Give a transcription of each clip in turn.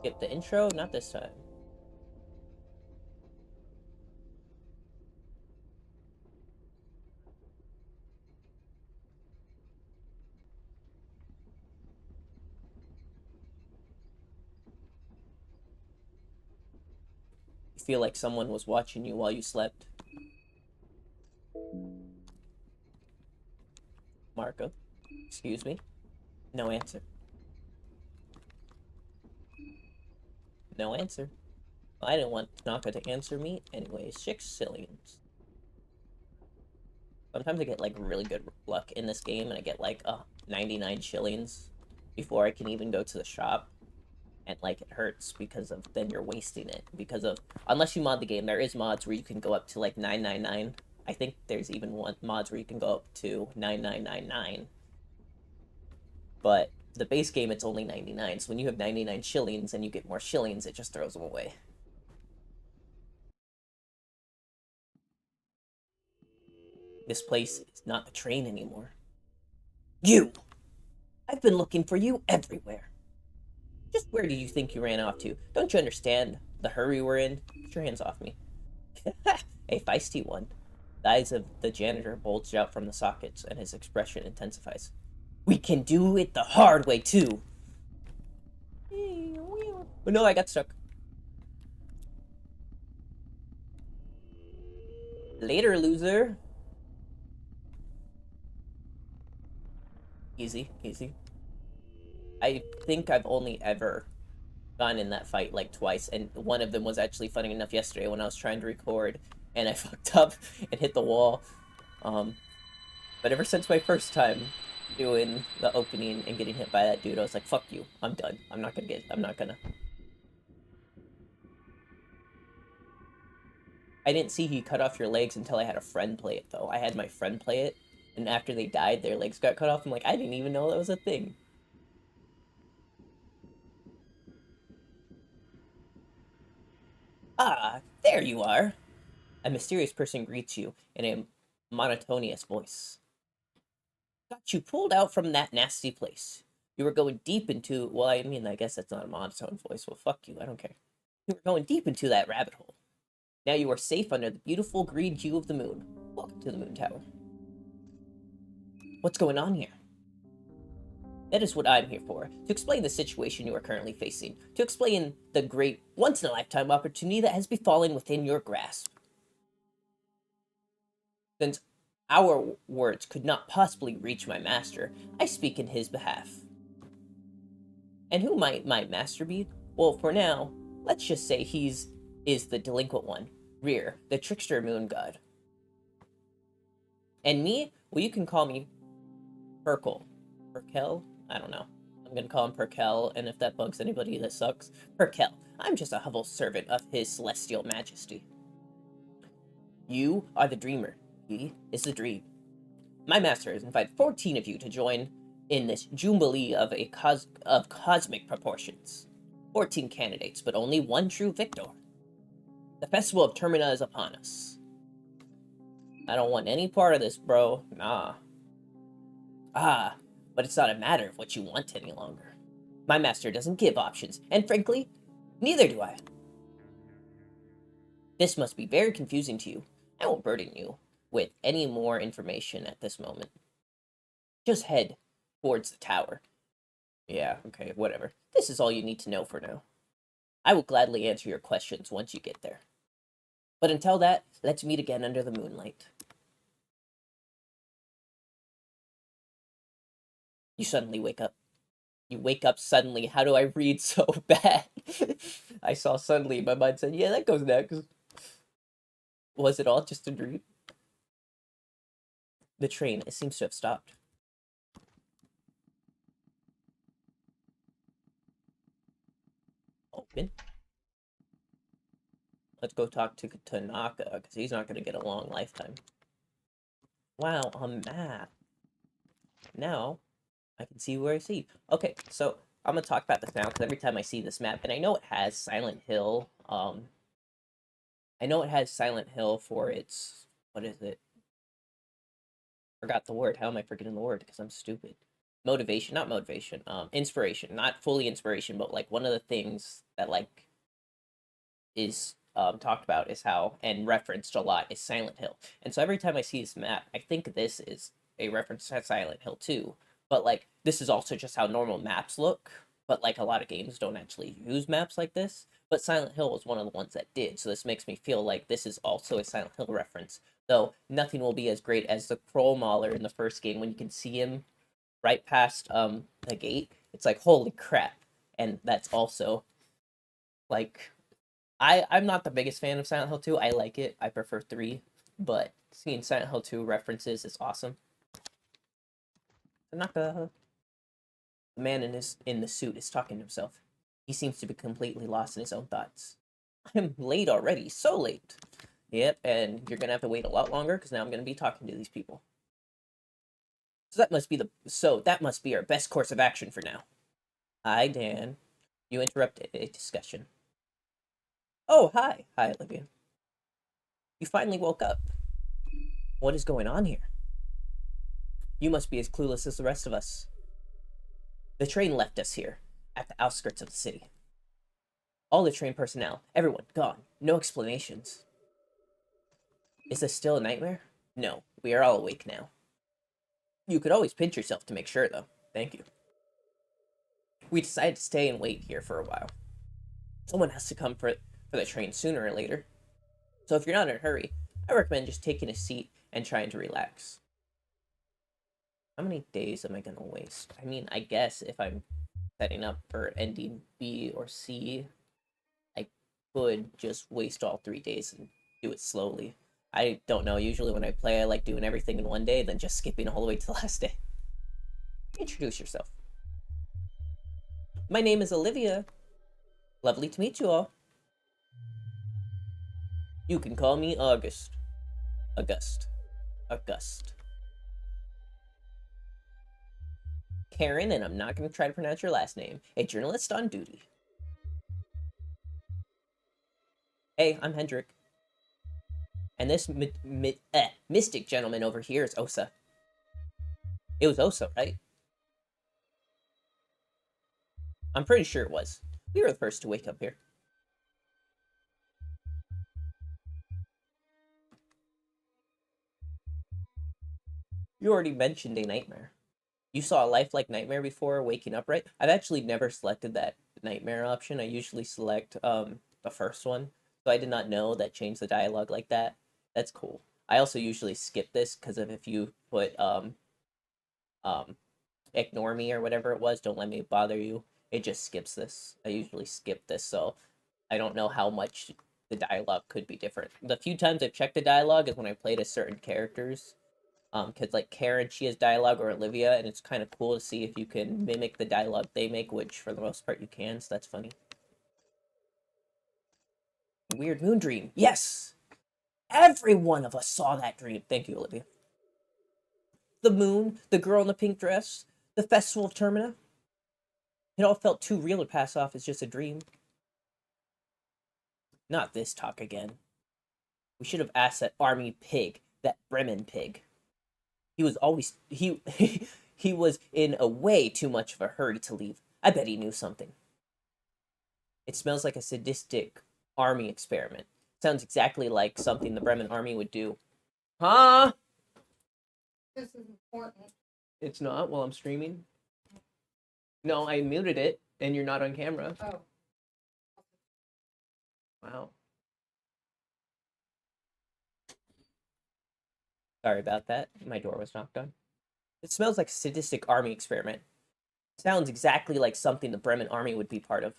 Skip the intro? Not this time. You feel like someone was watching you while you slept. Marco. Excuse me. No answer. No answer. I didn't want Tanaka to answer me anyways. 6 zillions. Sometimes I get like really good luck in this game and I get like 99 shillings before I can even go to the shop. And like it hurts because of then you're wasting it. Because of unless you mod the game, there is mods where you can go up to like 999. I think there's even one mods where you can go up to 9999. But the base game it's only 99. So when you have 99 shillings and you get more shillings, it just throws them away. This place is not the train anymore. You! I've been looking for you everywhere. Just where do you think you ran off to? Don't you understand the hurry we're in? Get your hands off me. A feisty one. The eyes of the janitor bulge out from the sockets, and his expression intensifies. We can do it the hard way, too. Oh no, I got stuck. Later, loser. Easy, easy. I think I've only ever gone in that fight like twice, and one of them was actually funny enough yesterday when I was trying to record, and I fucked up and hit the wall. Um, but ever since my first time doing the opening and getting hit by that dude, I was like, fuck you, I'm done. I'm not gonna. I didn't see he cut off your legs until I had a friend play it, though. I had my friend play it, and after they died, their legs got cut off. I'm like, I didn't even know that was a thing. Ah, there you are. A mysterious person greets you in a monotonous voice. Got you pulled out from that nasty place. You were going deep into, well, I mean, I guess that's not a monotone voice. Well, fuck you, I don't care. You were going deep into that rabbit hole. Now you are safe under the beautiful green hue of the moon. Welcome to the moon tower. What's going on here? That is what I'm here for, to explain the situation you are currently facing, to explain the great, once-in-a-lifetime opportunity that has befallen within your grasp. Since our words could not possibly reach my master, I speak in his behalf. And who might my master be? Well, for now, let's just say is the delinquent one, Rear, the trickster moon god. And me, well, you can call me Perkel. Perkel? I don't know. I'm gonna call him Perkel, and if that bugs anybody, that sucks. Perkel. I'm just a humble servant of his celestial majesty. You are the dreamer. He is the dream. My master has invited 14 of you to join in this jubilee of cosmic proportions. 14 candidates, but only one true victor. The festival of Termina is upon us. I don't want any part of this, bro. Nah. Ah, but it's not a matter of what you want any longer. My master doesn't give options, and frankly, neither do I. This must be very confusing to you. I won't burden you with any more information at this moment. Just head towards the tower. Yeah, okay, whatever. This is all you need to know for now. I will gladly answer your questions once you get there. But until that, let's meet again under the moonlight. You suddenly wake up. You wake up suddenly. How do I read so bad? I saw suddenly. My mind said, yeah, that goes next. Was it all just a dream? The train, it seems to have stopped. Open. Let's go talk to Tanaka, because he's not going to get a long lifetime. Wow, a map. Now, I can see where I see. Okay, so I'm going to talk about this now, because every time I see this map, and I know it has Silent Hill, I know it has Silent Hill for its, what is it? Forgot the word. How am I forgetting the word? Because I'm stupid. motivation, not motivation, inspiration, not fully inspiration, but like one of the things that like is talked about is how and referenced a lot is Silent Hill. And so every time I see this map, I think this is a reference to Silent Hill too. But like this is also just how normal maps look. But like a lot of games don't actually use maps like this. But Silent Hill was one of the ones that did. So this makes me feel like this is also a Silent Hill reference. Though nothing will be as great as the Kroll Mauler in the first game when you can see him right past the gate. It's like holy crap. And that's also like I'm not the biggest fan of Silent Hill 2. I like it. I prefer 3, but seeing Silent Hill 2 references is awesome. Tanaka, the man in the suit is talking to himself. He seems to be completely lost in his own thoughts. I'm late already, so late. Yep, and you're gonna have to wait a lot longer because now I'm gonna be talking to these people. So that must be our best course of action for now. Hi, Dan. You interrupted a discussion. Oh, hi. Hi, Olivia. You finally woke up. What is going on here? You must be as clueless as the rest of us. The train left us here, at the outskirts of the city. All the train personnel, everyone, gone. No explanations. Is this still a nightmare? No, we are all awake now. You could always pinch yourself to make sure, though. Thank you. We decided to stay and wait here for a while. Someone has to come for the train sooner or later. So if you're not in a hurry, I recommend just taking a seat and trying to relax. How many days am I going to waste? I mean, I guess if I'm setting up for ending B or C, I could just waste all 3 days and do it slowly. I don't know. Usually when I play, I like doing everything in one day, then just skipping all the way to the last day. Introduce yourself. My name is Olivia. Lovely to meet you all. You can call me August. August. August. Karen, and I'm not going to try to pronounce your last name, a journalist on duty. Hey, I'm Hendrik. And this mystic gentleman over here is Osa. It was Osa, right? I'm pretty sure it was. We were the first to wake up here. You already mentioned a nightmare. You saw a lifelike nightmare before waking up, right? I've actually never selected that nightmare option. I usually select the first one. So I did not know that changed the dialogue like that. That's cool. I also usually skip this because of if you put um ignore me or whatever it was, don't let me bother you. It just skips this. I usually skip this, so I don't know how much the dialogue could be different. The few times I've checked the dialogue is when I played as certain characters. Because like Karen, she has dialogue, or Olivia, and it's kind of cool to see if you can mimic the dialogue they make, which for the most part you can, so that's funny. Weird moon dream. Yes! Every one of us saw that dream. Thank you, Olivia. The moon, the girl in the pink dress, the festival of Termina. It all felt too real to pass off as just a dream. Not this talk again. We should have asked that army pig, that Bremen pig. He was always he was in a way too much of a hurry to leave. I bet he knew something. It smells like a sadistic army experiment. Sounds exactly like something the Bremen army would do. Huh? This is important. It's not while I'm streaming. No, I muted it, and you're not on camera. Oh. Wow. Sorry about that. My door was knocked on. It smells like a sadistic army experiment. Sounds exactly like something the Bremen army would be part of.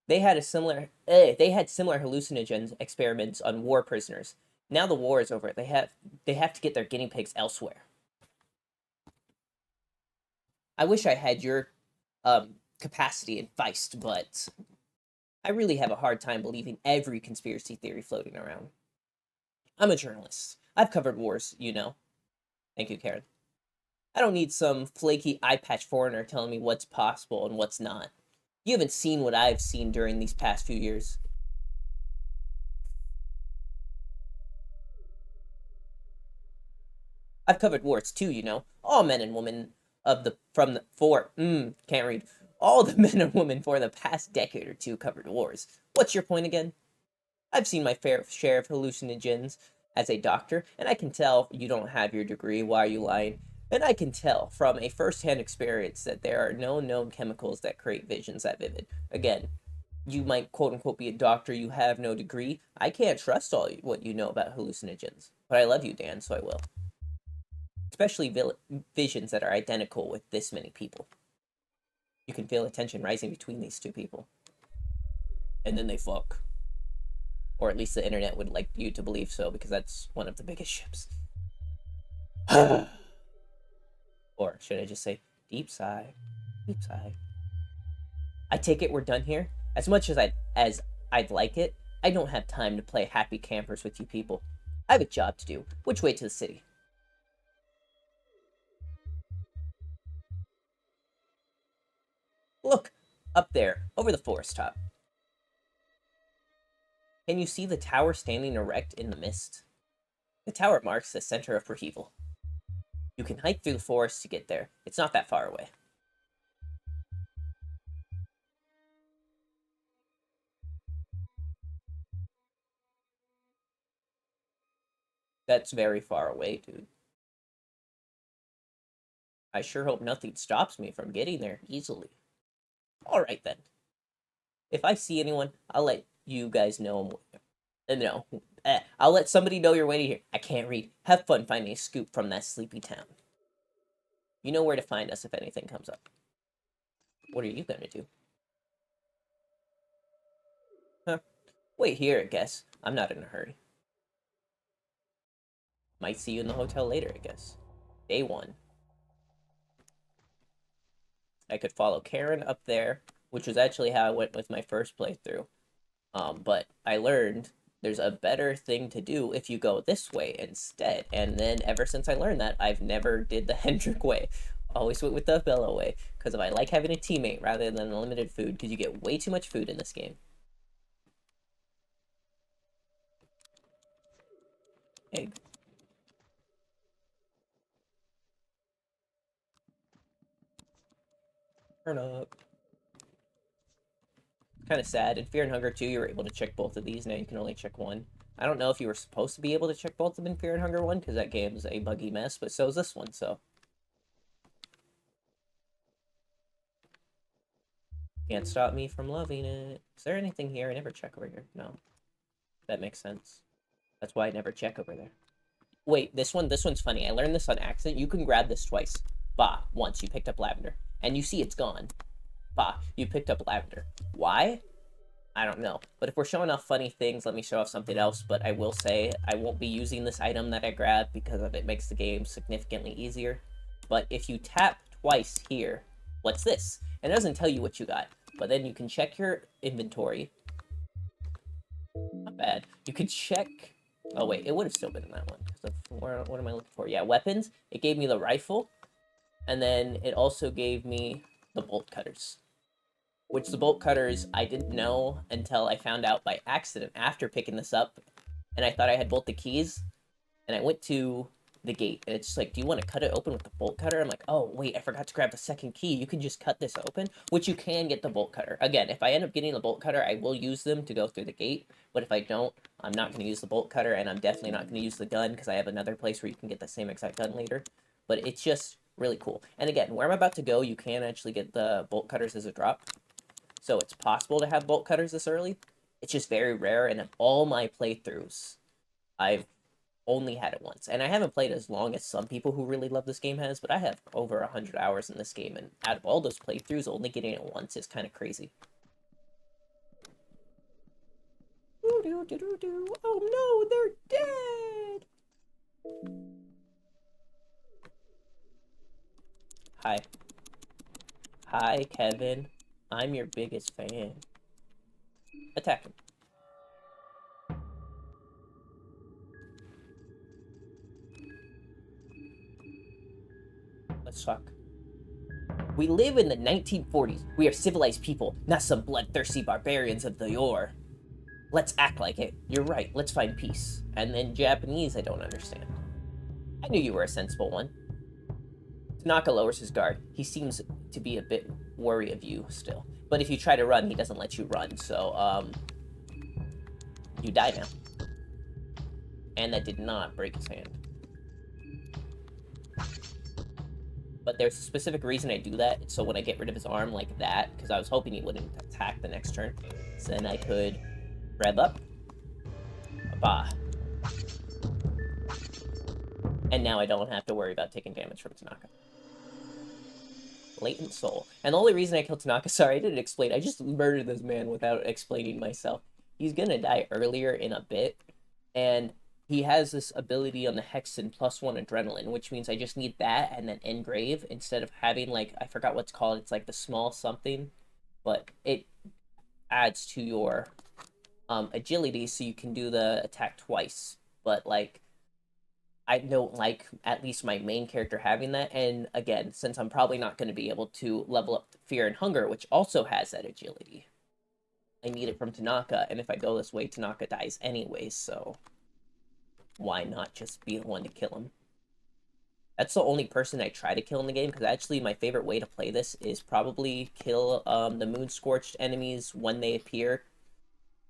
They had similar hallucinogen experiments on war prisoners. Now the war is over. They have to get their guinea pigs elsewhere. I wish I had your capacity in Feist, but I really have a hard time believing every conspiracy theory floating around. I'm a journalist. I've covered wars, you know. Thank you, Karen. I don't need some flaky eye patch foreigner telling me what's possible and what's not. You haven't seen what I've seen during these past few years. I've covered wars too, you know. All men and women of the from the for can't read. All the men and women for the past decade or two covered wars. What's your point again? I've seen my fair share of hallucinogens as a doctor, and I can tell you don't have your degree. Why are you lying? And I can tell from a first-hand experience that there are no known chemicals that create visions that vivid. Again, you might quote unquote be a doctor, you have no degree. I can't trust all what you know about hallucinogens, but I love you, Dan, so I will. Especially visions that are identical with this many people. You can feel a tension rising between these two people. And then they fuck. Or at least the internet would like you to believe so, because that's one of the biggest ships. Or should I just say, deep sigh, deep sigh. I take it we're done here? As much as I'd like it, I don't have time to play happy campers with you people. I have a job to do. Which way to the city? Look, up there, over the forest top. Can you see the tower standing erect in the mist? The tower marks the center of Perheval. You can hike through the forest to get there. It's not that far away. That's very far away, dude. I sure hope nothing stops me from getting there easily. Alright then. If I see anyone, I'll let you guys know. No. I'll let somebody know you're waiting here. I can't read. Have fun finding a scoop from that sleepy town. You know where to find us if anything comes up. What are you gonna do? Huh? Wait here, I guess. I'm not in a hurry. Might see you in the hotel later, I guess. Day 1. I could follow Karen up there, which was actually how I went with my first playthrough. But I learned there's a better thing to do if you go this way instead. And then ever since I learned that, I've never did the Hendrik way. Always went with the Bella way, because I like having a teammate rather than unlimited food, because you get way too much food in this game. Egg. Turn up. Kind of sad. In Fear and Hunger 2, you were able to check both of these. Now you can only check one. I don't know if you were supposed to be able to check both of them in Fear and Hunger 1, because that game's a buggy mess, but so is this one, so. Can't stop me from loving it. Is there anything here? I never check over here. No. That makes sense. That's why I never check over there. Wait, this one's funny. I learned this on accident. You can grab this twice. Bah, once you picked up lavender. And you see it's gone. Bah, you picked up lavender. Why? I don't know. But if we're showing off funny things, let me show off something else. But I will say I won't be using this item that I grabbed because of it makes the game significantly easier. But if you tap twice here, what's this? And it doesn't tell you what you got. But then you can check your inventory. Not bad. You could check... Oh, wait. It would have still been in that one. What am I looking for? Yeah, weapons. It gave me the rifle. And then it also gave me the bolt cutters. Which the bolt cutters I didn't know until I found out by accident after picking this up. And I thought I had both the keys. And I went to the gate. And it's just like, do you want to cut it open with the bolt cutter? I'm like, oh, wait, I forgot to grab the second key. You can just cut this open. Which you can get the bolt cutter. Again, if I end up getting the bolt cutter, I will use them to go through the gate. But if I don't, I'm not going to use the bolt cutter. And I'm definitely not going to use the gun. Because I have another place where you can get the same exact gun later. But it's just really cool. And again, where I'm about to go, you can actually get the bolt cutters as a drop. So it's possible to have bolt cutters this early. It's just very rare, and in all my playthroughs, I've only had it once. And I haven't played as long as some people who really love this game has, but I have over 100 hours in this game, and out of all those playthroughs, only getting it once is kind of crazy. Oh no, they're dead! Hi. Hi, Kevin. I'm your biggest fan. Attack him. Let's talk. We live in the 1940s. We are civilized people, not some bloodthirsty barbarians of the yore. Let's act like it. You're right. Let's find peace. And then Japanese, I don't understand. I knew you were a sensible one. Tanaka lowers his guard. He seems to be a bit wary of you still. But if you try to run, he doesn't let you run, so, you die now. And that did not break his hand. But there's a specific reason I do that, so when I get rid of his arm like that, because I was hoping he wouldn't attack the next turn, so then I could grab up. Bah. And now I don't have to worry about taking damage from Tanaka. Latent Soul. And the only reason I killed Tanaka, sorry, I didn't explain. I just murdered this man without explaining myself. He's gonna die earlier in a bit, and he has this ability on the Hexen +1 adrenaline, which means I just need that and then engrave instead of having, like, I forgot what's called. It's like the small something, but it adds to your agility so you can do the attack twice. But, like, I don't like at least my main character having that. And again, since I'm probably not going to be able to level up Fear and Hunger, which also has that agility, I need it from Tanaka. And if I go this way, Tanaka dies anyway, so why not just be the one to kill him? That's the only person I try to kill in the game, because actually my favorite way to play this is probably kill the Moon-Scorched enemies when they appear.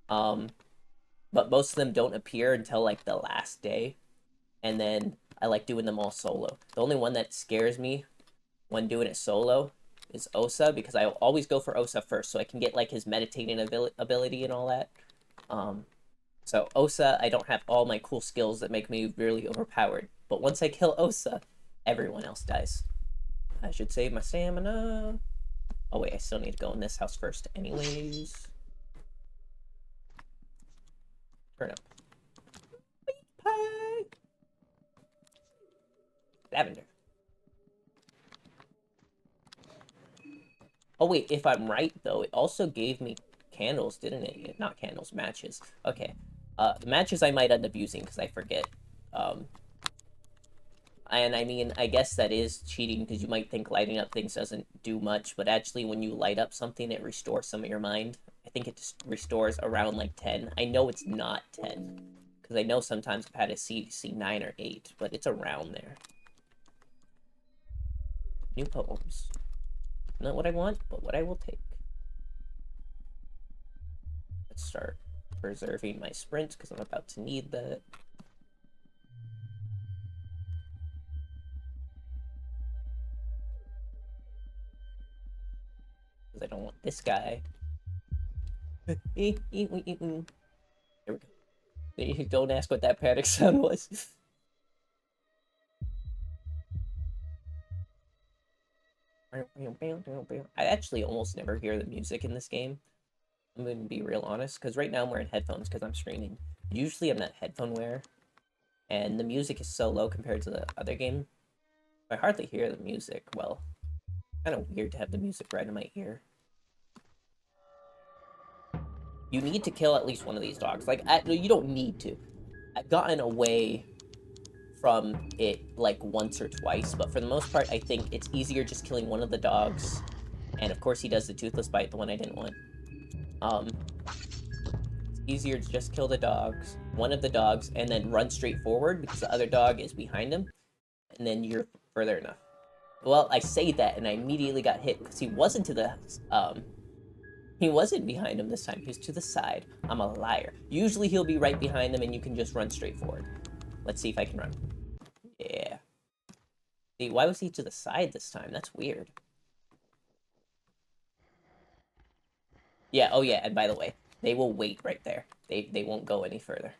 But most of them don't appear until, like, the last day. And then I like doing them all solo. The only one that scares me when doing it solo is Osa, because I always go for Osa first, so I can get, like, his meditating ability and all that. So Osa, I don't have all my cool skills that make me really overpowered. But once I kill Osa, everyone else dies. I should save my stamina. Oh wait, I still need to go in this house first anyways. Turn up. Pie! Lavender. Oh wait, if I'm right though, it also gave me candles, didn't it? Not candles, matches. Okay. The matches I might end up using because I forget. And I mean, I guess that is cheating because you might think lighting up things doesn't do much, but actually when you light up something, it restores some of your mind. I think it just restores around like 10. I know it's not 10 because I know sometimes I've had a see 9 or 8, but it's around there. New poems. Not what I want, but what I will take. Let's start preserving my sprint because I'm about to need that. Because I don't want this guy. Here we go. Don't ask what that panic sound was. I actually almost never hear the music in this game. I'm going to be real honest, because right now I'm wearing headphones because I'm streaming. Usually I'm not headphone wearer, and the music is so low compared to the other game. I hardly hear the music. Well, kind of weird to have the music right in my ear. You need to kill at least one of these dogs. Like, you don't need to. I've gotten away from it like once or twice, but for the most part, I think it's easier just killing one of the dogs. And of course, he does the toothless bite, the one I didn't want. It's easier to just kill the dogs, one of the dogs, and then run straight forward because the other dog is behind him, and then you're further enough. Well, I say that, and I immediately got hit because he wasn't to the he wasn't behind him this time. He was to the side. I'm a liar. Usually he'll be right behind him, and you can just run straight forward. Let's see if I can run. Yeah. See, why was he to the side this time? That's weird. Yeah, oh yeah, and by the way, they will wait right there. They won't go any further.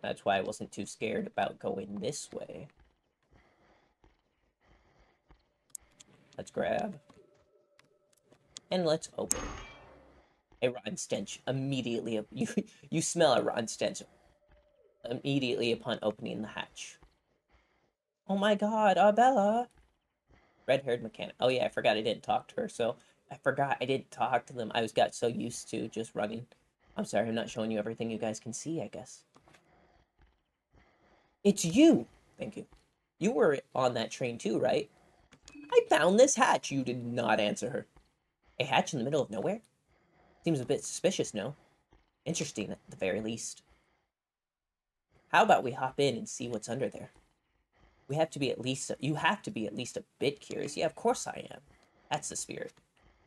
That's why I wasn't too scared about going this way. Let's grab. And let's open. A rotten stench immediately. You smell a rotten stench immediately upon opening the hatch. Oh my god, Bella! Red-haired mechanic. Oh yeah, I forgot I didn't talk to her, so I forgot I didn't talk to them. Got so used to just running. I'm sorry, I'm not showing you everything you guys can see, I guess. It's you! Thank you. You were on that train too, right? I found this hatch. You did not answer her. A hatch in the middle of nowhere? Seems a bit suspicious, no? Interesting at the very least. How about we hop in and see what's under there? We have to be at least, you have to be at least a bit curious. Yeah, of course I am. That's the spirit.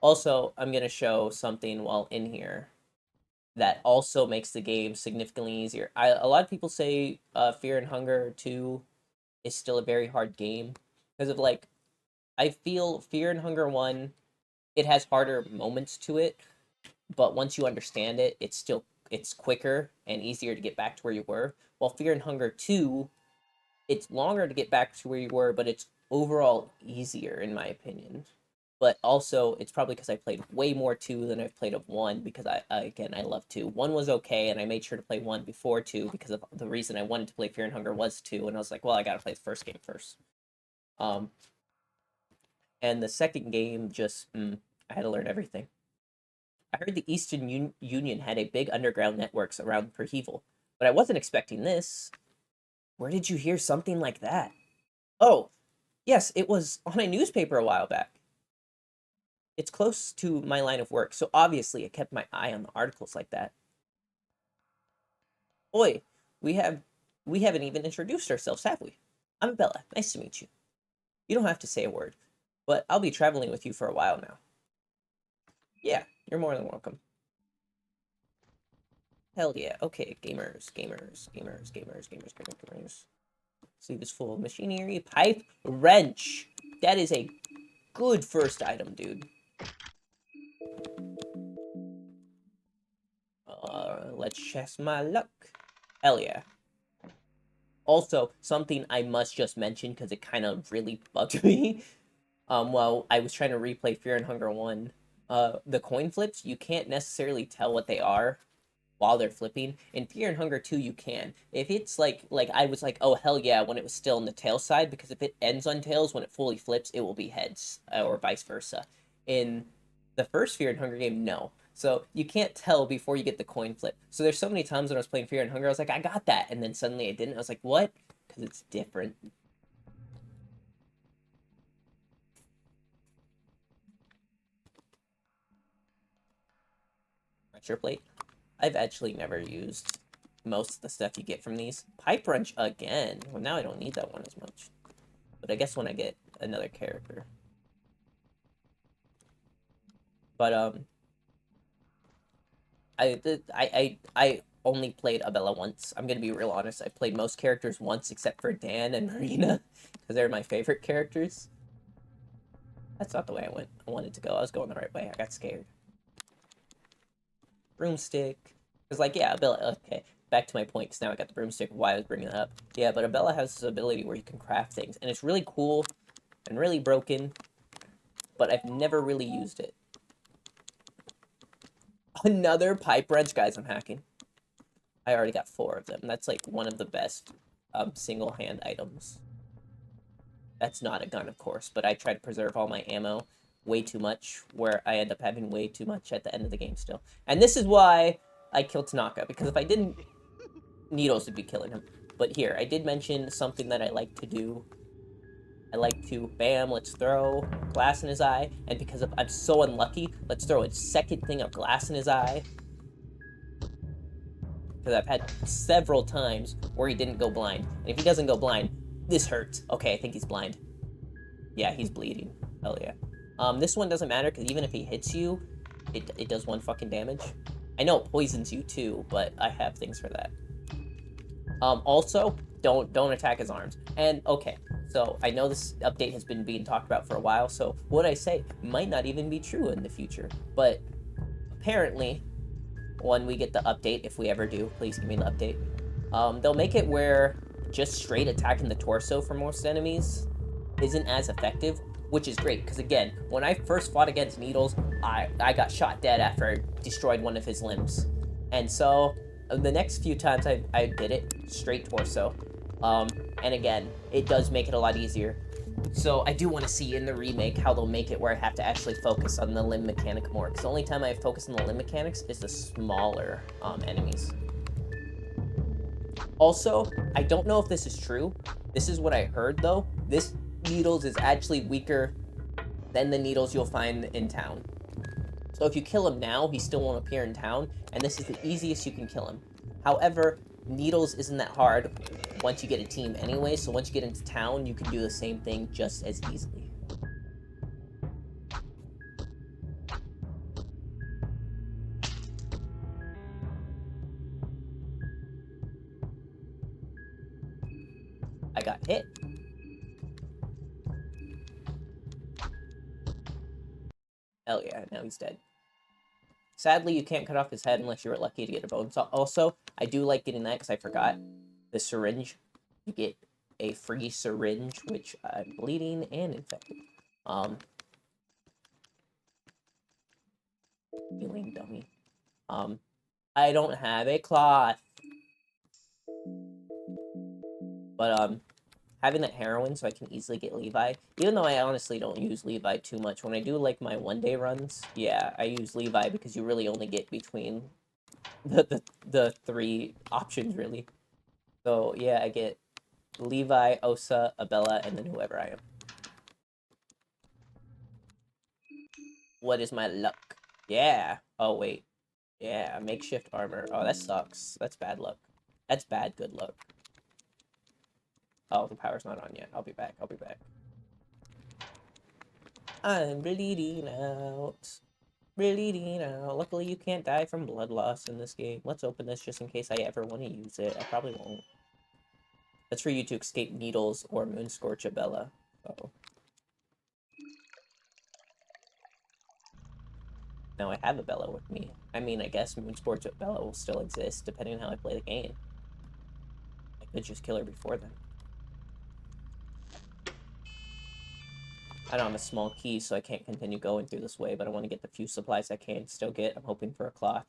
Also, I'm going to show something while in here that also makes the game significantly easier. A lot of people say Fear and Hunger 2 is still a very hard game because of like, I feel Fear and Hunger 1, it has harder moments to it, but once you understand it, it's quicker and easier to get back to where you were. While Fear and Hunger 2, it's longer to get back to where you were, but it's overall easier in my opinion. But also, it's probably because I played way more 2 than I've played of 1 because again, I love 2. 1 was okay, and I made sure to play 1 before 2 because of the reason I wanted to play Fear and Hunger was 2, and I was like, well, I gotta play the first game first. And the second game just, I had to learn everything. I heard the Eastern Union had a big underground networks around Perheval, but I wasn't expecting this. Where did you hear something like that? Oh, yes, it was on a newspaper a while back. It's close to my line of work, so obviously I kept my eye on the articles like that. Oi, we have we haven't even introduced ourselves, have we? I'm Bella. Nice to meet you. You don't have to say a word, but I'll be traveling with you for a while now. Yeah, you're more than welcome. Hell yeah. Okay, gamers. Sleeve is full of machinery. Pipe wrench. That is a good first item, dude. Let's test my luck. Hell yeah. Also, something I must just mention because it kind of really bugged me. While I was trying to replay Fear and Hunger 1, the coin flips, you can't necessarily tell what they are while they're flipping. In Fear and Hunger 2, you can. If it's like I was like, oh hell yeah, when it was still on the tail side, because if it ends on tails, when it fully flips, it will be heads, or vice versa. In the first Fear and Hunger game, no. So you can't tell before you get the coin flip. So there's so many times when I was playing Fear and Hunger, I was like, I got that, and then suddenly I didn't. I was like, what? Because it's different. Pressure plate. I've actually never used most of the stuff you get from these. Pipe wrench again. Well, now I don't need that one as much. But I guess when I get another character. But I only played Abella once. I'm gonna be real honest. I played most characters once except for Dan and Marina because they're my favorite characters. That's not the way I wanted to go. I was going the right way. I got scared. Broomstick. Because like yeah, Abella. Okay, back to my point. Because now I got the broomstick. Why I was bringing it up. Yeah, but Abella has this ability where you can craft things, and it's really cool and really broken. But I've never really used it. Another pipe wrench, guys. I'm hacking. I already got 4 of them. That's like one of the best single hand items. That's not a gun, of course, but I try to preserve all my ammo way too much, where I end up having way too much at the end of the game still. And this is why I killed Tanaka, because if I didn't, Needles would be killing him. But here, I did mention something that I like to do. I like to, bam, let's throw glass in his eye, and because I'm so unlucky, let's throw a second thing of glass in his eye. Because I've had several times where he didn't go blind. And if he doesn't go blind, this hurts. Okay, I think he's blind. Yeah, he's bleeding. Hell yeah. This one doesn't matter, because even if he hits you, it does 1 fucking damage. I know it poisons you too, but I have things for that. Also, don't attack his arms. And, okay, so I know this update has been being talked about for a while, so what I say might not even be true in the future. But, apparently, when we get the update, if we ever do, please give me the update. They'll make it where just straight attacking the torso for most enemies isn't as effective, which is great, because again, when I first fought against Needles, I got shot dead after I destroyed one of his limbs. And so, the next few times I did it, straight torso. And again, it does make it a lot easier. So I do want to see in the remake how they'll make it where I have to actually focus on the limb mechanic more. Because the only time I have focused on the limb mechanics is the smaller enemies. Also, I don't know if this is true. This is what I heard though. This Needles is actually weaker than the Needles you'll find in town. So if you kill him now, he still won't appear in town, and this is the easiest you can kill him. However, Needles isn't that hard once you get a team anyway, so once you get into town, you can do the same thing just as easily. I got hit. Hell yeah, now he's dead. Sadly, you can't cut off his head unless you were lucky to get a bone saw. Also, I do like getting that because I forgot the syringe. You get a free syringe, which I'm bleeding and infected. Healing dummy. I don't have a cloth. But, having that heroin so I can easily get Levi, even though I honestly don't use Levi too much. When I do, like, my one-day runs, yeah, I use Levi because you really only get between the three options, really. So, yeah, I get Levi, Osa, Abella, and then whoever I am. What is my luck? Yeah. Oh, wait. Yeah, makeshift armor. Oh, that sucks. That's bad luck. That's bad good luck. Oh, the power's not on yet. I'll be back. I'll be back. I'm bleeding out. Bleeding out. Luckily, you can't die from blood loss in this game. Let's open this just in case I ever want to use it. I probably won't. That's for you to escape Needles or Moonscorch Abella. So. Now I have Abella with me. I mean, I guess Moonscorch Abella will still exist, depending on how I play the game. I could just kill her before then. I don't have a small key, so I can't continue going through this way, but I want to get the few supplies I can still get. I'm hoping for a cloth.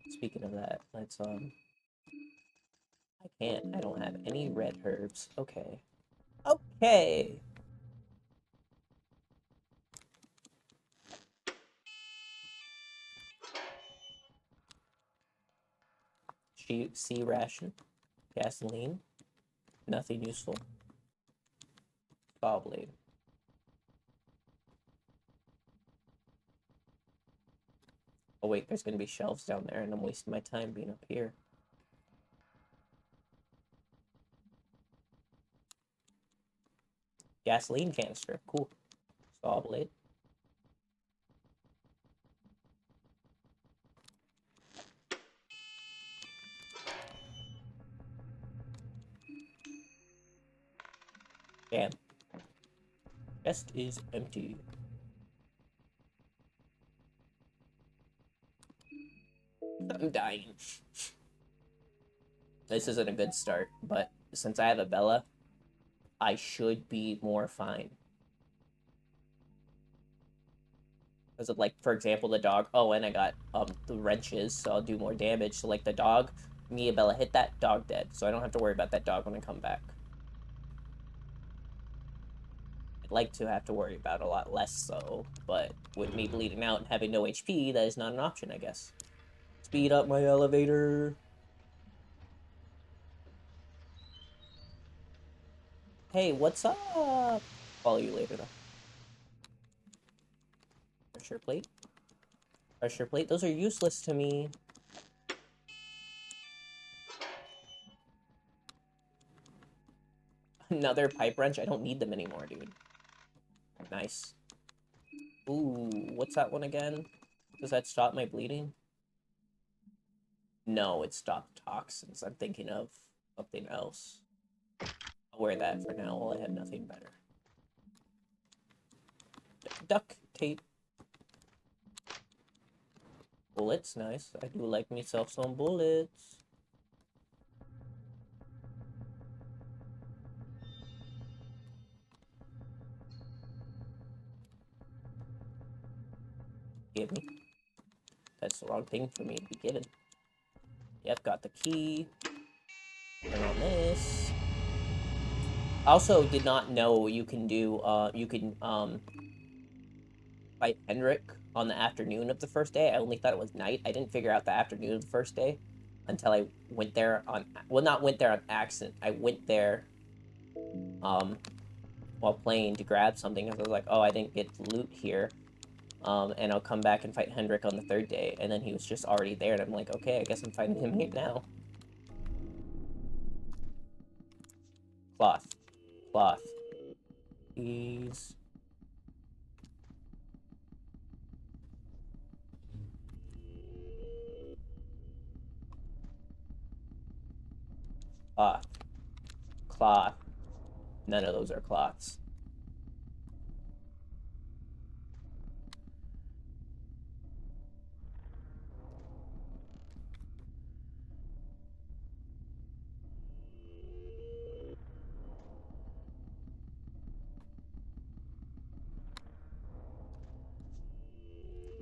Speaking of that, let's, I can't. I don't have any red herbs. Okay. Okay! C ration. Gasoline. Nothing useful. Saw blade. Oh wait, there's gonna be shelves down there, and I'm wasting my time being up here. Gasoline canister. Cool. Saw blade. Damn. Chest is empty. I'm dying. This isn't a good start, but since I have a Bella, I should be more fine. Because of, like, for example, the dog. Oh, and I got the wrenches, so I'll do more damage. So, like, the dog, me and Bella hit that dog dead, so I don't have to worry about that dog when I come back. I'd like to have to worry about a lot less so, but with me bleeding out and having no HP, that is not an option, I guess. Speed up my elevator. Hey, what's up? Follow you later, though. Pressure plate. Pressure plate. Those are useless to me. Another pipe wrench? I don't need them anymore, dude. Nice. Ooh, what's that one again? Does that stop my bleeding? No, it stopped toxins. I'm thinking of something else. I'll wear that for now while I have nothing better. Duct tape. Bullets, nice. I do like myself some bullets. Give me. That's the wrong thing for me to be given. Yep, got the key. Turn on this. Also, did not know you can do, fight Henrik on the afternoon of the first day. I only thought it was night. I didn't figure out the afternoon of the first day until I went there on, well, not went there on accident. I went there, while playing to grab something, because I was like, oh, I didn't get loot here. And I'll come back and fight Hendrik on the third day. And then he was just already there, and I'm like, okay, I guess I'm fighting him here now. Cloth. Cloth. Please. Cloth. Cloth. None of those are cloths.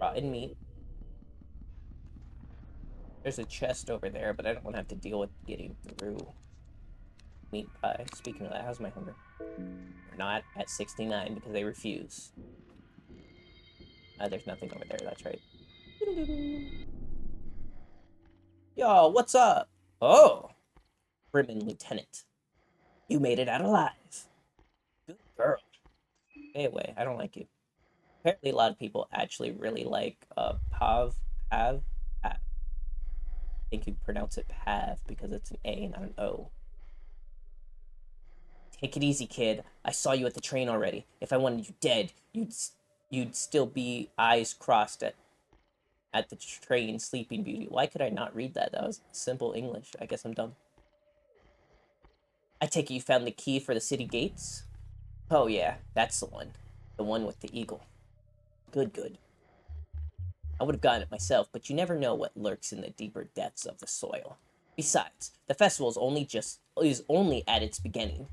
Rotten meat. There's a chest over there, but I don't want to have to deal with getting through. Meat pie. Speaking of that, how's my hunger? We're not at 69 because they refuse. There's nothing over there, that's right. Yo, what's up? Oh, Brimmon Lieutenant. You made it out alive. Good girl. Stay away, I don't like you. Apparently a lot of people actually really like Pav. I think you pronounce it Pav because it's an A, not an O. Take it easy, kid. I saw you at the train already. If I wanted you dead, you'd still be eyes crossed at the train, Sleeping Beauty. Why could I not read that? That was simple English. I guess I'm dumb. I take it you found the key for the city gates? Oh yeah, that's the one. The one with the eagle. Good, good. I would have gotten it myself, but you never know what lurks in the deeper depths of the soil. Besides, the festival is only at its beginning.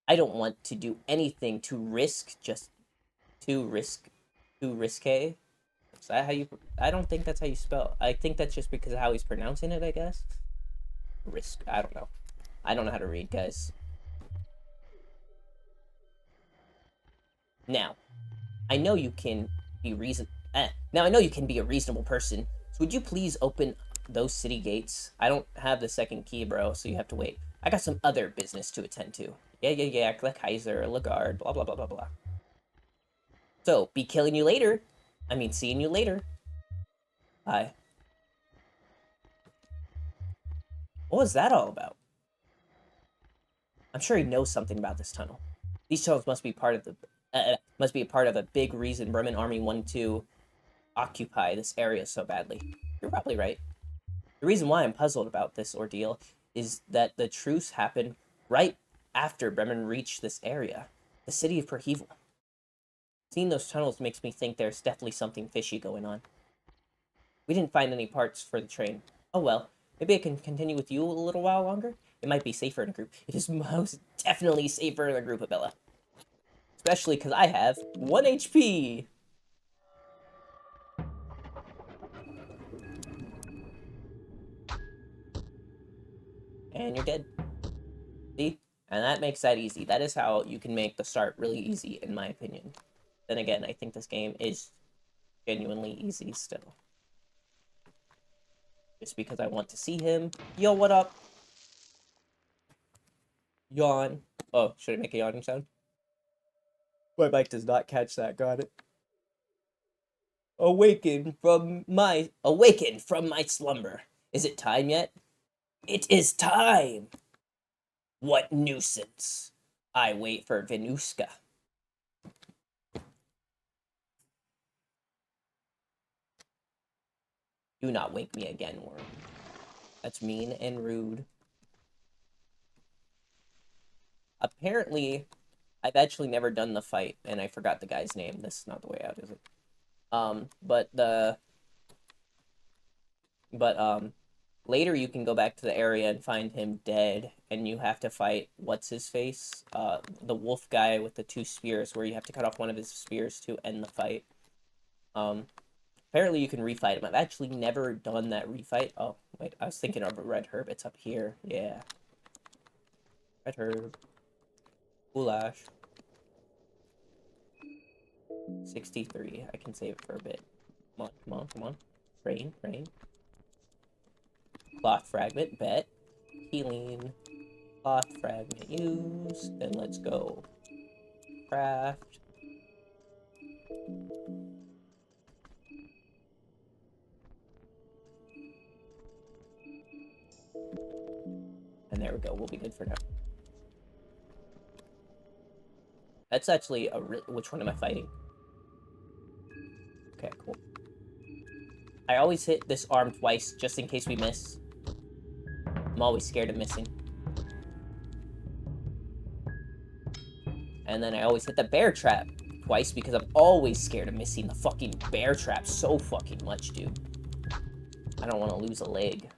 I don't want to do anything to risk just too risque. Is that how you? I don't think that's how you spell. I think that's just because of how he's pronouncing it. I guess. Risk. I don't know. I don't know how to read, guys. Now, I know you can be reason. Now I know you can be a reasonable person. So would you please open those city gates? I don't have the second key, bro. So you have to wait. I got some other business to attend to. Yeah. Like Kaiser, Lagarde, blah blah blah blah blah. So be killing you later. I mean, seeing you later. Bye. What was that all about? I'm sure he knows something about this tunnel. These tunnels must be part of the must be a part of a big reason Bremen Army wanted to occupy this area so badly. You're probably right. The reason why I'm puzzled about this ordeal is that the truce happened right after Bremen reached this area, the city of Perhevel. Seeing those tunnels makes me think there's definitely something fishy going on. We didn't find any parts for the train. Oh well, maybe I can continue with you a little while longer? It might be safer in a group. It is most definitely safer in a group, Abella. Especially because I have 1 HP! And you're dead. See? And that makes that easy. That is how you can make the start really easy, in my opinion. Then again, I think this game is genuinely easy still. Just because I want to see him. Yo, what up? Yawn. Oh, should I make a yawning sound? My mic does not catch that, got it. Awaken from my slumber. Is it time yet? It is time! What nuisance. I wait for Venuska. Do not wake me again, worm. That's mean and rude. Apparently, I've actually never done the fight, and I forgot the guy's name. This is not the way out, is it? But later you can go back to the area and find him dead, and you have to fight what's his face, the wolf guy with the 2 spears, where you have to cut off one of his spears to end the fight. Apparently you can refight him. I've actually never done that refight. Oh wait, I was thinking of a red herb. It's up here. Yeah, red herb. Goulash. 63. I can save it for a bit. Come on. Rain. Cloth fragment, bet. Healing. Cloth fragment used. Then let's go. Craft. There we go. We'll be good for now. That's actually a which one am I fighting? Okay, cool. I always hit this arm twice just in case we miss. I'm always scared of missing. And then I always hit the bear trap twice because I'm always scared of missing the fucking bear trap so fucking much, dude. I don't want to lose a leg.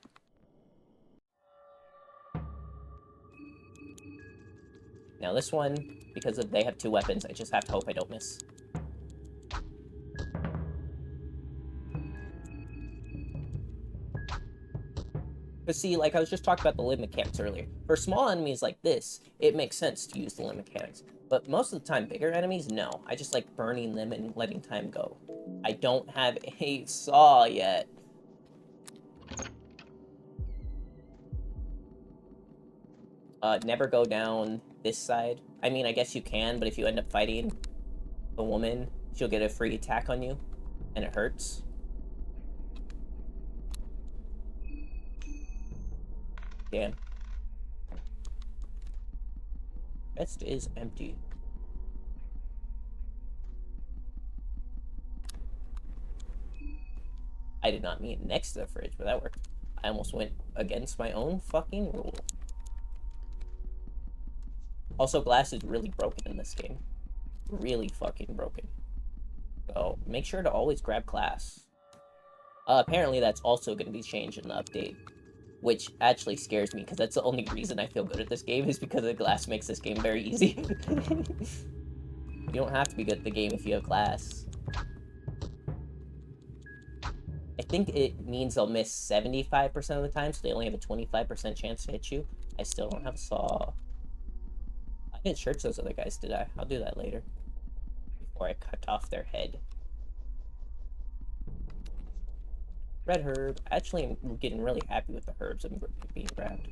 Now this one, because they have 2 weapons, I just have to hope I don't miss. But see, like I was just talking about the limb mechanics earlier. For small enemies like this, it makes sense to use the limb mechanics. But most of the time, bigger enemies, no. I just like burning them and letting time go. I don't have a saw yet. Never go down this side. I mean, I guess you can, but if you end up fighting the woman, she'll get a free attack on you, and it hurts. Damn. Chest is empty. I did not mean next to the fridge, but that worked. I almost went against my own fucking rule. Also, glass is really broken in this game. Really fucking broken. So, make sure to always grab glass. Apparently that's also going to be changed in the update. Which actually scares me, because that's the only reason I feel good at this game, is because the glass makes this game very easy. You don't have to be good at the game if you have glass. I think it means they'll miss 75% of the time, so they only have a 25% chance to hit you. I still don't have a saw. I didn't search those other guys, did I? I'll do that later. Before I cut off their head. Red herb. Actually, I'm getting really happy with the herbs I'm being grabbed.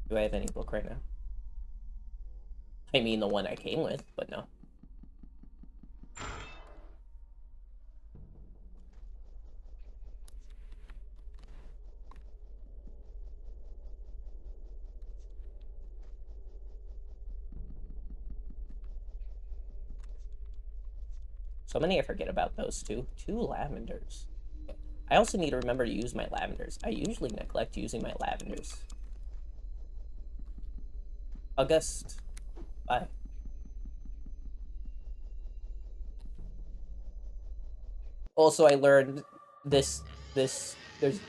Do I have any book right now? I mean the one I came with, but no. So many I forget about those two. 2 lavenders. I also need to remember to use my lavenders. I usually neglect using my lavenders. August. Bye. Also, I learned there's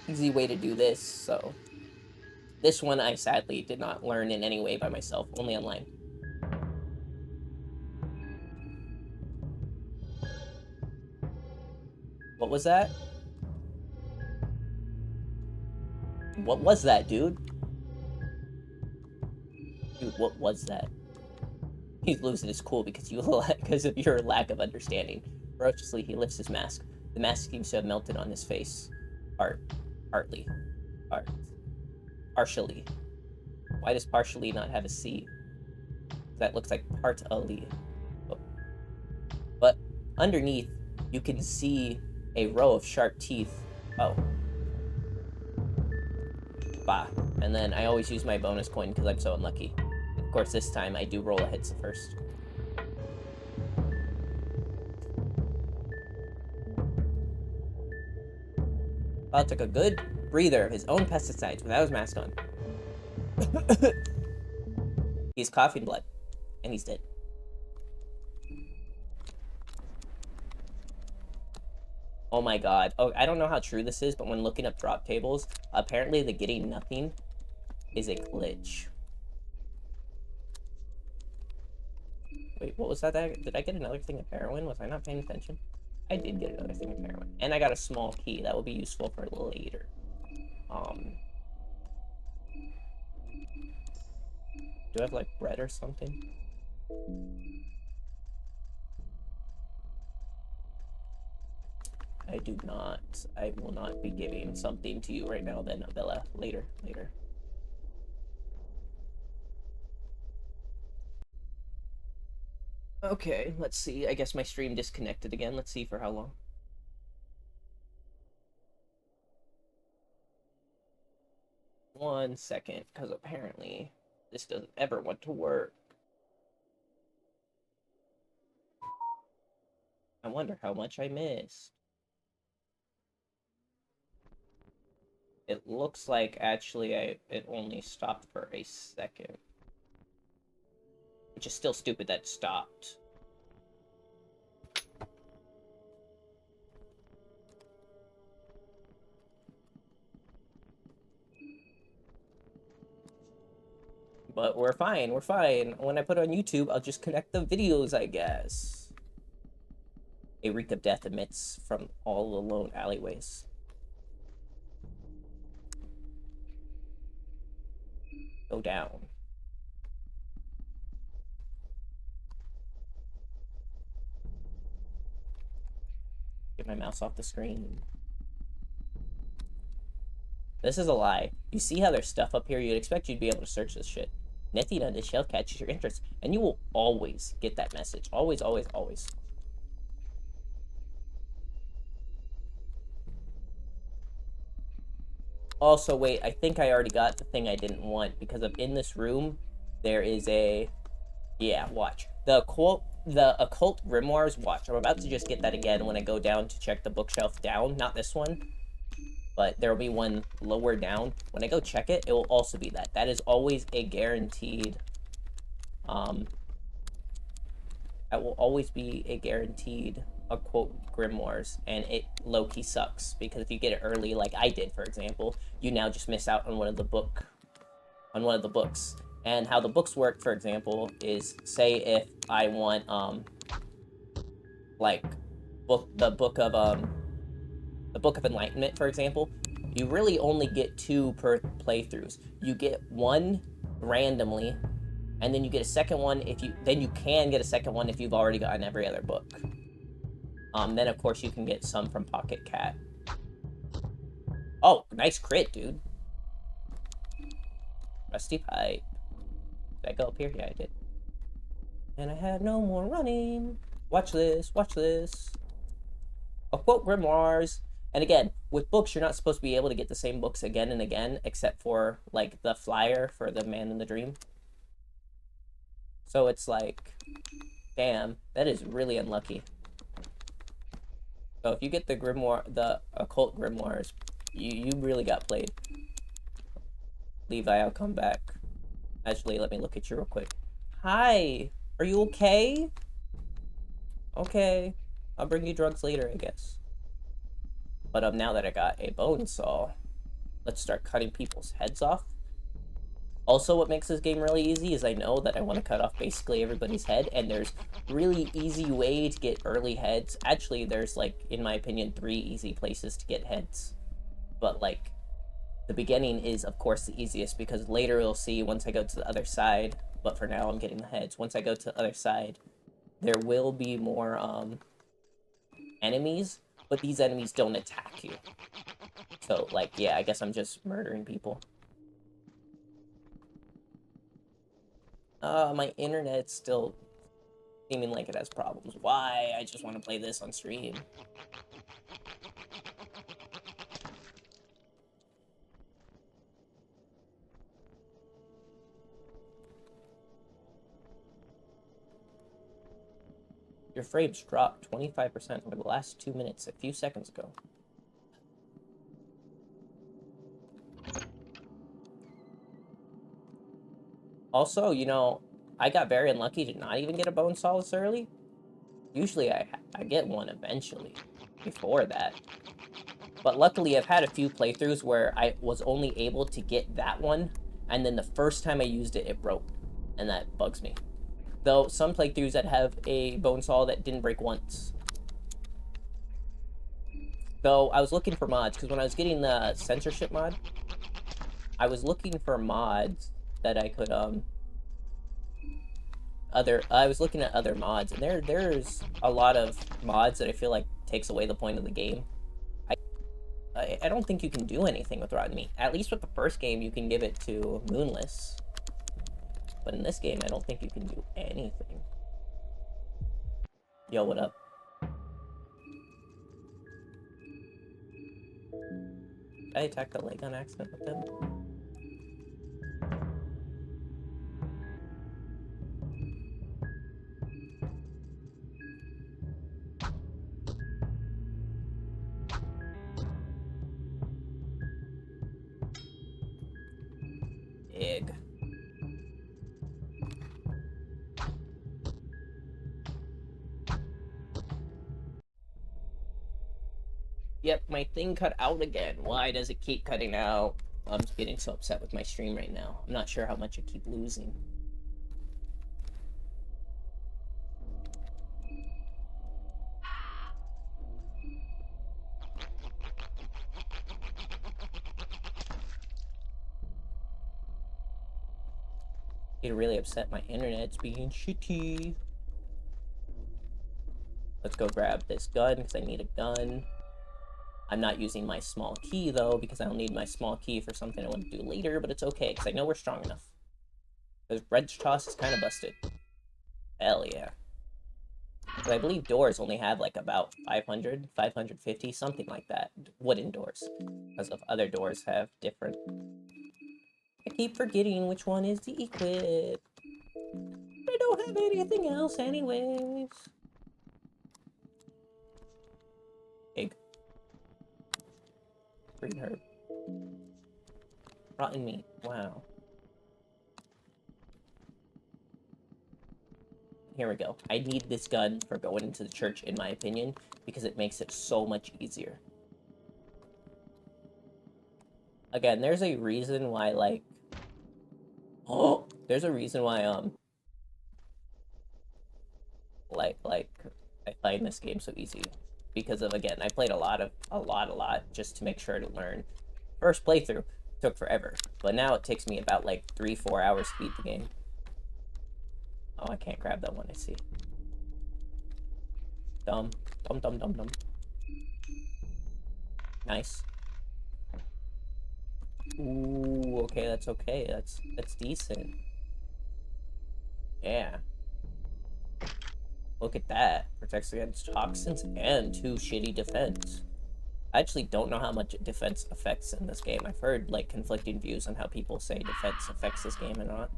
easy way to do this, so. This one I sadly did not learn in any way by myself, only online. What was that? What was that, dude? Dude, what was that? He's losing his cool because of your lack of understanding. Ferociously, he lifts his mask. The mask seems to have melted on his face. Partly. Partially. Why does partially not have a C? That looks like part-ally. But underneath, you can see a row of sharp teeth. Oh. Bah. And then I always use my bonus coin because I'm so unlucky. Of course, this time I do roll a hits first. Paul took a good breather of his own pesticides without his mask on. He's coughing blood, and he's dead. Oh my god. Oh, I don't know how true this is, but when looking up drop tables, apparently the getting nothing is a glitch. Wait, what was that? Did I get another thing of heroin? Was I not paying attention? I did get another thing of heroin. And I got a small key. That will be useful for later. Do I have, like, bread or something? I do not. I will not be giving something to you right now then, Abella. Later. Okay, let's see. I guess my stream disconnected again. Let's see for how long. 1 second, because apparently this doesn't ever want to work. I wonder how much I missed. It looks like actually it only stopped for a second. Which is still stupid that it stopped. But we're fine, we're fine. When I put it on YouTube, I'll just connect the videos, I guess. A reek of death emits from all the lone alleyways. Go down. Get my mouse off the screen. This is a lie. You see how there's stuff up here? You'd expect you'd be able to search this shit. Netting on this shell catches your interest, and you will always get that message. Always, always, always. Also, wait, I think I already got the thing I didn't want, because of in this room, there is a... Yeah, watch. The occult grimoires, watch. I'm about to just get that again when I go down to check the bookshelf down. Not this one, but there will be one lower down. When I go check it, it will also be that. That is always a guaranteed... That will always be a guaranteed occult grimoires, and it low-key sucks, because if you get it early, like I did, for example, you now just miss out on one of the books. And how the books work, for example, is say if I want like the book of enlightenment, for example, you really only get 2 per playthroughs. You get one randomly, and then you get a second one if you can get a second one if you've already gotten every other book. Then of course you can get some from Pocket Cat. Oh, nice crit, dude. Rusty pipe. Did I go up here? Yeah, I did. And I have no more running. Watch this, watch this. Occult grimoires. And again, with books, you're not supposed to be able to get the same books again and again, except for, like, the flyer for the Man in the Dream. So it's like, damn, that is really unlucky. So if you get the occult grimoires, you really got played. Levi, I'll come back. Actually, let me look at you real quick. Hi, are you okay? Okay, I'll bring you drugs later, I guess. But now that I got a bone saw, let's start cutting people's heads off. Also, what makes this game really easy is I know that I want to cut off basically everybody's head, and there's really easy way to get early heads. Actually, there's, like, in my opinion, 3 easy places to get heads. But, like, the beginning is, of course, the easiest, because later you'll see once I go to the other side, but for now I'm getting the heads. Once I go to the other side, there will be more, enemies, but these enemies don't attack you. So, like, yeah, I guess I'm just murdering people. My internet's still seeming like it has problems. Why? I just want to play this on stream. Your frames dropped 25% over the last 2 minutes a few seconds ago. Also, you know, I got very unlucky to not even get a bone saw this early. Usually I get one eventually, before that. But luckily I've had a few playthroughs where I was only able to get that one, and then the first time I used it, it broke. And that bugs me. Though some playthroughs that have a bone saw that didn't break once. Though I was looking for mods, because when I was getting the censorship mod, I was looking for mods that I could, I was looking at other mods, and there's a lot of mods that I feel like takes away the point of the game. I don't think you can do anything with rotten meat. At least with the first game, you can give it to Moonless. But in this game, I don't think you can do anything. Yo, what up? Did I attack the leg on accident with him? Yep, my thing cut out again. Why does it keep cutting out? I'm getting so upset with my stream right now. I'm not sure how much I keep losing. It really upset my internet's being shitty. Let's go grab this gun because I need a gun. I'm not using my small key though because I don't need my small key for something I want to do later, but it's okay because I know we're strong enough. Because Red's Toss is kind of busted. Hell yeah. But I believe doors only have like about 500, 550, something like that. Wooden doors. Because of other doors have different. I keep forgetting which one is the equip. I don't have anything else anyways. Egg. Green herb. Rotten meat. Wow. Here we go. I need this gun for going into the church, in my opinion, because it makes it so much easier. Again, there's a reason why, like... Oh! There's a reason why, I find this game so easy. Because of, again, I played a lot, just to make sure to learn. First playthrough took forever, but now it takes me about, like, 3-4 hours to beat the game. Oh, I can't grab that one, I see. Dumb. Dumb, dumb, dumb, dumb. Nice. Ooh, okay, that's okay. That's decent. Yeah. Look at that. Protects against toxins and 2 shitty defense. I actually don't know how much defense affects in this game. I've heard, like, conflicting views on how people say defense affects this game or not.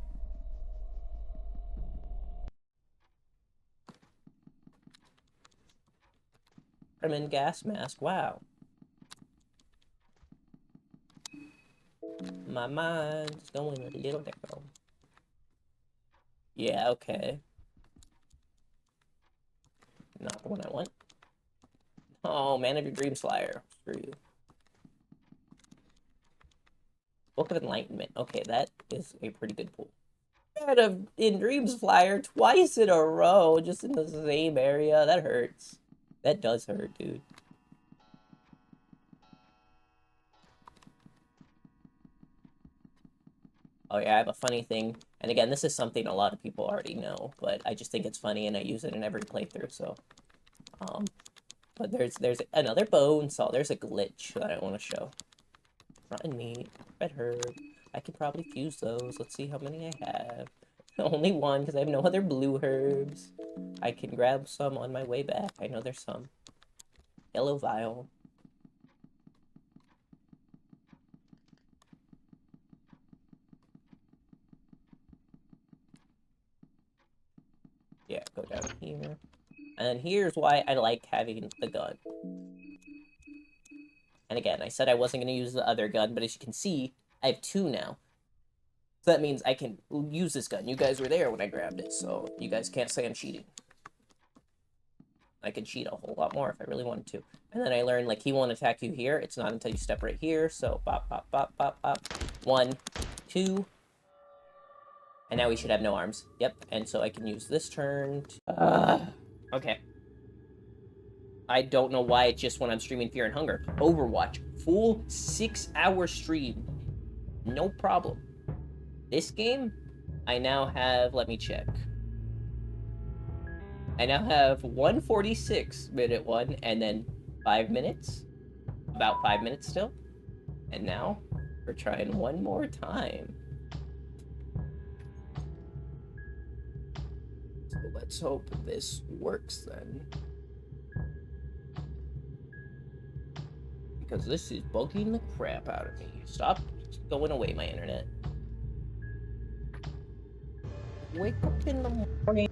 Fremen gas mask, wow. My mind's going a little down. Yeah, okay. Not the one I want. Oh, Man of Your Dreams Flyer. Screw you. Book of Enlightenment. Okay, that is a pretty good pull. In Dreams Flyer twice in a row, just in the same area. That hurts. That does hurt, dude. Oh yeah, I have a funny thing. And again, this is something a lot of people already know, but I just think it's funny and I use it in every playthrough, so. But there's another bone saw. There's a glitch that I want to show. Rotten meat, red herb. I can probably fuse those. Let's see how many I have. Only one, because I have no other blue herbs. I can grab some on my way back. I know there's some. Yellow vial. Yeah, go down here. And here's why I like having the gun. And again, I said I wasn't going to use the other gun, but as you can see, I have 2 now. So that means I can use this gun. You guys were there when I grabbed it, so you guys can't say I'm cheating. I could cheat a whole lot more if I really wanted to. And then I learned, like, he won't attack you here. It's not until you step right here. So, bop, bop, bop, bop, bop. 1, 2. And now we should have no arms. Yep, and so I can use this turn. Okay. I don't know why it's just when I'm streaming Fear and Hunger. Overwatch. Full 6-hour stream. No problem. This game, I now have, let me check. I now have 1:46-minute one, and then 5 minutes. About 5 minutes still. And now, we're trying one more time. So let's hope this works then. Because this is bugging the crap out of me. Stop going away, my internet. Wake up in the morning.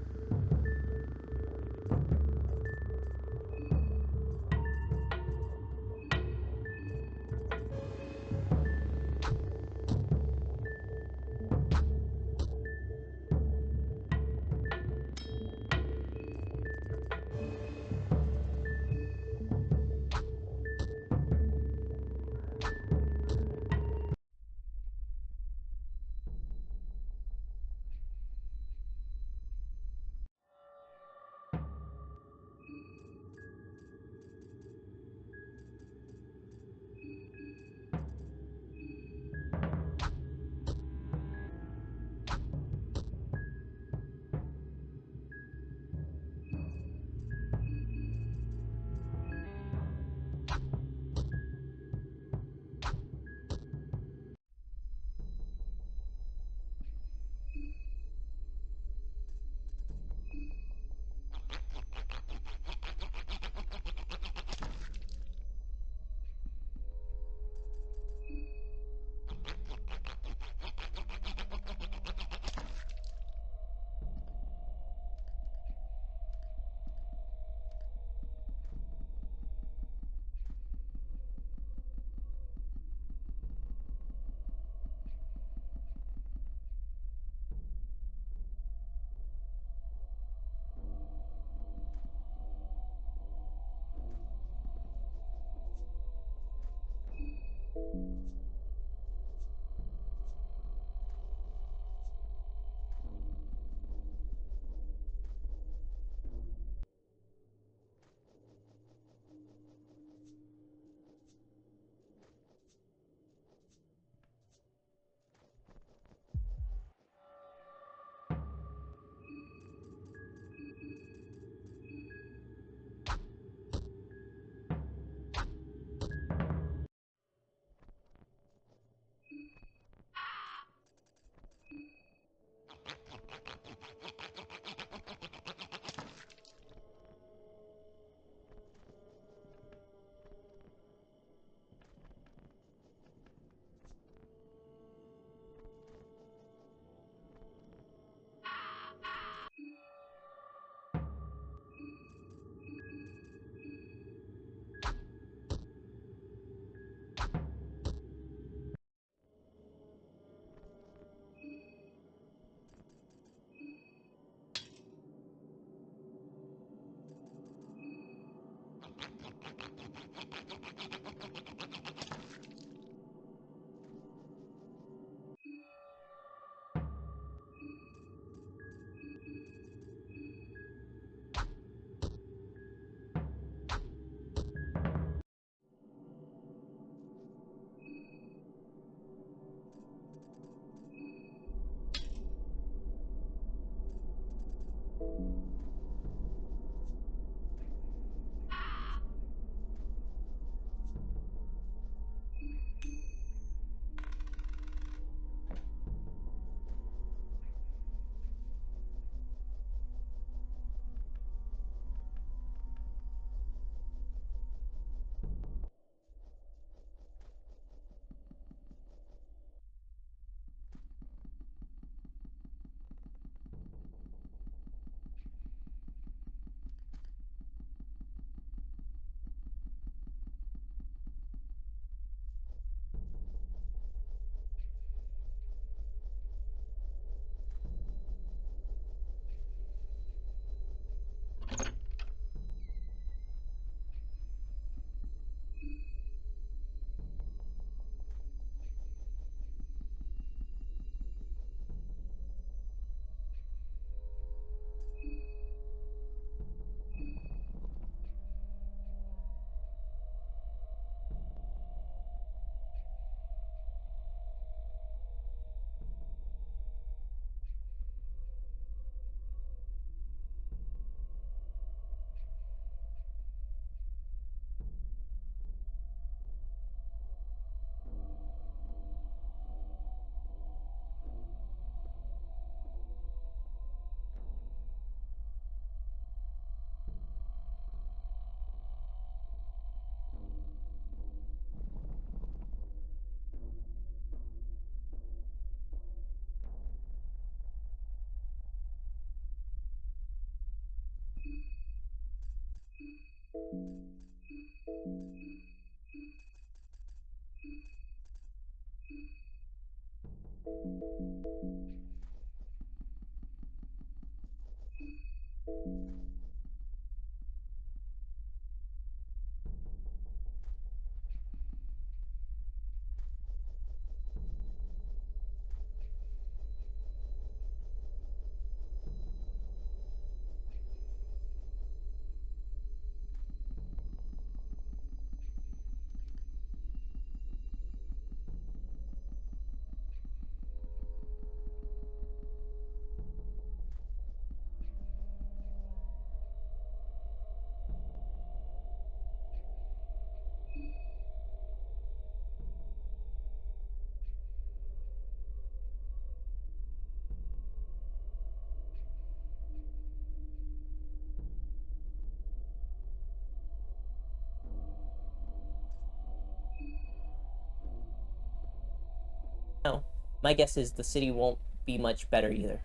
No. My guess is the city won't be much better either.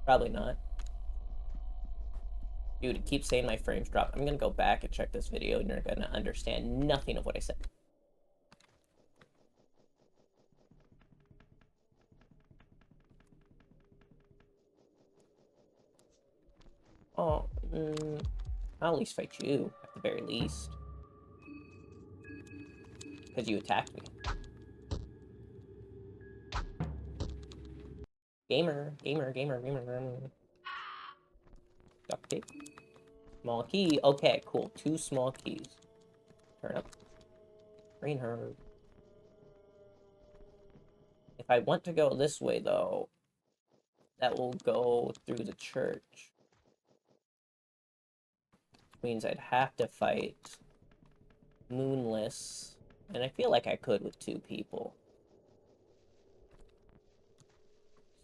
Probably not. Dude, it keeps saying my frames drop. I'm gonna go back and check this video, and you're gonna understand nothing of what I said. Oh, I'll at least fight you, at the very least. Because you attacked me. Gamer, gamer, gamer, gamer, gamer. Duct tape. Small key. Okay, cool. 2 small keys. Turn up. Green herb. If I want to go this way, though, that will go through the church. Which means I'd have to fight Moonless. And I feel like I could with 2 people.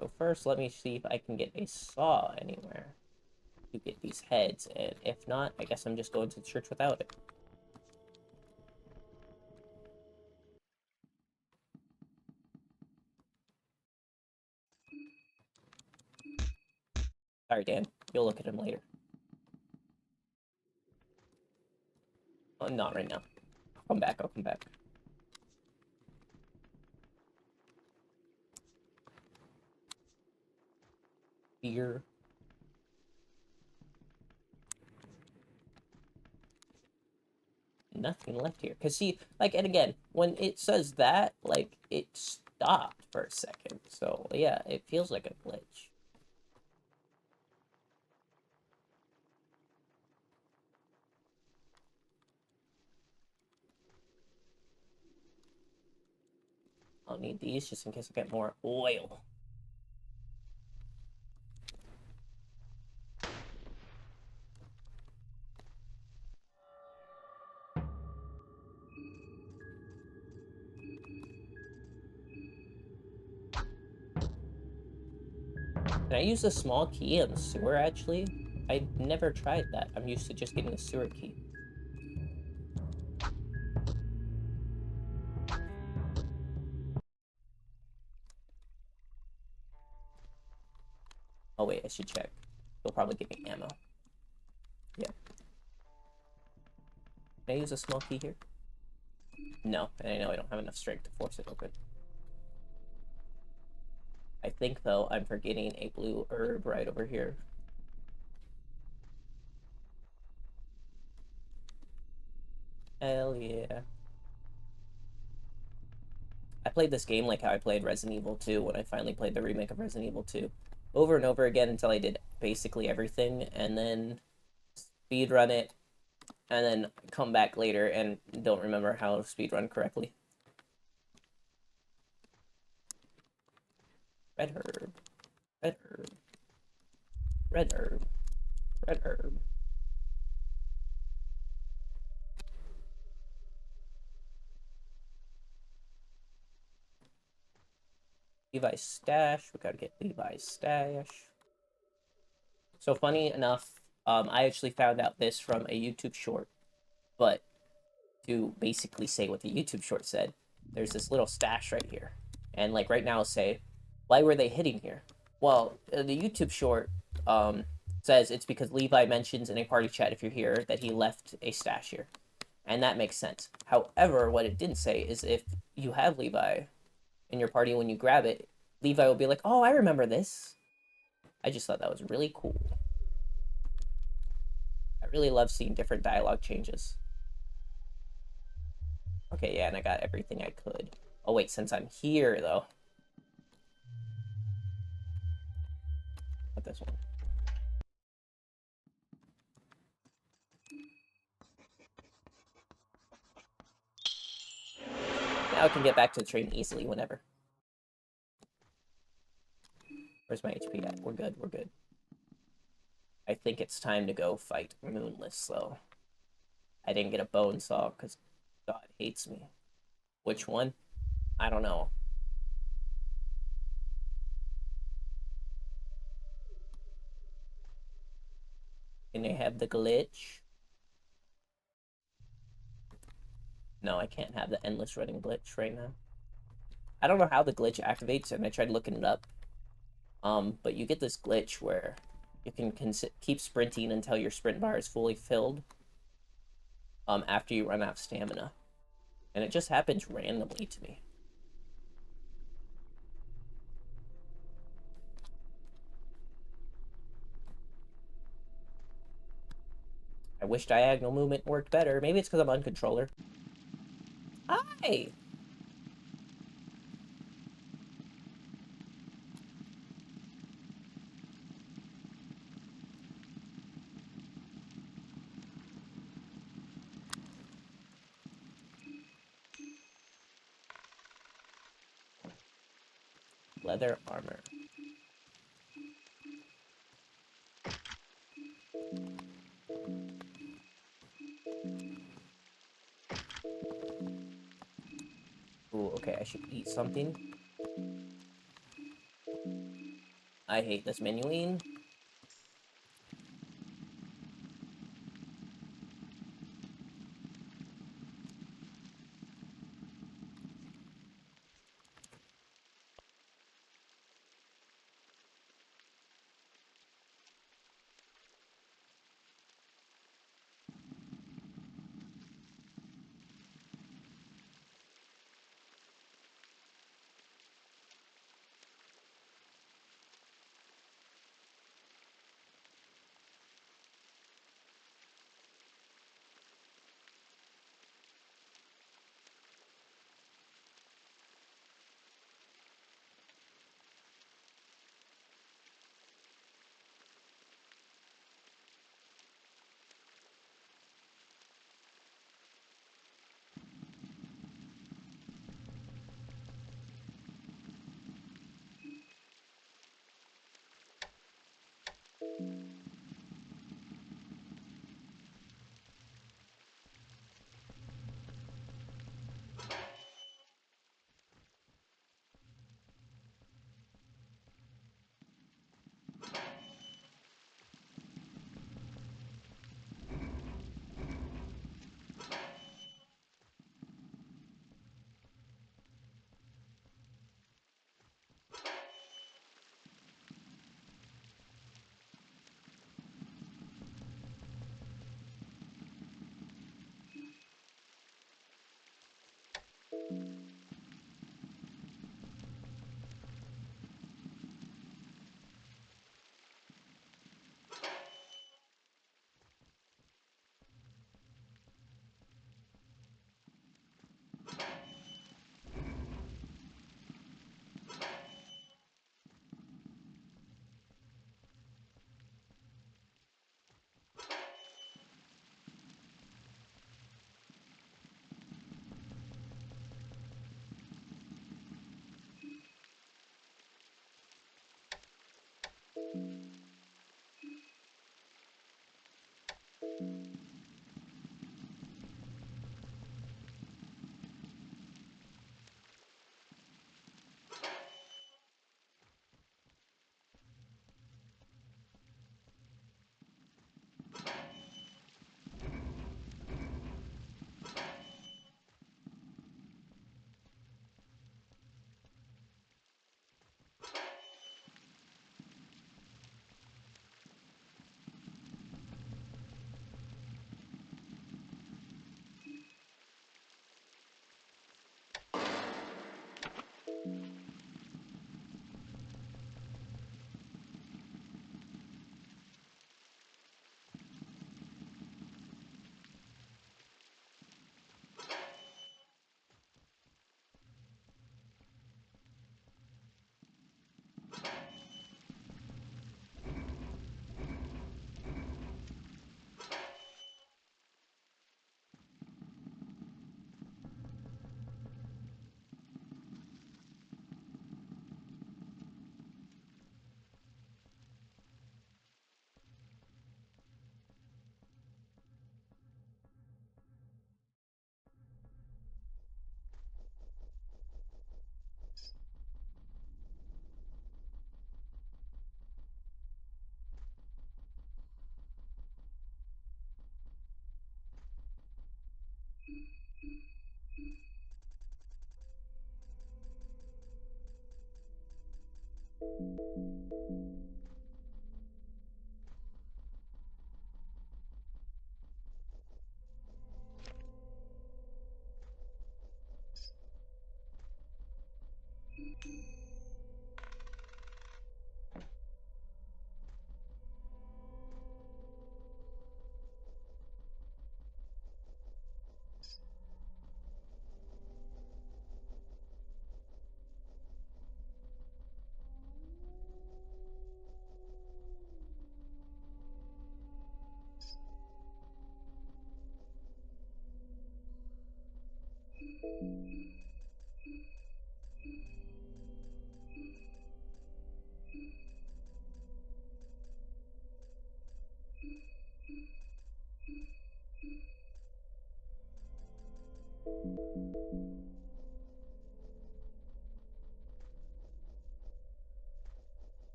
So first, let me see if I can get a saw anywhere to get these heads. And if not, I guess I'm just going to the church without it. Sorry, Dan. You'll look at him later. Oh, not right now. I'll come back. I'll come back. Beer. Nothing left here. Because, see, like, and again, when it says that, like, it stopped for a second. So, yeah, it feels like a glitch. I'll need these just in case I get more oil. Can I use a small key on the sewer, actually? I never tried that. I'm used to just getting a sewer key. Oh, wait, I should check. They'll probably give me ammo. Yeah. Can I use a small key here? No, and I know I don't have enough strength to force it open. I think, though, I'm forgetting a blue herb right over here. Hell yeah. I played this game like how I played Resident Evil 2 when I finally played the remake of Resident Evil 2. Over and over again until I did basically everything, and then speedrun it, and then come back later and don't remember how to speedrun correctly. Red herb. Red herb. Red herb. Red herb. Levi's stash. We gotta get Levi's stash. So funny enough, I actually found out this from a YouTube short, but to basically say what the YouTube short said, there's this little stash right here. And like right now, say, why were they hitting here? Well, the YouTube short says it's because Levi mentions in a party chat if you're here that he left a stash here. And that makes sense. However, what it didn't say is if you have Levi in your party when you grab it, Levi will be like, oh, I remember this. I just thought that was really cool. I really love seeing different dialogue changes. Okay, yeah, and I got everything I could. Oh, wait, since I'm here, though. Not this one. Now I can get back to the train easily whenever. Where's my HP at? We're good, we're good. I think it's time to go fight Moonless, though. I didn't get a bone saw because God hates me. Which one? I don't know. Can I have the glitch? No, I can't have the endless running glitch right now. I don't know how the glitch activates, and I tried looking it up. But you get this glitch where you can keep sprinting until your sprint bar is fully filled. After you run out of stamina, and it just happens randomly to me. I wish diagonal movement worked better. Maybe it's because I'm on controller. Hi! Leather armor. Ooh, okay, I should eat something. I hate this menuing.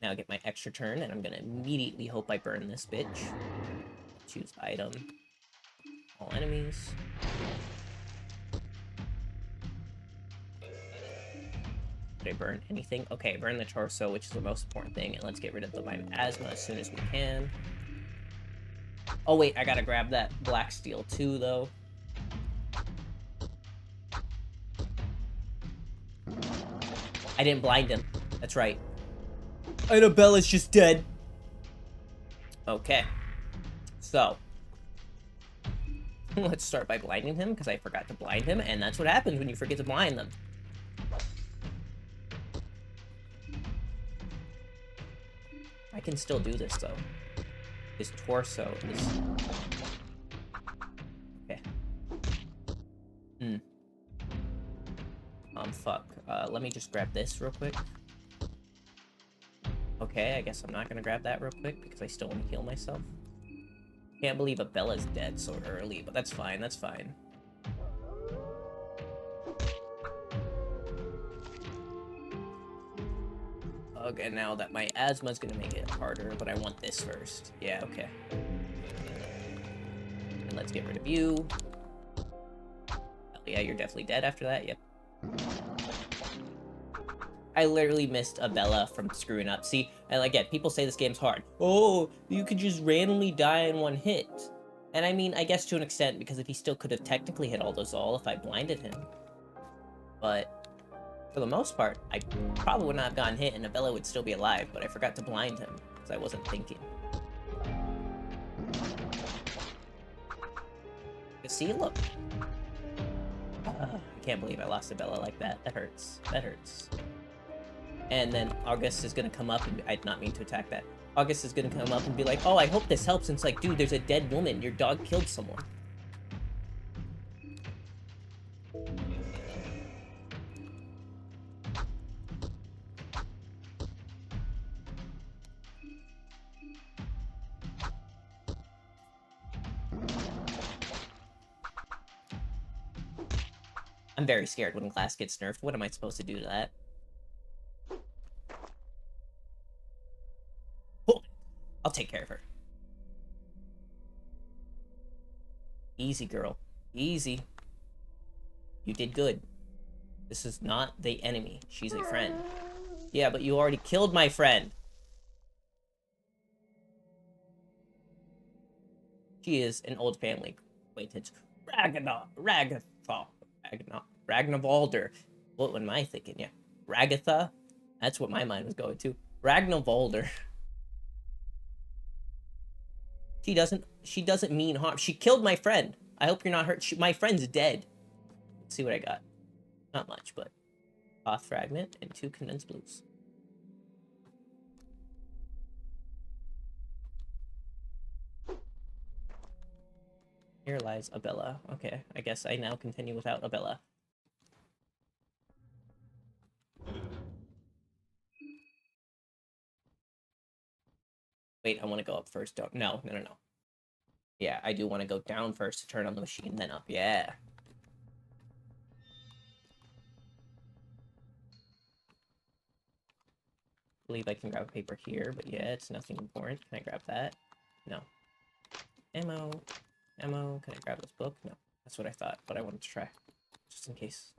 Now get my extra turn, and I'm gonna immediately hope I burn this bitch. Choose item. All enemies. Did I burn anything? Okay, burn the torso, which is the most important thing, and let's get rid of the asthma as soon as we can. Oh wait, I gotta grab that black steel too, though. I didn't blind him. That's right. Annabella's just dead. Okay. So. Let's start by blinding him, because I forgot to blind him, and that's what happens when you forget to blind them. I can still do this, though. His torso is... Okay. Fuck. Let me just grab this real quick. Okay, I guess I'm not gonna grab that real quick, because I still want to heal myself. Can't believe Abella's dead so early, but that's fine, that's fine. Okay, now that my asthma's gonna make it harder, but I want this first. Yeah, okay. And let's get rid of you. Hell yeah, you're definitely dead after that, yep. I literally missed Abella from screwing up. See, and again, people say this game's hard. Oh, you could just randomly die in one hit. And I mean, I guess to an extent, because if he still could have technically hit all those all if I blinded him. But for the most part, I probably would not have gotten hit and Abella would still be alive, but I forgot to blind him, because I wasn't thinking. See, look. I can't believe I lost Abella like that. That hurts. That hurts. And then August is gonna come up, and I did not mean to attack that. August is gonna come up and be like, oh, I hope this helps. And it's like, dude, there's a dead woman. Your dog killed someone. I'm very scared when Glass gets nerfed. What am I supposed to do to that? Oh, I'll take care of her. Easy, girl. Easy. You did good. This is not the enemy. She's a friend. Yeah, but you already killed my friend. She is an old family acquaintance. Ragnavaldr. What am I thinking? Yeah. Ragatha? That's what my mind was going to. Ragnavaldr. She doesn't mean harm. She killed my friend. I hope you're not hurt. My friend's dead. Let's see what I got. Not much, but cloth fragment and 2 condensed blues. Here lies Abella. Okay, I guess I now continue without Abella. Wait, I want to go up first. Don't. No. Yeah, I do want to go down first to turn on the machine, then up. Yeah. I believe I can grab a paper here, but yeah, it's nothing important. Can I grab that? No. Ammo. Ammo. Can I grab this book? No. That's what I thought, but I wanted to try. Just in case.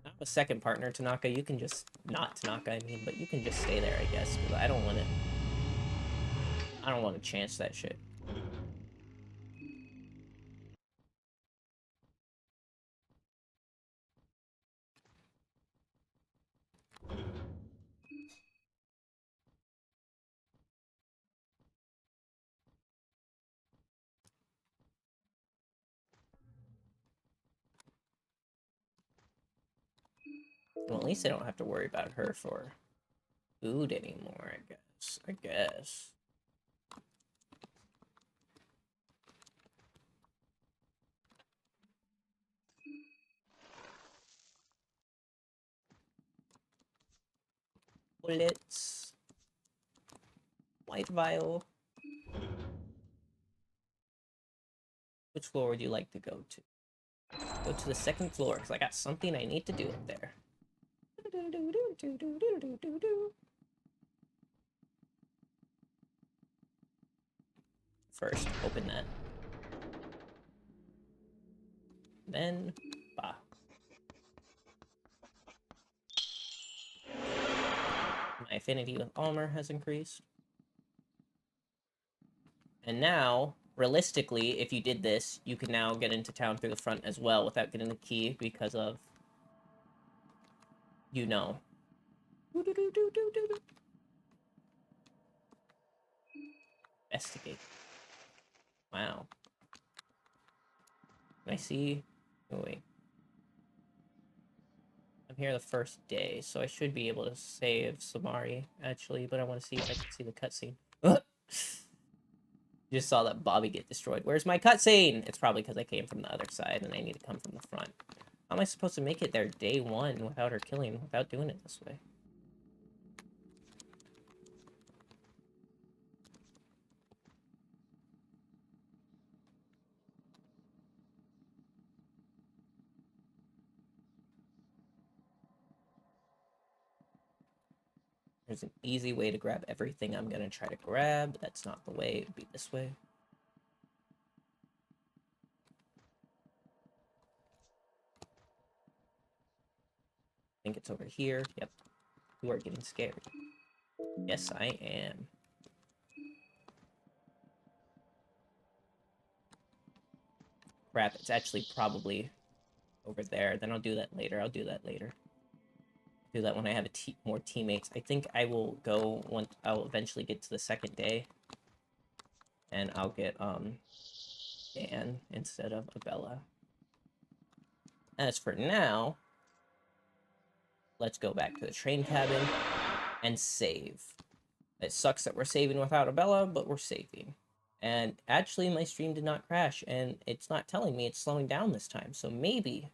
Not a second partner, Tanaka. You can just... Not Tanaka, I mean, but you can just stay there, I guess, because I don't want to... I don't want to chance that shit. Well, at least I don't have to worry about her for food anymore, I guess. I guess. Bullets. White vial. Which floor would you like to go to? Go to the 2nd floor, because I got something I need to do up there. First, open that. Then, bah. My affinity with armor has increased. And now, realistically, if you did this, you could now get into town through the front as well without getting the key because of, you know. Investigate. Wow. Can I see? Oh, wait. I'm here the first day, so I should be able to save Samari, actually, but I want to see if I can see the cutscene. Just saw that Bobby get destroyed. Where's my cutscene? It's probably because I came from the other side and I need to come from the front. How am I supposed to make it there day 1 without her killing, without doing it this way? There's an easy way to grab everything I'm gonna try to grab, but that's not the way. It would be this way. I think it's over here. Yep. You are getting scared. Yes, I am. Crap, it's actually probably over there. Then I'll do that later. I'll do that later. Do that when I have more teammates. I think I will go once I'll eventually get to the 2nd day. And I'll get, Dan instead of Abella. As for now, let's go back to the train cabin and save. It sucks that we're saving without Abella, but we're saving. And actually, my stream did not crash, and it's not telling me it's slowing down this time, so maybe.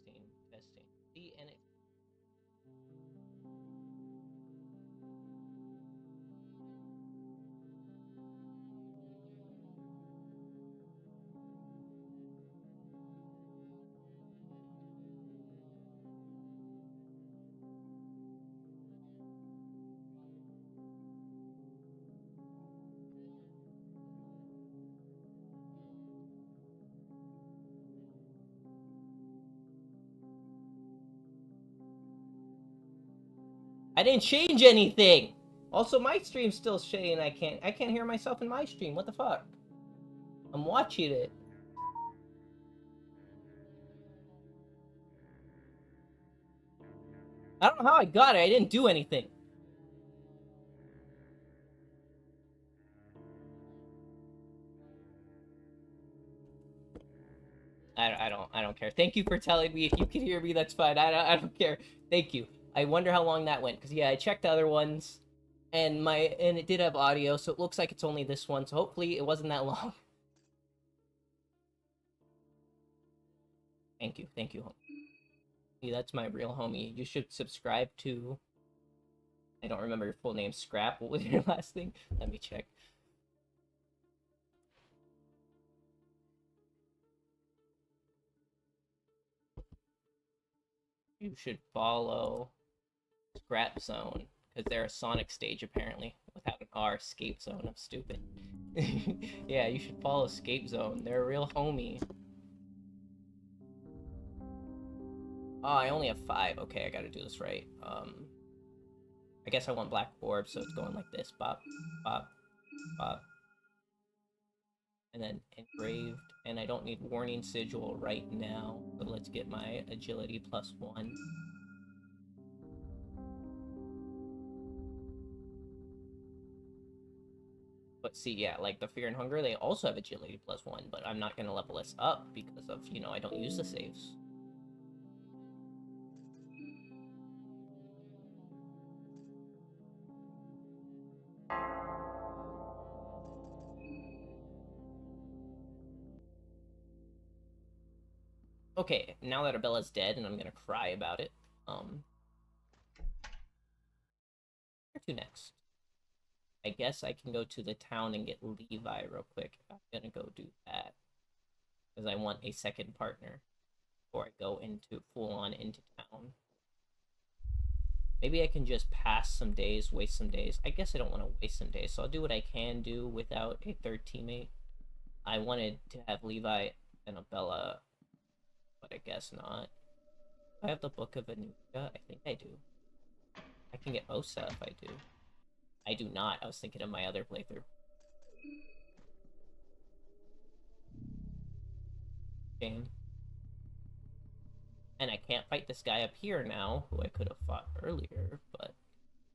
Testing, testing. See, and it. I didn't change anything. Also, my stream's still shitty, and I can't hear myself in my stream. What the fuck? I'm watching it. I don't know how I got it. I didn't do anything. I don't care. Thank you for telling me. If you can hear me, that's fine. I don't care. Thank you. I wonder how long that went, because yeah, I checked the other ones, and it did have audio, so it looks like it's only this one. So hopefully it wasn't that long. Thank you, homie. That's my real homie. You should subscribe to. I don't remember your full name. Scrap. What was your last name? Let me check. You should follow Scrap Zone, because they're a Sonic stage apparently, without an R. Escape Zone. I'm stupid. Yeah, you should follow Escape Zone. They're a real homie. Oh, I only have 5. Okay, I gotta do this right. I guess I want black orb, so it's going like this. Bop, bop, bop. And then engraved. And I don't need warning sigil right now. So let's get my agility +1. But see, yeah, like the Fear and Hunger, they also have agility +1, but I'm not gonna level this up because of, I don't use the saves. Okay, now that Abella's dead, and I'm gonna cry about it, where to next? I guess I can go to the town and get Levi real quick. I'm gonna go do that. Because I want a second partner before I go into full-on into town. Maybe I can just pass some days, waste some days. I guess I don't want to waste some days, so I'll do what I can do without a third teammate. I wanted to have Levi and Abella, but I guess not. I have the Book of Anuka. I think I do. I can get Osa if I do. I do not. I was thinking of my other playthrough. Game. And I can't fight this guy up here now, who I could have fought earlier, but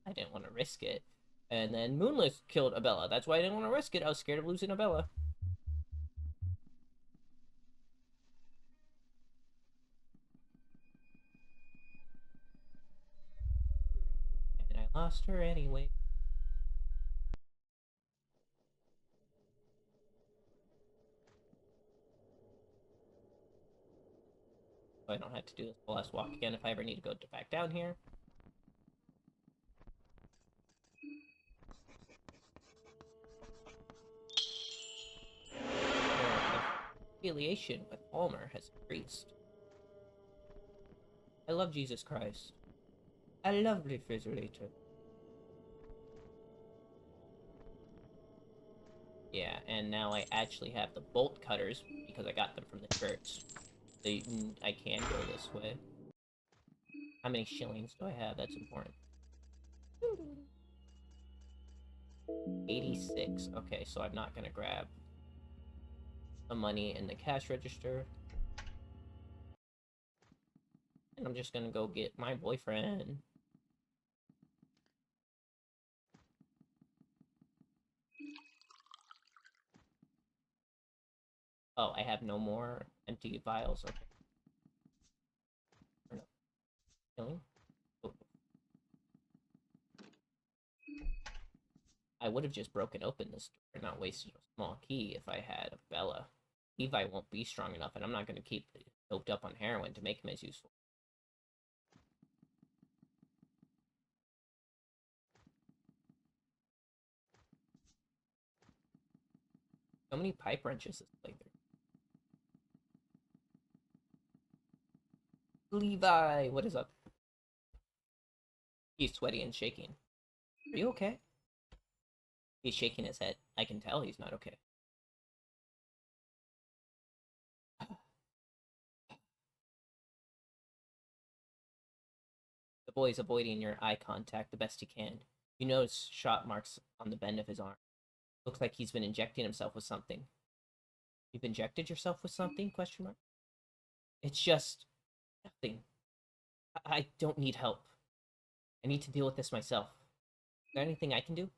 I didn't want to risk it. And then Moonless killed Abella. That's why I didn't want to risk it. I was scared of losing Abella. And I lost her anyway. So I don't have to do this last walk again if I ever need to go back down here. Her affiliation with Palmer has increased. I love Jesus Christ. A lovely refrigerator. Yeah, and now I actually have the bolt cutters because I got them from the church. So I can go this way. How many shillings do I have? That's important. 86. Okay, so I'm not gonna grab the money in the cash register. And I'm just gonna go get my boyfriend. Oh, I have no more empty vials. Okay. Or no. Killing? Oh. I would have just broken open this door and not wasted a small key if I had a Bella. Levi won't be strong enough, and I'm not gonna keep doped up on heroin to make him as useful. So many pipe wrenches this playthrough. Levi, what is up? He's sweaty and shaking. Are you okay? He's shaking his head. I can tell he's not okay. The boy's avoiding your eye contact the best he can. You notice shot marks on the bend of his arm. Looks like he's been injecting himself with something. You've injected yourself with something? Question mark. It's just nothing. I don't need help. I need to deal with this myself. Is there anything I can do?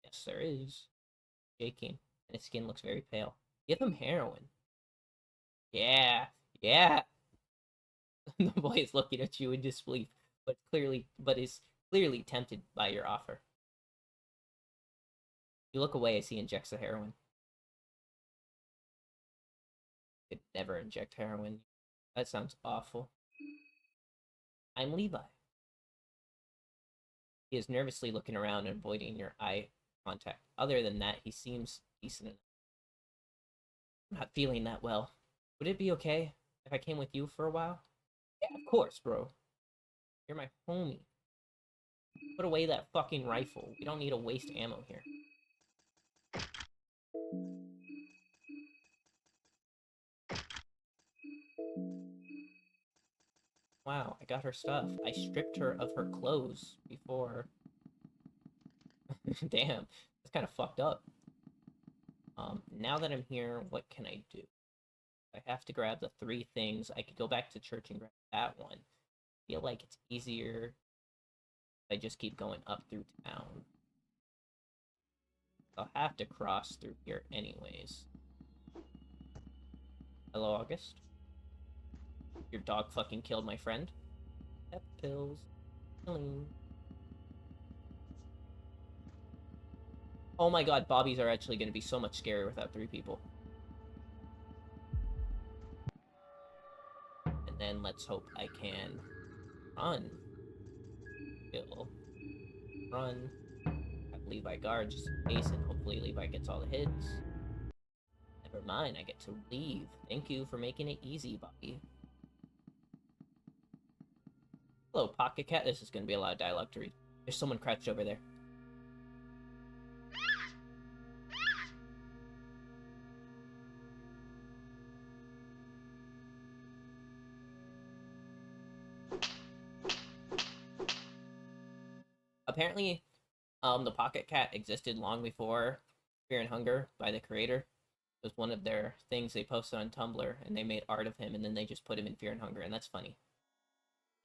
Yes, there is. Shaking, and his skin looks very pale. Give him heroin. Yeah, yeah. The boy is looking at you in disbelief, but is clearly tempted by your offer. You look away as he injects the heroin. Could never inject heroin. That sounds awful. I'm Levi. He is nervously looking around and avoiding your eye contact. Other than that, he seems decent enough. I'm not feeling that well. Would it be okay if I came with you for a while? Yeah, of course, bro. You're my homie. Put away that fucking rifle. We don't need to waste ammo here. Wow, I got her stuff. I stripped her of her clothes before. Damn, that's kind of fucked up. Now that I'm here, what can I do? I have to grab the 3 things. I could go back to church and grab that one. I feel like it's easier if I just keep going up through town. I'll have to cross through here anyways. Hello, August? Your dog fucking killed my friend? Pep pills. Killing. Oh my god, Bobbies are actually going to be so much scarier without 3 people. And then let's hope I can run. Kill. Run. Have Levi guard just in case, and hopefully Levi gets all the hits. Never mind, I get to leave. Thank you for making it easy, Bobby. Hello, Pocket Cat. This is going to be a lot of dialogue to read. There's someone crouched over there. Apparently, the Pocket Cat existed long before Fear and Hunger by the creator. It was one of their things they posted on Tumblr, and they made art of him, and then they just put him in Fear and Hunger, and that's funny.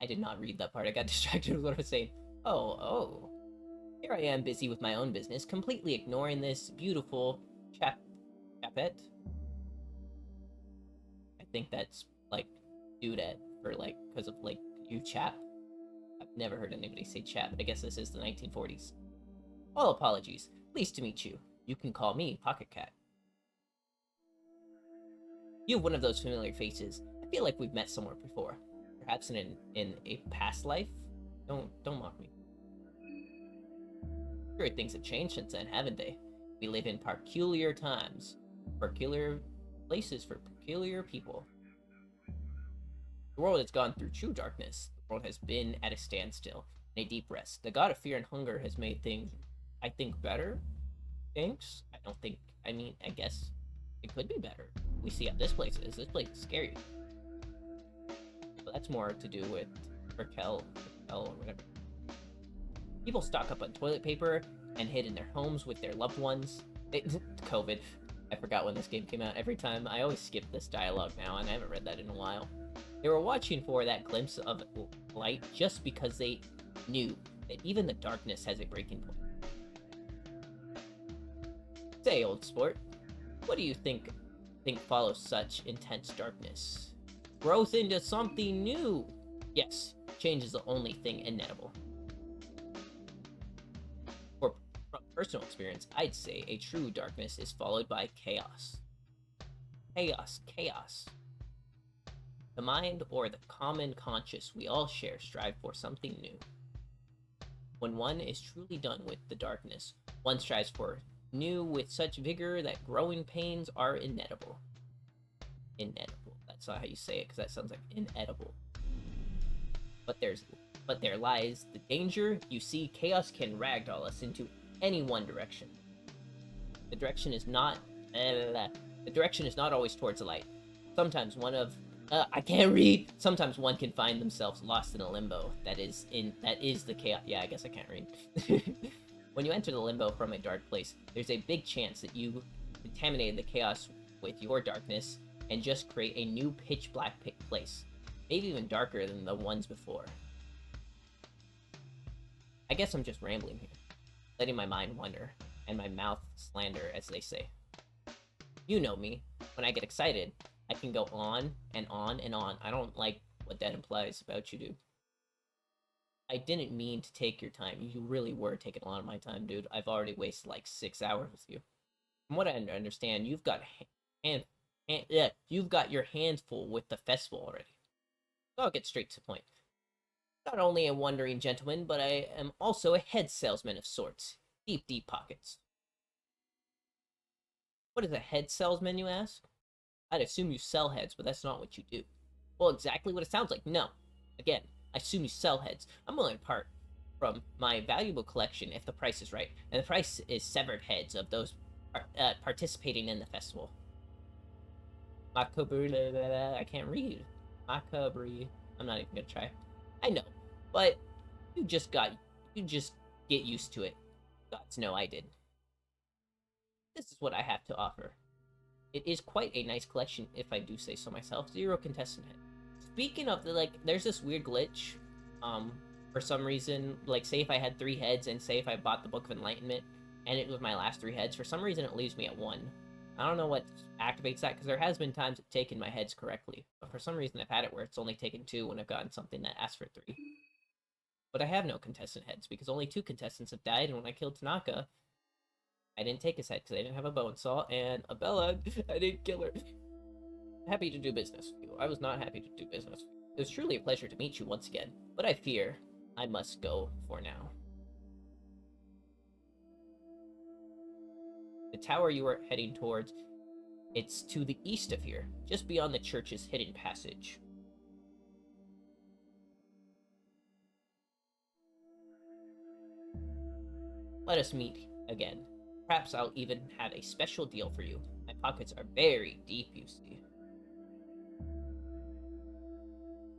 I did not read that part. I got distracted with what I was saying. Oh. Here I am busy with my own business, completely ignoring this beautiful chapette. I think that's, like, dudette for, like, because of, like, you chap. I've never heard anybody say chap, but I guess this is the 1940s. All apologies. Pleased to meet you. You can call me Pocket Cat. You have one of those familiar faces. I feel like we've met somewhere before. Perhaps in a past life? Don't mock me. Sure, things have changed since then, haven't they? We live in peculiar times. Peculiar places for peculiar people. The world has gone through true darkness. The world has been at a standstill, in a deep rest. The god of fear and hunger has made things, I think, better. Thanks? I guess it could be better. We see how this place is. This place is scary. But that's more to do with Raquel or whatever. People stock up on toilet paper and hid in their homes with their loved ones. COVID. I forgot when this game came out. Every time, I always skip this dialogue now, and I haven't read that in a while. They were watching for that glimpse of light just because they knew that even the darkness has a breaking point. Say, old sport, what do you think follows such intense darkness? Growth into something new! Yes, change is the only thing inevitable. From personal experience, I'd say a true darkness is followed by chaos. Chaos. The mind, or the common conscious we all share, strive for something new. When one is truly done with the darkness, one strives for new with such vigor that growing pains are inedible. Inedible. That's not how you say it, because that sounds like inedible. But there lies the danger. You see, chaos can ragdoll us into any one direction. The direction is not always towards the light. Sometimes I can't read. Sometimes one can find themselves lost in a limbo that is the chaos. Yeah, I guess I can't read. When you enter the limbo from a dark place, there's a big chance that you contaminated the chaos with your darkness and just create a new pitch black place, maybe even darker than the ones before. I guess I'm just rambling here, letting my mind wander and my mouth slander, as they say. You know me. When I get excited, I can go on and on and on. I don't like what that implies about you, dude. I didn't mean to take your time. You really were taking a lot of my time, dude. I've already wasted like 6 hours with you. From what I understand, you've got your hands full with the festival already. So I'll get straight to the point. Not only a wandering gentleman, but I am also a head salesman of sorts. Deep, deep pockets. What is a head salesman, you ask? I'd assume you sell heads, but that's not what you do. Well, exactly what it sounds like. No. Again, I assume you sell heads. I'm willing to part from my valuable collection if the price is right, and the price is severed heads of those participating in the festival. Macabre, I can't read. Macabre. I'm not even gonna try. I know, but you just get used to it. Gods know I did. This is what I have to offer. It is quite a nice collection, if I do say so myself. 0 contestant head. Speaking of there's this weird glitch. For some reason, like, say if I had 3 heads, and say if I bought the Book of Enlightenment, and it was my last 3 heads, for some reason it leaves me at 1. I don't know what activates that, because there has been times it's taken my heads correctly, but for some reason I've had it where it's only taken 2 when I've gotten something that asks for 3. But I have no contestant heads, because only 2 contestants have died, and when I killed Tanaka, I didn't take his head, because I didn't have a bow and saw, and Abella, I didn't kill her. Happy to do business with you. I was not happy to do business. It was truly a pleasure to meet you once again, but I fear I must go for now. The tower you are heading towards, it's to the east of here, just beyond the church's hidden passage. Let us meet again. Perhaps I'll even have a special deal for you. My pockets are very deep, you see.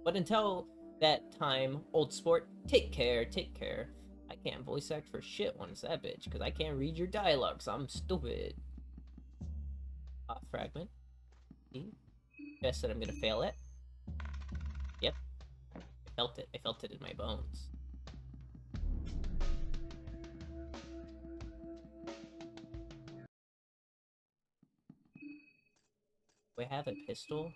But until that time, old sport, take care, take care. I can't voice act for shit once that bitch, because I can't read your dialogue, so I'm stupid. Fragment. Guess that I'm gonna fail it. Yep. I felt it. I felt it in my bones. Do I have a pistol?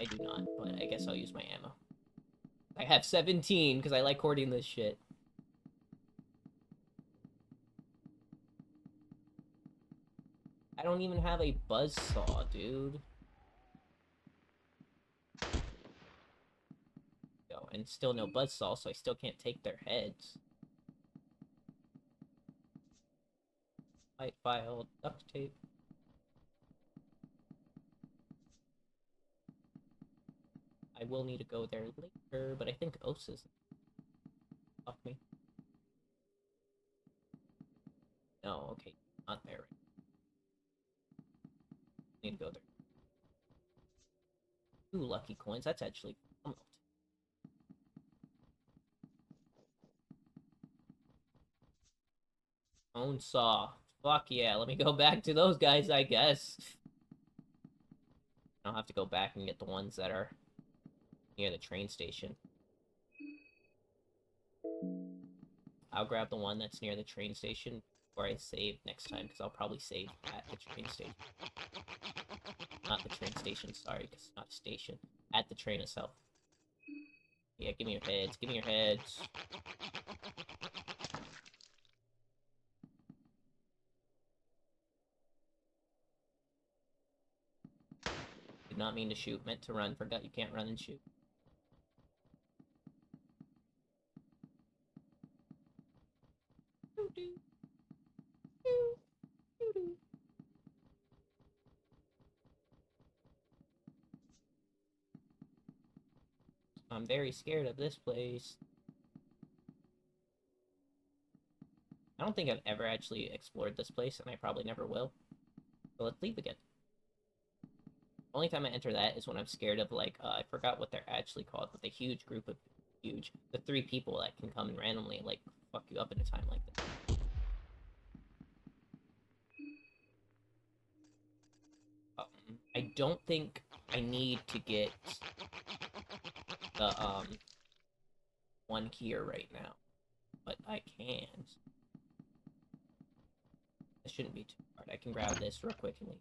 I do not, but I guess I'll use my ammo. I have 17, because I like hoarding this shit. I don't even have a buzzsaw, dude. Yo, and still no buzzsaw, so I still can't take their heads. White file, duct tape. I will need to go there later, but I think Osa's. Fuck me. No, okay, not there. Need to go there. 2 lucky coins, that's actually phenomenal. Own saw. Fuck yeah, let me go back to those guys, I guess. I'll have to go back and get the ones that are near the train station. I'll grab the one that's near the train station before I save next time, because I'll probably save at the train station. Not the train station, sorry, because it's not a station. At the train itself. Yeah, give me your heads, give me your heads. not mean to shoot. Meant to run. Forgot you can't run and shoot. I'm very scared of this place. I don't think I've ever actually explored this place, and I probably never will. So let's leave again. Only time I enter that is when I'm scared of, like, I forgot what they're actually called, but the huge group of the 3 people that can come and randomly, like, fuck you up in a time like this. I don't think I need to get the, one here right now, but I can. This shouldn't be too hard. I can grab this real quick and leave.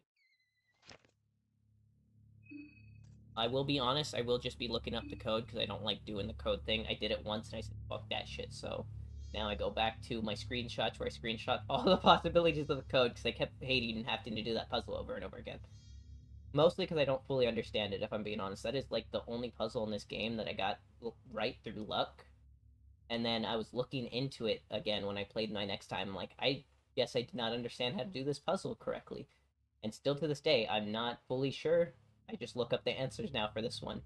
I will be honest, I will just be looking up the code because I don't like doing the code thing. I did it once and I said, fuck that shit, so now I go back to my screenshots where I screenshot all the possibilities of the code because I kept hating and having to do that puzzle over and over again. Mostly because I don't fully understand it, if I'm being honest. That is, like, the only puzzle in this game that I got right through luck. And then I was looking into it again when I played my next time. I'm like, I guess I did not understand how to do this puzzle correctly. And still to this day, I'm not fully sure. I just look up the answers now for this one.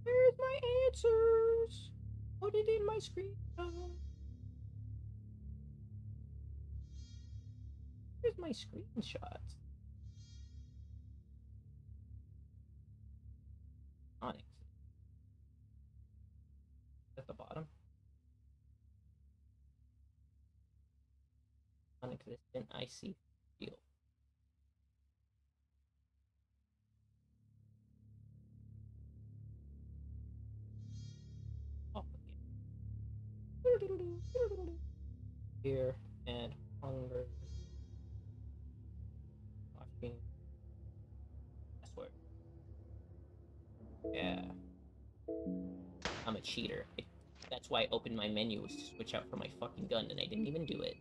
Where's my answers? Put it in my screenshot. Where's my screenshots? Onyx. At the bottom. Non-existent icy field. Up again. Fear and hunger. Watching. Password. Yeah. I'm a cheater. That's why I opened my menu was to switch out for my fucking gun, and I didn't even do it.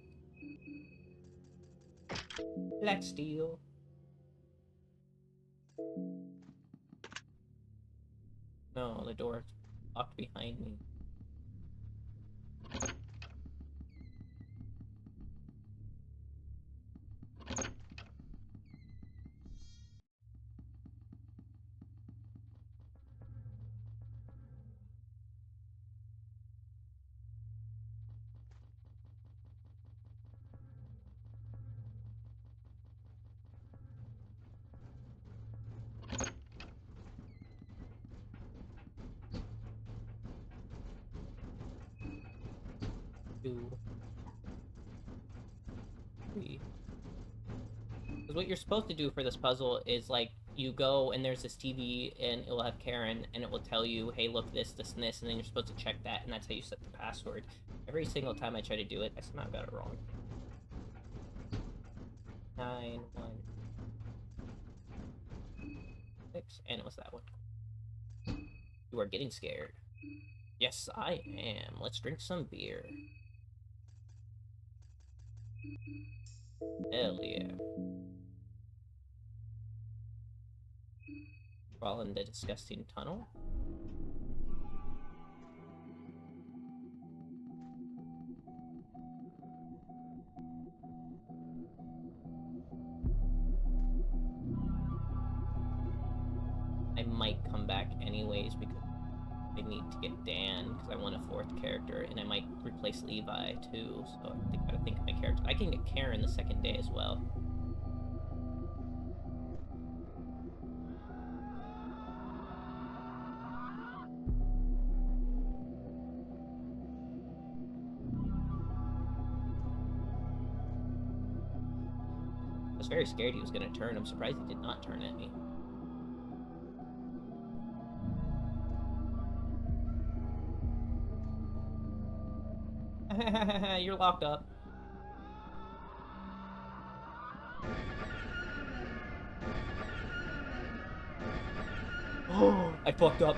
Black steel. No, the door's locked behind me. Two. Three. Because what you're supposed to do for this puzzle is, like, you go and there's this TV and it will have Karen and it will tell you, hey, look, this, and this, and then you're supposed to check that, and that's how you set the password. Every single time I try to do it, I somehow got it wrong. 9, 1, 6, and it was that one. You are getting scared. Yes, I am. Let's drink some beer. Hell yeah. Crawl in the disgusting tunnel. I might come back anyways because I need to get Dan because I want a 4th character, and I might replace Levi too, so I think I gotta think of my character. I can get Karen the 2nd day as well. I was very scared he was gonna turn. I'm surprised he did not turn at me. You're locked up. Oh, I fucked up.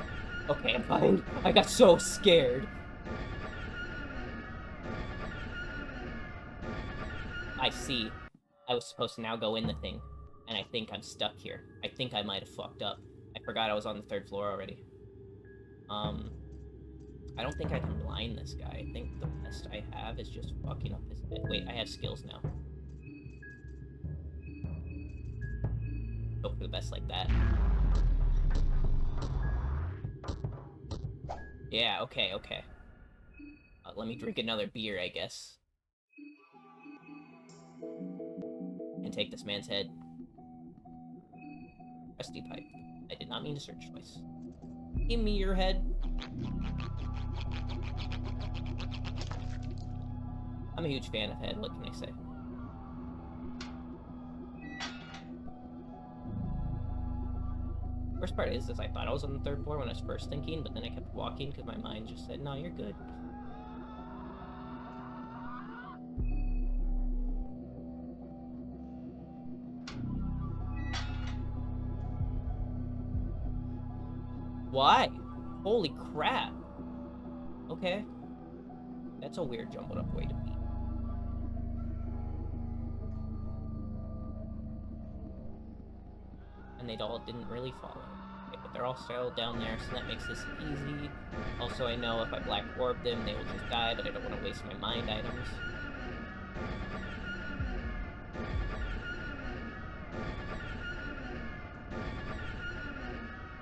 Okay, I'm fine. I got so scared. I see. I was supposed to now go in the thing. And I think I'm stuck here. I think I might have fucked up. I forgot I was on the 3rd floor already. I don't think I can blind this guy. I think the best I have is just fucking up his head. Wait, I have skills now. Hope for the best like that. Yeah, okay, okay. Let me drink another beer, I guess. And take this man's head. Rusty pipe. I did not mean to search twice. Give me your head. I'm a huge fan of head, what can I say? Worst part is I thought I was on the 3rd floor when I was first thinking, but then I kept walking because my mind just said, no, you're good. Why? Holy crap. Okay. That's a weird jumbled up way to be. And they all didn't really follow. Okay, but they're all settled down there, so that makes this easy. Also, I know if I black orb them, they will just die, but I don't want to waste my mind items.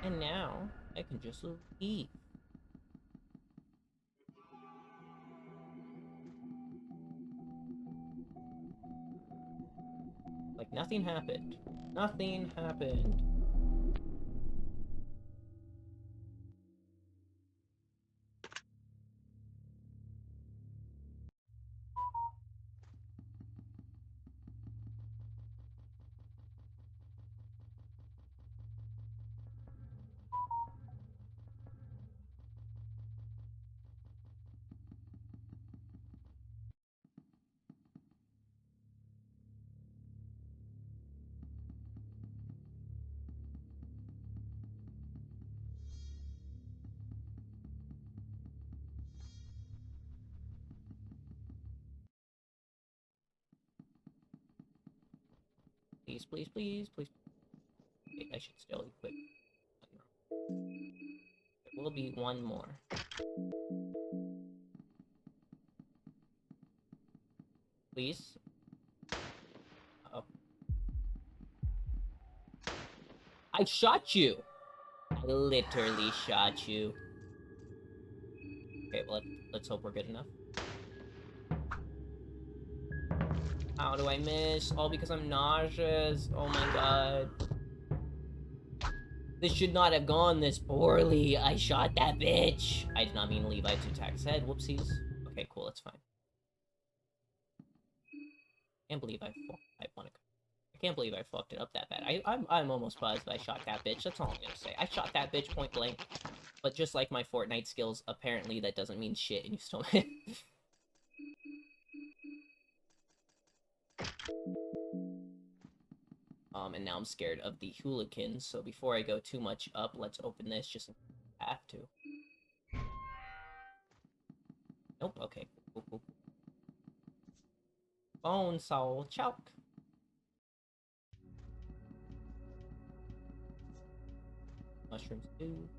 And now, I can just leave. Like, nothing happened. Nothing happened. Please, please, please, please. Wait, I should still equip. There will be one more. Please? Uh-oh. I shot you! I literally shot you. Okay, well, let's hope we're good enough. How do I miss? All because I'm nauseous. Oh my god. This should not have gone this poorly. I shot that bitch. I did not mean Levi to attack his head. Whoopsies. Okay, cool, that's fine. Can't believe I can't believe I fucked it up that bad. I'm almost buzzed that I shot that bitch. That's all I'm gonna say. I shot that bitch point blank. But just like my Fortnite skills, apparently that doesn't mean shit and you still win. And now I'm scared of the hooligans, so before I go too much up, let's open this just in case I have to. Nope, okay. Cool, cool. Bone soul choke. Mushrooms too.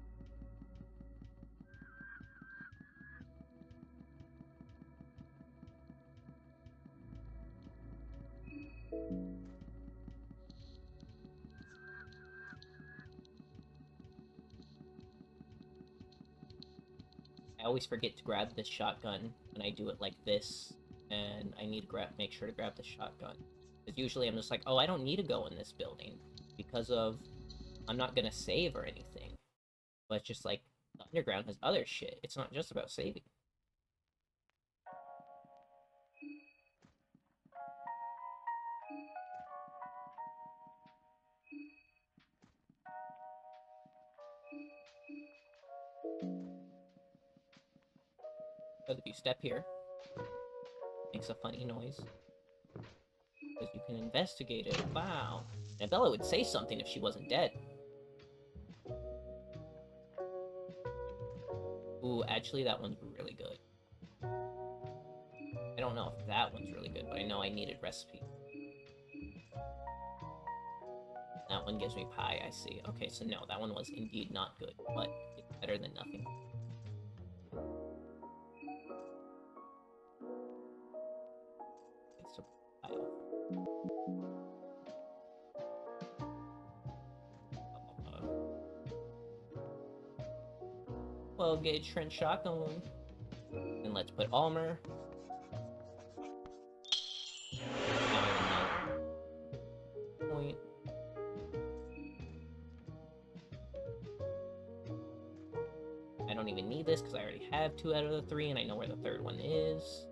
I always forget to grab this shotgun when I do it like this, and I need to make sure to grab the shotgun. Because usually I'm just like, oh, I don't need to go in this building because of I'm not gonna save or anything. But it's just like the underground has other shit. It's not just about saving. But if you step here, makes a funny noise. Because you can investigate it. Wow. And Bella would say something if she wasn't dead. Ooh, actually, that one's really good. I don't know if that one's really good, but I know I needed recipe. That one gives me pie, I see. Okay, so no, that one was indeed not good, but it's better than nothing. It's a pie off. 12 gauge trench shotgun. And let's put armor. Now another point. I don't even need this because I already have 2 out of the 3 and I know where the third one is.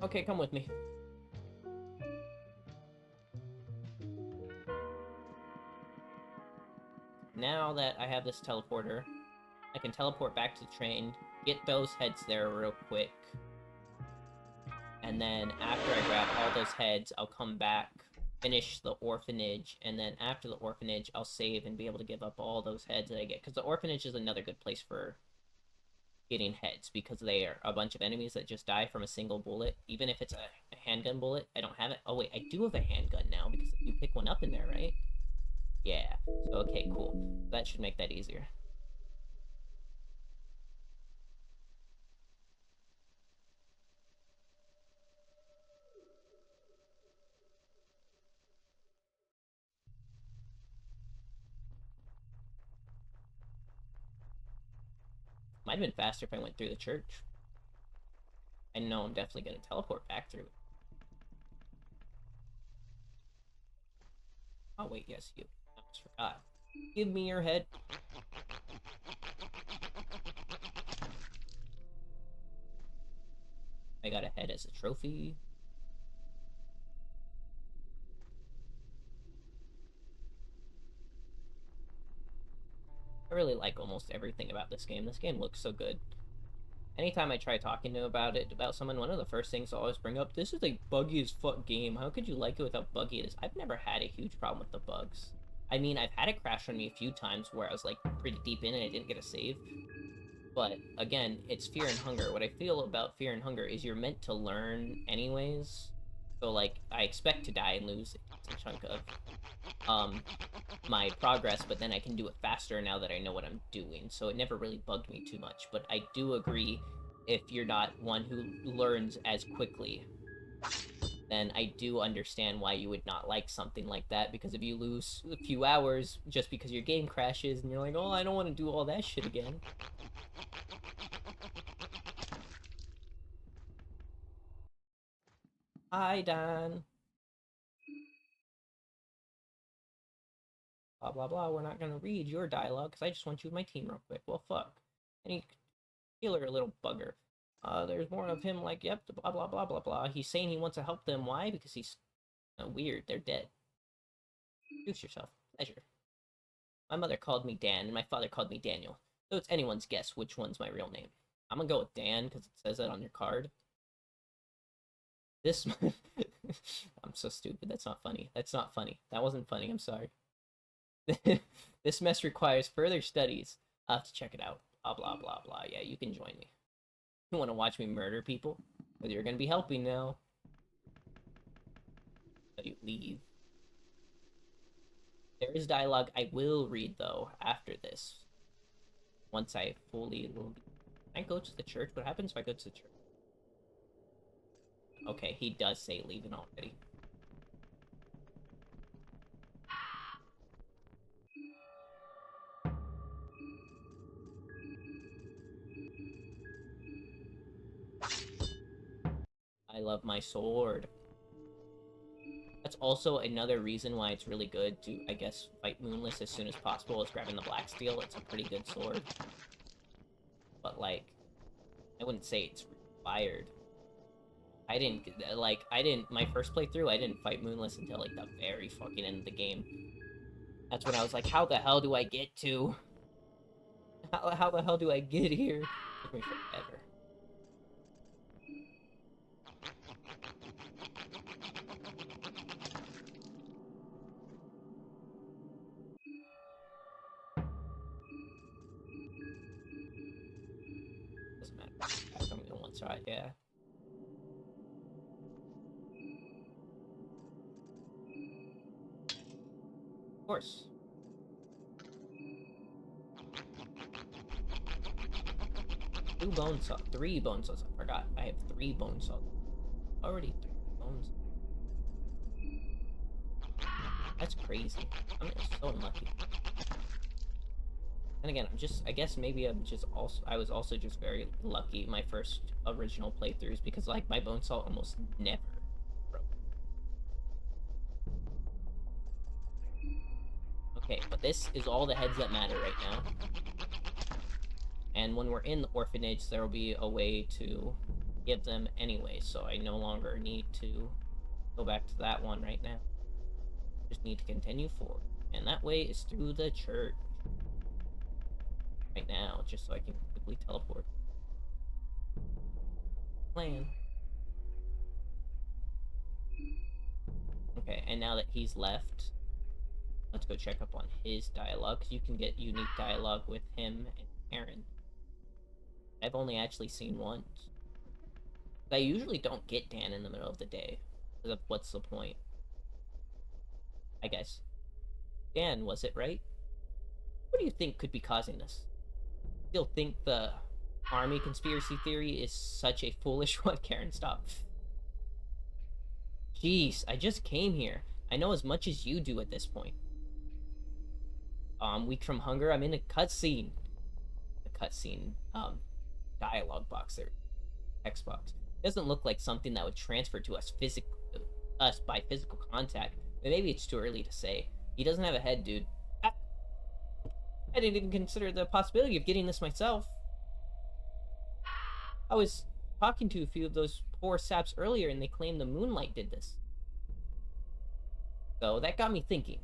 Okay, come with me. Now that I have this teleporter, I can teleport back to the train, get those heads there real quick, and then after I grab all those heads, I'll come back, finish the orphanage, and then after the orphanage, I'll save and be able to give up all those heads that I get, because the orphanage is another good place for getting heads, because they are a bunch of enemies that just die from a single bullet, even if it's a handgun bullet. I don't have it. Oh wait, I do have a handgun now, because you pick one up in there, right? Yeah. So, okay, cool. That should make that easier. Might have been faster if I went through the church. I know I'm definitely going to teleport back through it. Oh, wait, yes, you. I almost forgot. Give me your head. I got a head as a trophy. I really like almost everything about this game. This game looks so good. Anytime I try talking to about someone, one of the first things I always bring up, this is a buggy as fuck game. How could you like it with how buggy it is? I've never had a huge problem with the bugs. I mean, I've had it crash on me a few times where I was like pretty deep in and I didn't get a save. But again, it's Fear and Hunger. What I feel about Fear and Hunger is you're meant to learn anyways. So like I expect to die and lose a chunk of my progress, but then I can do it faster now that I know what I'm doing. So it never really bugged me too much. But I do agree, if you're not one who learns as quickly, then I do understand why you would not like something like that, because if you lose a few hours just because your game crashes and you're like, oh, I don't want to do all that shit again. Hi, Don. Blah, blah, blah. We're not going to read your dialogue because I just want you with my team real quick. Well, fuck. Any killer little bugger. There's more of him like, yep, blah, blah, blah, blah, blah. He's saying he wants to help them. Why? Because he's weird. They're dead. Introduce yourself. Pleasure. My mother called me Dan, and my father called me Daniel. So it's anyone's guess which one's my real name. I'm gonna go with Dan because it says that on your card. This... I'm so stupid. That's not funny. That's not funny. That wasn't funny. I'm sorry. This mess requires further studies. I'll have to check it out. Blah, blah, blah, blah. Yeah, you can join me. You want to watch me murder people? But you're gonna be helping now. So you leave. There is dialogue I will read, though, after this. Once I fully... I go to the church? What happens if I go to the church? Okay, he does say leaving already. I love my sword. That's also another reason why it's really good to, I guess, fight Moonless as soon as possible, is grabbing the Black Steel. It's a pretty good sword. But, like, I wouldn't say it's required. My first playthrough, I didn't fight Moonless until, like, the very fucking end of the game. That's when I was like, how the hell do I get to? How the hell do I get here? It took me forever. Doesn't matter. I'm going once, right? Yeah. course. Three bone saws. I forgot. I have 3 bone saws. Already 3 bones. That's crazy. I'm so unlucky. And again, I guess maybe I was also just very lucky my first original playthroughs because, like, my bone saw almost never broke. Okay, but this is all the heads that matter right now. And when we're in the orphanage, there will be a way to give them anyway, so I no longer need to go back to that one right now. Just need to continue forward. And that way is through the church. Right now, just so I can quickly teleport. Plan. Okay, and now that he's left, let's go check up on his dialogue, because you can get unique dialogue with him and Aaron. I've only actually seen once. I usually don't get Dan in the middle of the day. What's the point? I guess. Dan, was it right? What do you think could be causing this? Still think the army conspiracy theory is such a foolish one? Karen, stop. Jeez, I just came here. I know as much as you do at this point. I'm weak from hunger. I'm in a cutscene. The cutscene, dialogue box there. Text box. Doesn't look like something that would transfer to us by physical contact. But maybe it's too early to say. He doesn't have a head, dude. I didn't even consider the possibility of getting this myself. I was talking to a few of those poor saps earlier, and they claimed the moonlight did this. So that got me thinking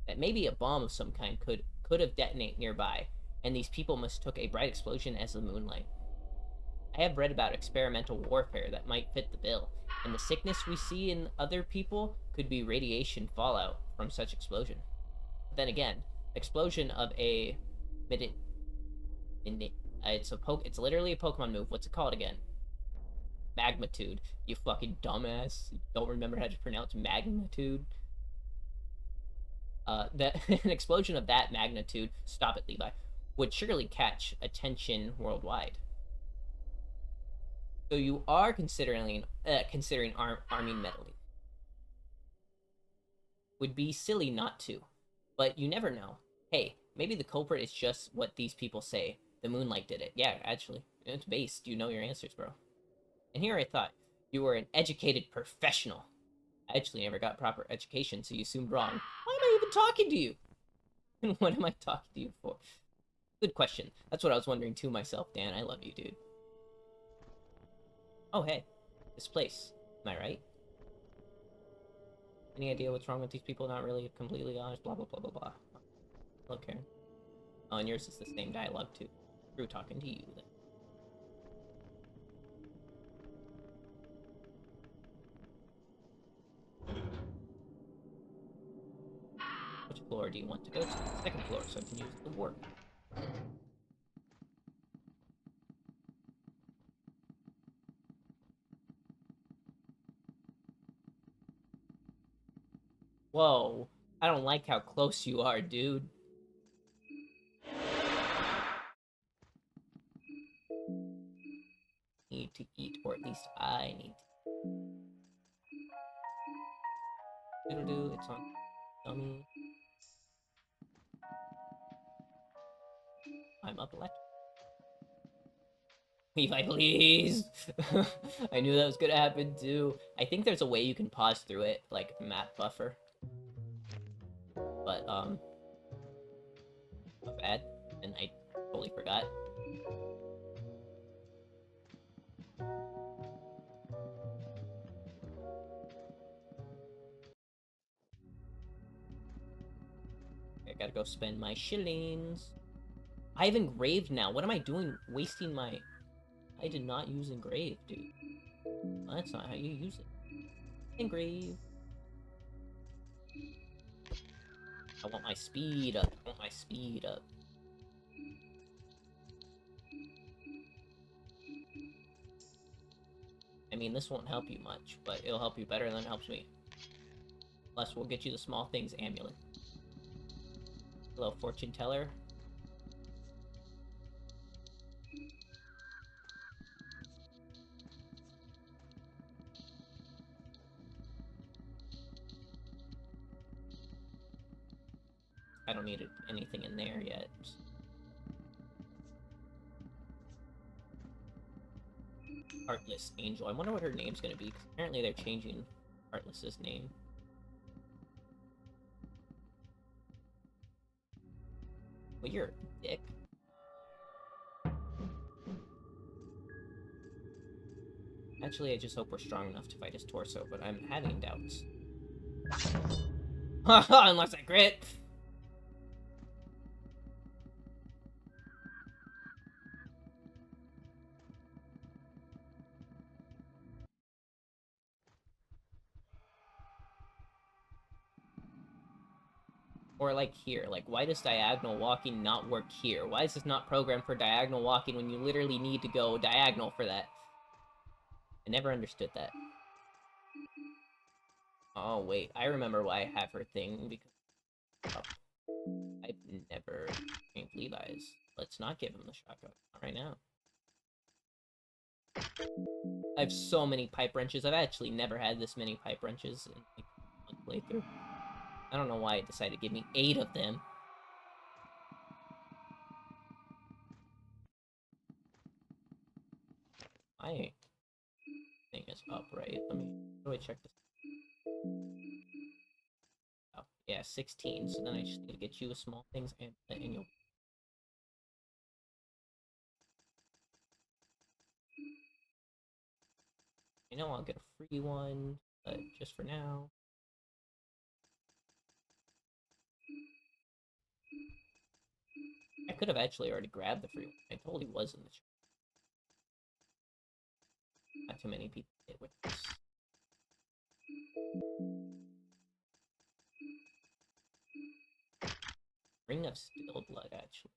that maybe a bomb of some kind could have detonated nearby, and these people mistook a bright explosion as the moonlight. I have read about experimental warfare that might fit the bill, and the sickness we see in other people could be radiation fallout from such explosion. But then again, explosion of a it's literally a Pokemon move. What's it called again? Magnitude. You fucking dumbass. You don't remember how to pronounce magnitude. That an explosion of that magnitude, stop it, Levi, would surely catch attention worldwide. So you are considering arming meddling. Would be silly not to, but you never know. Hey, maybe the culprit is just what these people say. The moonlight did it. Yeah, actually, it's based. You know your answers, bro. And here I thought you were an educated professional. I actually never got proper education, so you assumed wrong. Why am I even talking to you? And what am I talking to you for? Good question. That's what I was wondering too myself, Dan. I love you, dude. Oh, hey. This place. Am I right? Any idea what's wrong with these people? Not really completely honest. Blah, blah, blah, blah, blah. Hello, Karen. Oh, and yours is the same dialogue, too. Screw talking to you, then. Which floor do you want to go to? Second floor, so I can use the warp. Whoa. I don't like how close you are, dude. Need to eat, or at least I need to. Doodle-doo, it's on dummy. I'm up electric. Levi, please! I knew that was gonna happen too. I think there's a way you can pause through it, like map buffer. But, my bad. And I totally forgot. I gotta go spend my shillings. I have engraved now. What am I doing? Wasting my... I did not use engrave, dude. Well, that's not how you use it. Engrave. I want my speed up. I want my speed up. I mean, this won't help you much, but it'll help you better than it helps me. Plus, we'll get you the small things amulet. Hello, fortune teller. I don't need anything in there yet. Heartless Angel. I wonder what her name's gonna be, because apparently they're changing Heartless's name. Well, you're a dick. Actually, I just hope we're strong enough to fight his torso, but I'm having doubts. Unless I crit! Or like here, like why does diagonal walking not work here? Why is this not programmed for diagonal walking when you literally need to go diagonal for that? I never understood that. Oh wait, I remember why I have her thing, because I've never trained Levi's. Let's not give him the shotgun. Not right now. I have so many pipe wrenches. I've actually never had this many pipe wrenches in like one playthrough. I don't know why it decided to give me 8 of them. My thing is up, right? How do I check this? Oh, yeah, 16. So then I just need to get you with small things and you'll... I know I'll get a free one, but just for now. I could have actually already grabbed the free one. I totally was in the shop. Not too many people hit with this. Ring of Still Blood, actually.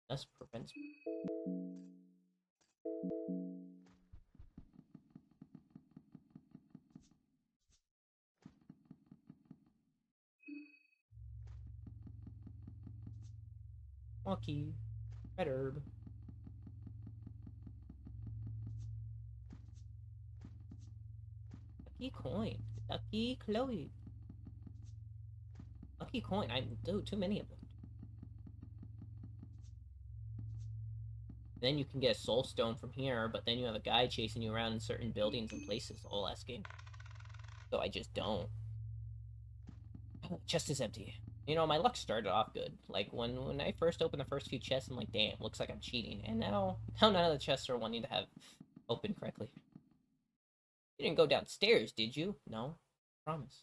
Thus prevents me. Walkie. Red herb. Lucky coin. Lucky Chloe. Lucky coin. I do too many of them. Then you can get a soul stone from here, but then you have a guy chasing you around in certain buildings and places the whole last game. So I just don't. Chest is empty. You know, my luck started off good. Like, when I first opened the first few chests, I'm like, damn, looks like I'm cheating. And now none of the chests are wanting to have opened correctly. You didn't go downstairs, did you? No. Promise.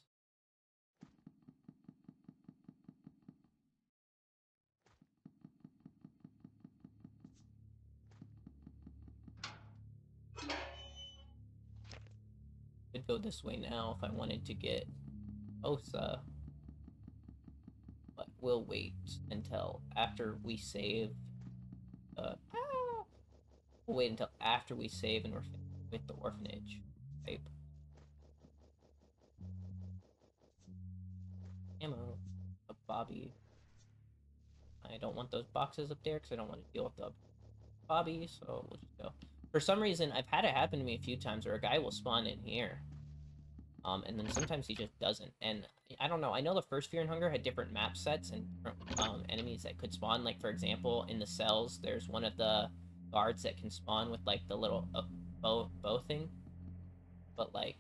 Could go this way now if I wanted to get Osa. But we'll wait until after we save. We'll wait until after we save and we're finished with the orphanage. Type. Ammo. A Bobby. I don't want those boxes up there because I don't want to deal with the Bobby, so we'll just go. For some reason, I've had it happen to me a few times where a guy will spawn in here. And then sometimes he just doesn't. And I don't know, I know the first Fear and Hunger had different map sets and enemies that could spawn. Like, for example, in the cells, there's one of the guards that can spawn with, like, the little bow thing. But, like,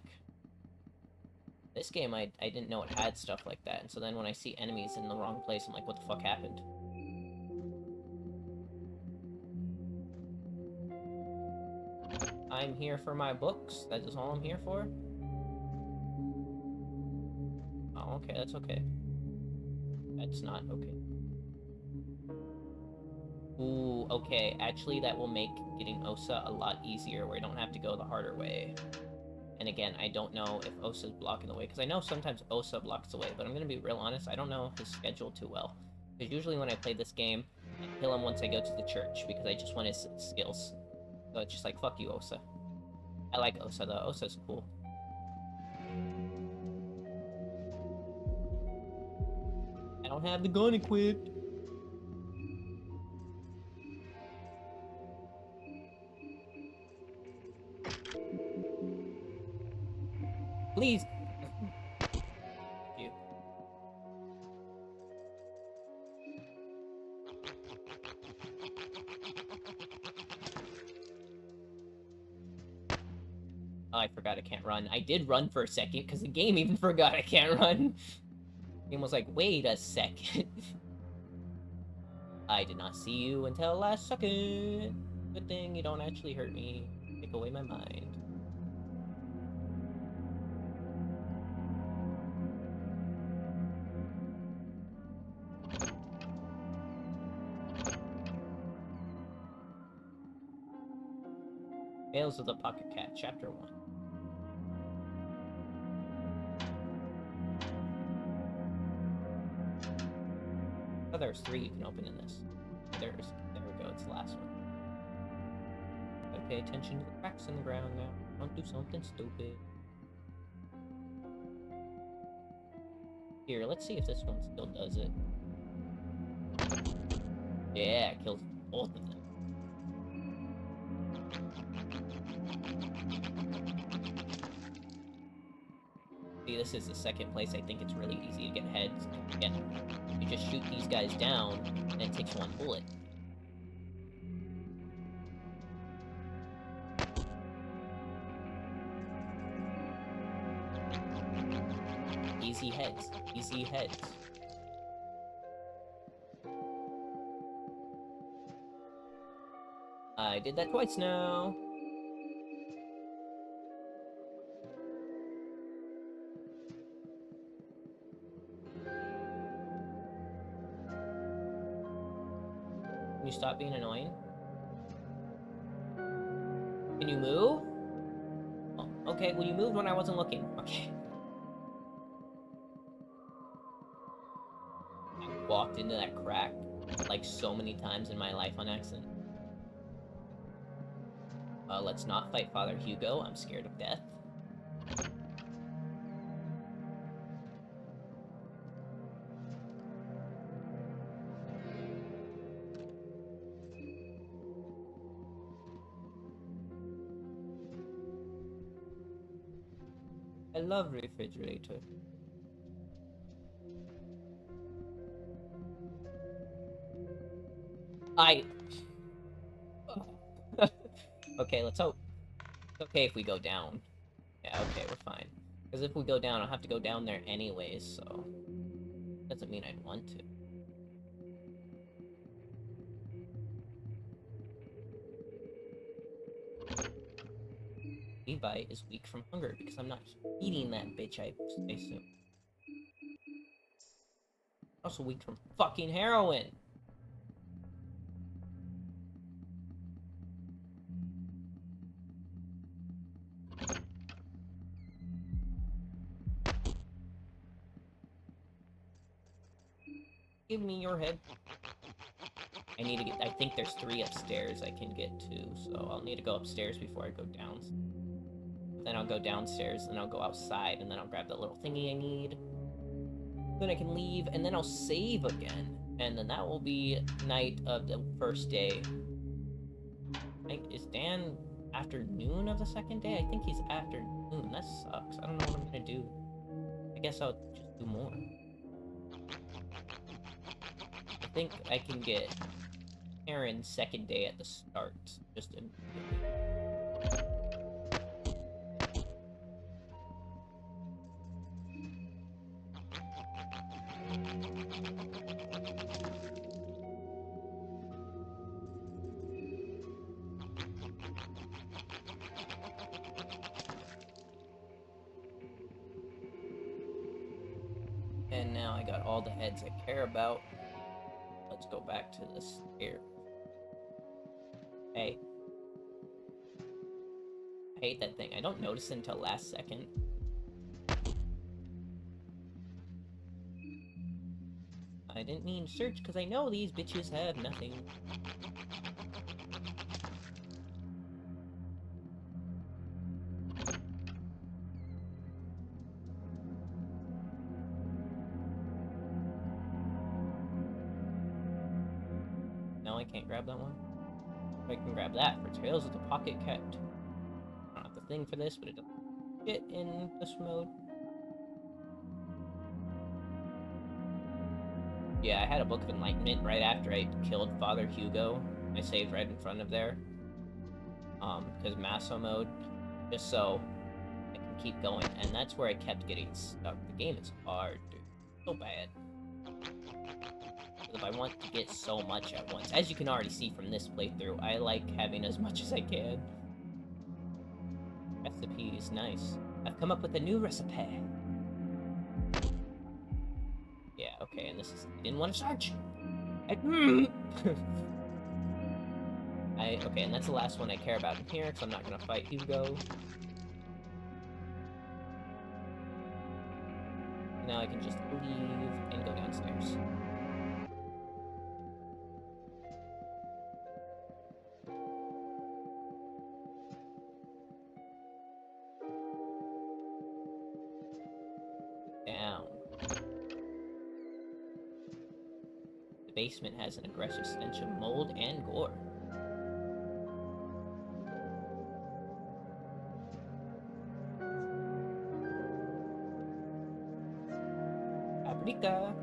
this game, I didn't know it had stuff like that. And so then when I see enemies in the wrong place, I'm like, what the fuck happened? I'm here for my books. That is all I'm here for. Oh, okay, that's okay. That's not okay. Ooh, okay. Actually, that will make getting Osa a lot easier, where I don't have to go the harder way. And again, I don't know if Osa's blocking the way, because I know sometimes Osa blocks the way, but I'm going to be real honest, I don't know his schedule too well. Because usually when I play this game, I kill him once I go to the church, because I just want his skills. So it's just like, fuck you, Osa. I like Osa, though. Osa's cool. don't have the gun equipped. Please. Thank you. Oh, I forgot I can't run. I did run for a second, because the game even forgot I can't run. The game was like, wait a second. I did not see you until last second. Good thing you don't actually hurt me. Take away my mind. Tales of the Pocket Cat, Chapter 1. Oh, there's 3 you can open in this. There we go, it's the last one. Gotta pay attention to the cracks in the ground now. Don't do something stupid. Here, let's see if this one still does it. Yeah, it kills both of them. See, this is the second place. I think it's really easy to get heads. Again, you just shoot these guys down, and it takes 1 bullet. Easy heads. Easy heads. I did that twice now. Can you stop being annoying? Can you move? Oh, okay, well you moved when I wasn't looking. Okay. I walked into that crack like so many times in my life on accident. Let's not fight Father Hugo. I'm scared of death. I love refrigerator. Okay, let's hope. It's okay if we go down. Yeah, okay, we're fine. Because if we go down, I'll have to go down there anyways, so... Doesn't mean I'd want to. Levi is weak from hunger because I'm not eating that bitch, I assume. Also weak from fucking heroin! Give me your head. I need to get... I think there's 3 upstairs I can get to, so I'll need to go upstairs before I go down. Then I'll go downstairs, and I'll go outside, and then I'll grab the little thingy I need. Then I can leave, and then I'll save again. And then that will be night of the first day. Is Dan afternoon of the second day? I think he's afternoon. That sucks. I don't know what I'm gonna do. I guess I'll just do more. I think I can get Aaron's second day at the start. Just immediately. And now I got all the heads I care about. Let's go back to the stairs. Hey. I hate that thing. I don't notice it until last second. I didn't mean search because I know these bitches have nothing. I can't grab that one. I can grab that for Tales of the Pocket Cat. I don't have the thing for this, but it doesn't fit in this mode. Yeah, I had a Book of Enlightenment right after I killed Father Hugo. I saved right in front of there. Because Maso mode, just so I can keep going. And that's where I kept getting stuck. The game is hard, dude. So bad. If I want to get so much at once, as you can already see from this playthrough, I like having as much as I can. Recipe is nice. I've come up with a new recipe. Yeah, okay, and this is... I didn't want to search! Okay, and that's the last one I care about in here, because I'm not gonna fight Hugo. Now I can just leave and go downstairs. Down. The basement has an aggressive stench of mold and gore. Paprika!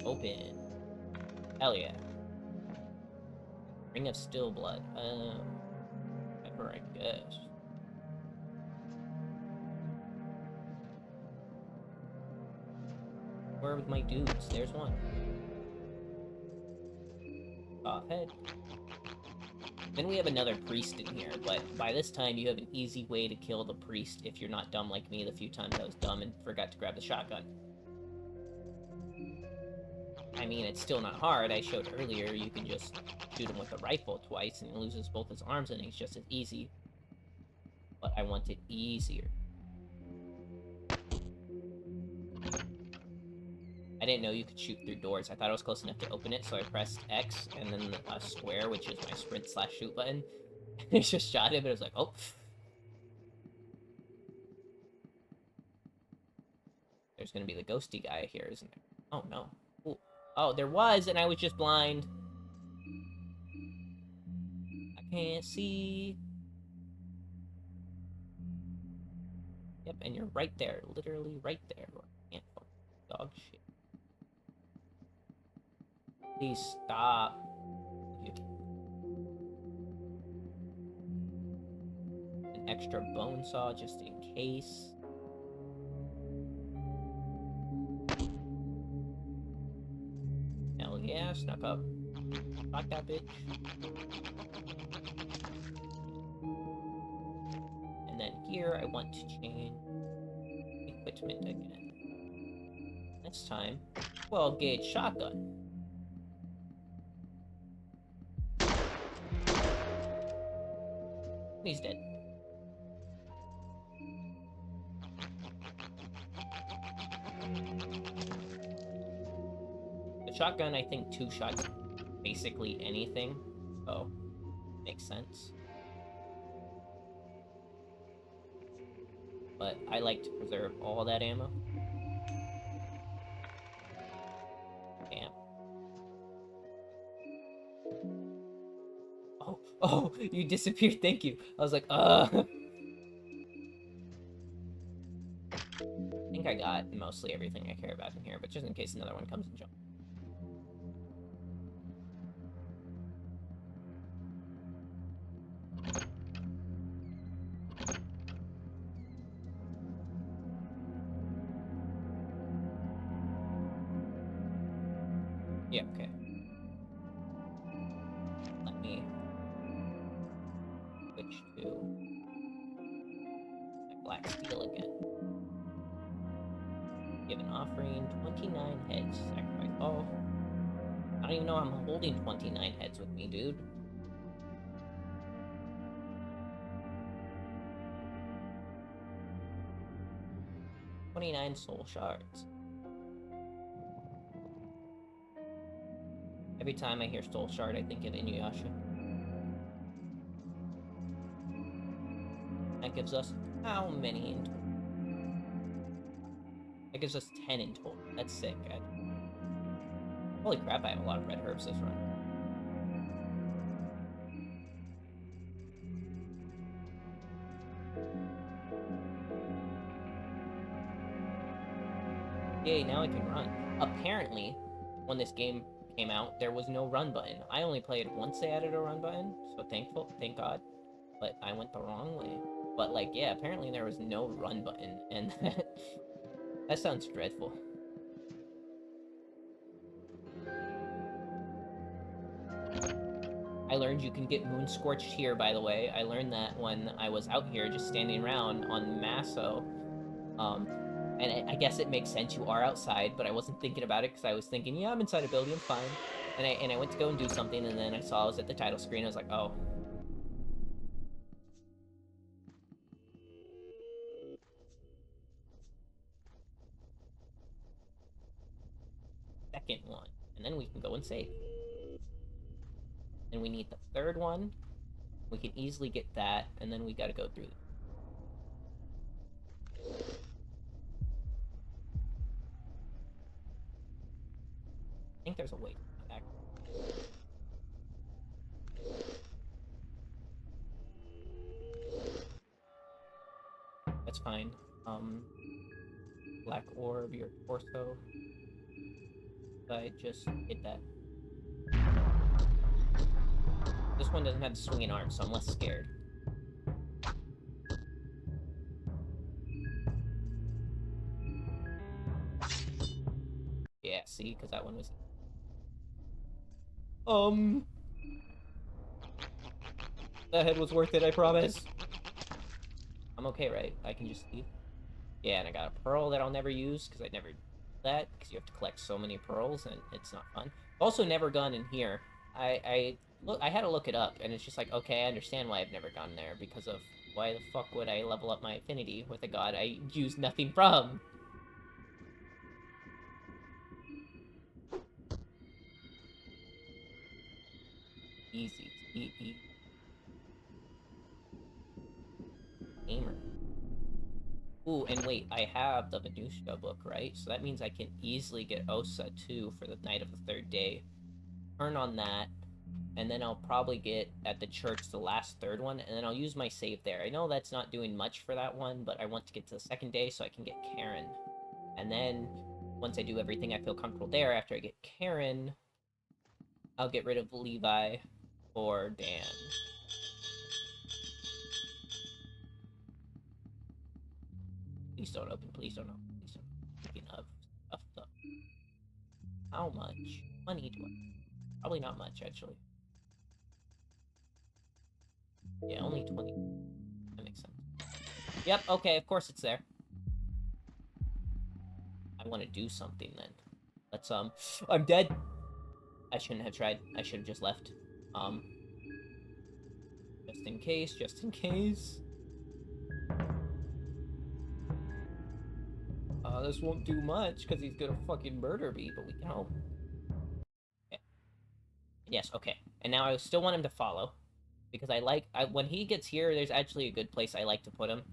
Open. Hell yeah. Ring of Still Blood. Pepper, I guess. Where are my dudes? There's one. Head. Then we have another priest in here, but by this time you have an easy way to kill the priest if you're not dumb like me the few times I was dumb and forgot to grab the shotgun. I mean, it's still not hard. I showed earlier you can just shoot him with a rifle twice and he loses both his arms and it's just as easy. But I want it easier. I didn't know you could shoot through doors. I thought I was close enough to open it, so I pressed X and then square, which is my sprint/shoot button. It just shot him, and it was like, oh. There's gonna be the ghosty guy here, isn't there? Oh, no. Ooh. Oh, there was, and I was just blind. I can't see. Yep, and you're right there. Literally right there. I can't fuck dog shit. Please stop. An extra bone saw just in case. Hell yeah, snuck up. Fuck that bitch. And then here I want to change equipment again. This time, 12 gauge shotgun. He's dead. The shotgun, I think 2 shots basically anything. Oh, makes sense. But I like to preserve all that ammo. Damn. Oh, you disappeared, thank you. I was like, I think I got mostly everything I care about in here, but just in case another one comes and jumps. Yeah, okay. Let me switch to my black steel again. Give an offering, 29 heads. Sacrifice all. I don't even know I'm holding 29 heads with me, dude. $29 soul shards. Every time I hear soul shard, I think of Inuyasha. That gives us how many in total? I guess just 10 in total. That's sick. Holy crap, I have a lot of red herbs this run. Yay, now I can run. Apparently, when this game came out, there was no run button. I only played once they added a run button, so thank God. But I went the wrong way. But, like, yeah, apparently there was no run button, and that sounds dreadful. I learned you can get moon scorched here, by the way. I learned that when I was out here just standing around on Masso. And I guess it makes sense, you are outside, but I wasn't thinking about it because I was thinking, yeah, I'm inside a building, I'm fine. And I went to go and do something, and then I saw I was at the title screen, I was like, oh. Second one. And then we can go and save. And we need the third one. We can easily get that, and then we gotta go through. I think there's a way to come back. That's fine. Black orb, your torso. I just hit that. This one doesn't have the swinging arm, so I'm less scared. Yeah, see, because that one was... That head was worth it, I promise. I'm okay, right? I can just leave. Yeah, and I got a pearl that I'll never use, because I never did that, because you have to collect so many pearls, and it's not fun. Also never gone in here. I had to look it up, and it's just like, okay, I understand why I've never gone there, because of why the fuck would I level up my affinity with a god I use nothing from? Easy. Gamer. Ooh, and wait, I have the Venusia book, right? So that means I can easily get Osa, too, for the night of the third day. Turn on that, and then I'll probably get, at the church, the last third one, and then I'll use my save there. I know that's not doing much for that one, but I want to get to the second day so I can get Karen. And then, once I do everything I feel comfortable there, after I get Karen, I'll get rid of Levi or Dan. Please don't open, please don't open, please don't open. Speaking of stuff. How much money do I have? Probably not much, actually. Yeah, only 20. That makes sense. Yep, okay, of course it's there. I want to do something, then. Let's, I'm dead! I shouldn't have tried. I should have just left. Just in case, just in case. This won't do much, because he's gonna fucking murder me, but we can hope. Okay. Yes, okay. And now I still want him to follow. Because when he gets here, there's actually a good place I like to put him.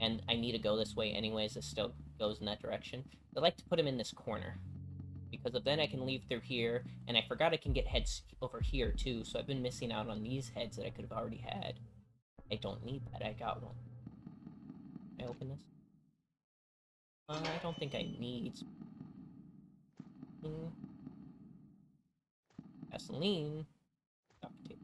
And I need to go this way anyways, it still goes in that direction. I like to put him in this corner. Because then I can leave through here, and I forgot I can get heads over here too, so I've been missing out on these heads that I could have already had. I don't need that, I got one. Can I open this? I don't think I need... Gasoline. Duct tape.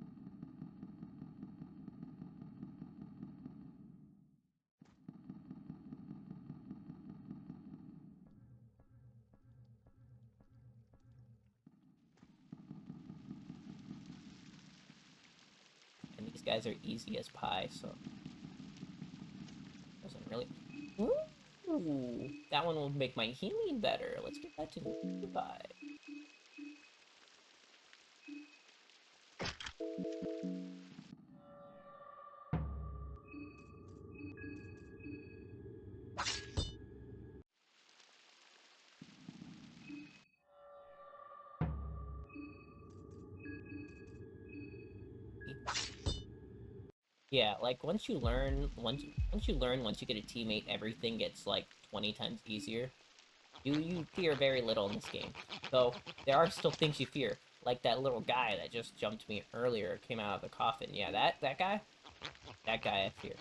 And these guys are easy as pie, so... Doesn't really... Ooh, that one will make my healing better. Let's get that to Levi. Yeah, like once you get a teammate, everything gets like 20 times easier. You fear very little in this game. Though, there are still things you fear. Like that little guy that just jumped me earlier, came out of the coffin. Yeah, that guy? That guy I fear.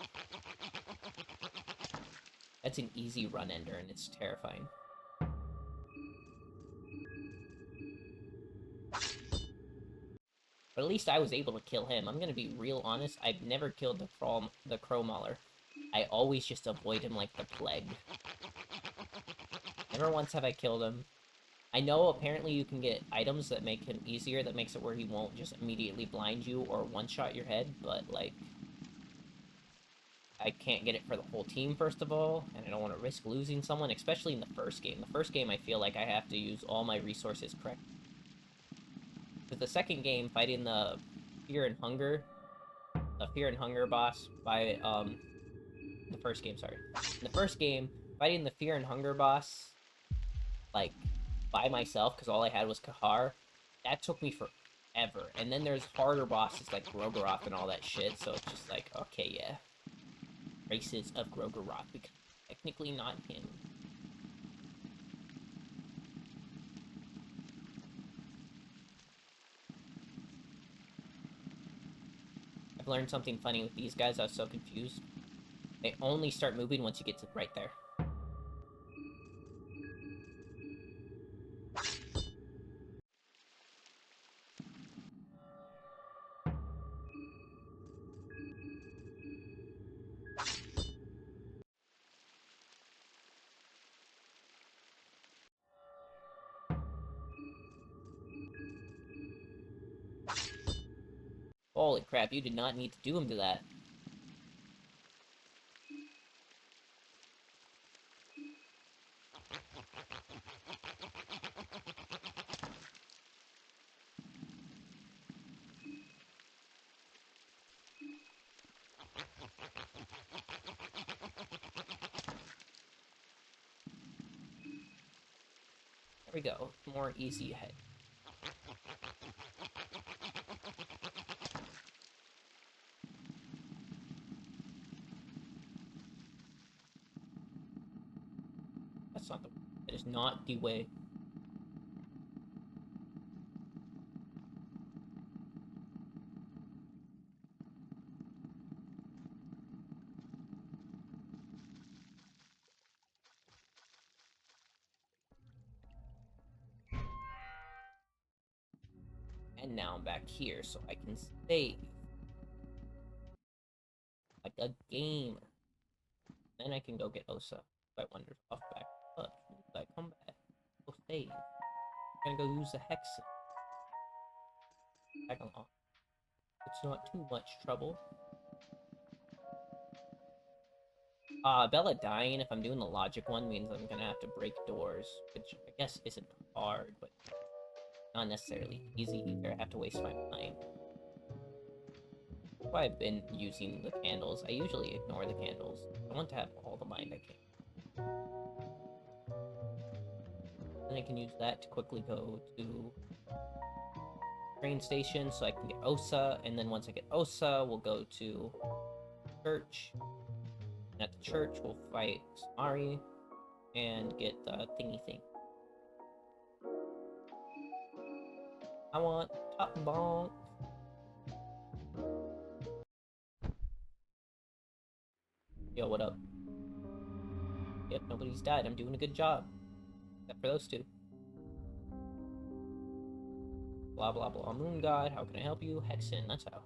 That's an easy run ender, and it's terrifying. But at least I was able to kill him. I'm gonna be real honest, I've never killed the Crow Mauler. I always just avoid him like the plague. Never once have I killed him. I know apparently you can get items that make him easier, that makes it where he won't just immediately blind you or one-shot your head, but, like, I can't get it for the whole team, first of all, and I don't want to risk losing someone, especially in the first game. The first game, I feel like I have to use all my resources correctly. Because the second game, fighting the Fear and Hunger boss by, the first game, sorry. In the first game, fighting the Fear and Hunger boss, like, by myself, because all I had was Kahar, that took me forever. And then there's harder bosses like Grogaroth and all that shit, so it's just like, okay, yeah. Races of Grogaroth, because technically not him. I've learned something funny with these guys. I was so confused. They only start moving once you get to right there. Holy crap, you did not need to do him to that. There we go. More easy ahead. That's not the... That is not the way. And now I'm back here, so I can save. Like a gamer. Then I can go get Osa. I wonder off back up. I come back. Go save. I'm gonna go use the Hexen. Tag along. It's not too much trouble. Bella dying, if I'm doing the logic one, means I'm gonna have to break doors, which I guess isn't hard, but not necessarily easy either. I have to waste my mind. That's why I've been using the candles. I usually ignore the candles. I want to have all the mind I can. Then I can use that to quickly go to train station so I can get Osa, and then once I get Osa, we'll go to church. And at the church, we'll fight Samari and get the thingy thing. I want top bonk. Yo, what up? Yep, nobody's died. I'm doing a good job. Except for those two. Blah, blah, blah. Moon God, how can I help you? Hexen, that's how.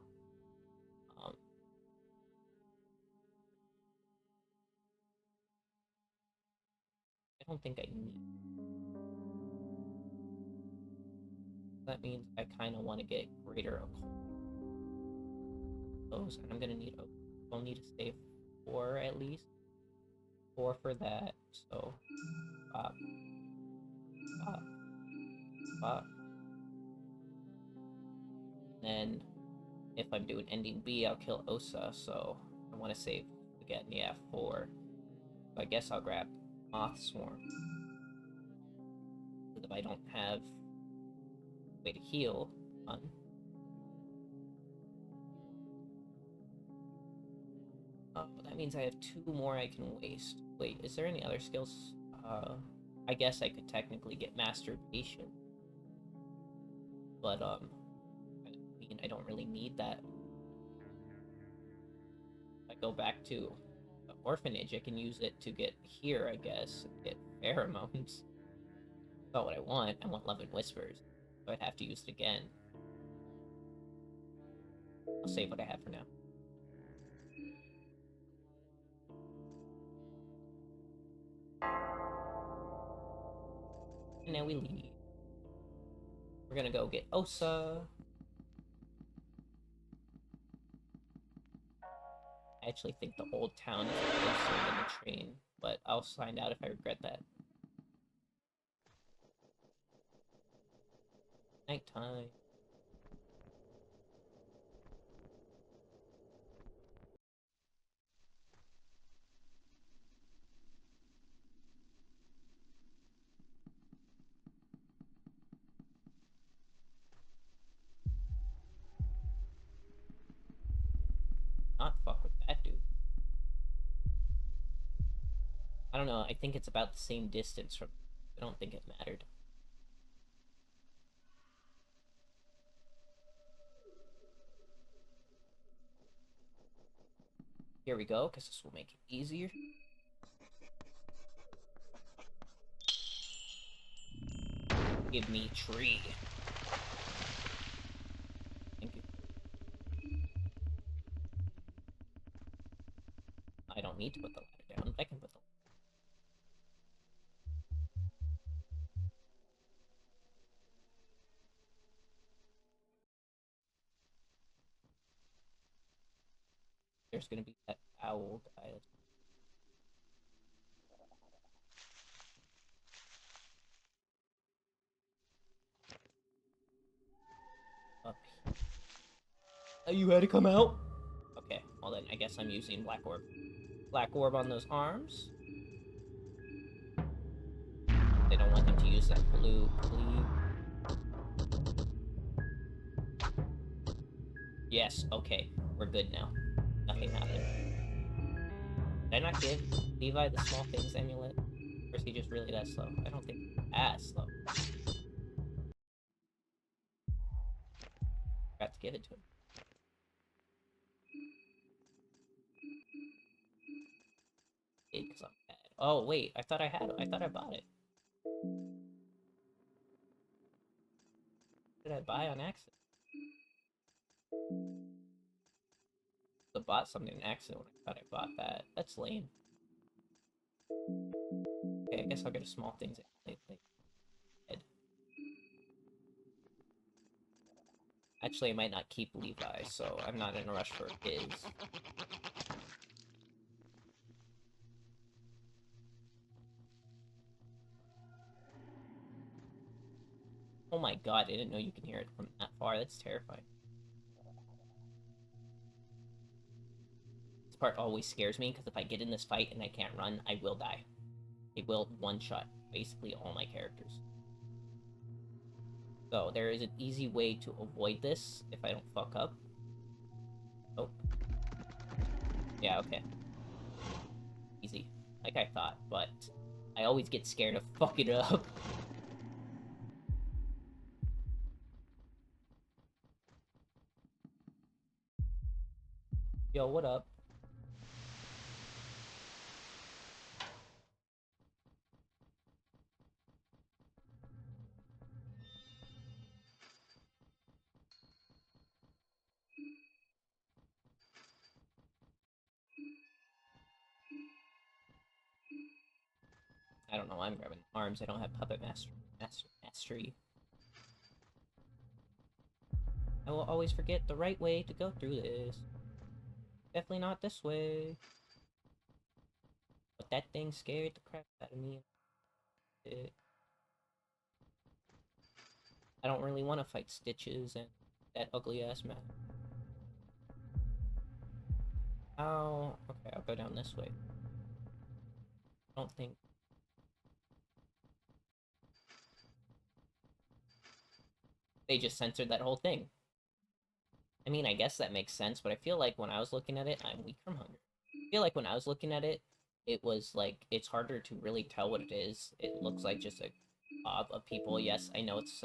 I don't think I need. That means I kind of want to get greater occult. Those, and I'm gonna need. I'll need to save 4 at least. 4 for that. So, pop, pop, pop. Then, if I'm doing ending B, I'll kill Osa. So I want to save again. Yeah, 4. So I guess I'll grab Moth Swarm. Because if I don't have a way to heal, that means I have 2 more I can waste. Wait, is there any other skills? I guess I could technically get masturbation. But, I mean, I don't really need that. If I go back to the orphanage, I can use it to get here, I guess. Get pheromones. That's not what I want. I want love and whispers. So I'd have to use it again. I'll save what I have for now. And now we leave. We're gonna go get Osa. I actually think the old town is closer than the train, but I'll find out if I regret that. Nighttime. Not fuck with that dude. I don't know, I think it's about the same distance from... I don't think it mattered. Here we go, because this will make it easier. Give me tree. Thank you. I don't need to put the ladder down, but I can put the... There's gonna be that owl guy. Up here. Oh, you had to come out? Okay, well then I guess I'm using Black Orb. Black Orb on those arms. They don't want him to use that blue cleave. Yes, okay. We're good now. Nothing happened. Did I not give Levi the small things amulet? Or is he just really that slow? I don't think he's as slow. Forgot to give it to him. Because I'm bad. Oh wait, I thought I had it. I thought I bought it. What did I buy on accident? I bought something on accident when I thought I bought that. That's lame. Okay, I guess I'll get a small things amulet. Actually, I might not keep Levi, so I'm not in a rush for his. Oh my god, I didn't know you can hear it from that far. That's terrifying. This part always scares me, because if I get in this fight and I can't run, I will die. It will one-shot basically all my characters. So, there is an easy way to avoid this if I don't fuck up. Oh. Yeah, okay. Easy. Like I thought, but I always get scared of fucking it up. Yo, what up? I don't know, I'm grabbing arms. I don't have puppet mastery. I will always forget the right way to go through this. Definitely not this way. But that thing scared the crap out of me. I don't really want to fight Stitches and that ugly ass man. Oh, okay, I'll go down this way. I don't think... They just censored that whole thing. I mean, I guess that makes sense, but I feel like when I was looking at it, I'm weak from hunger. I feel like when I was looking at it, it was like it's harder to really tell what it is. It looks like just a mob of people. Yes, I know it's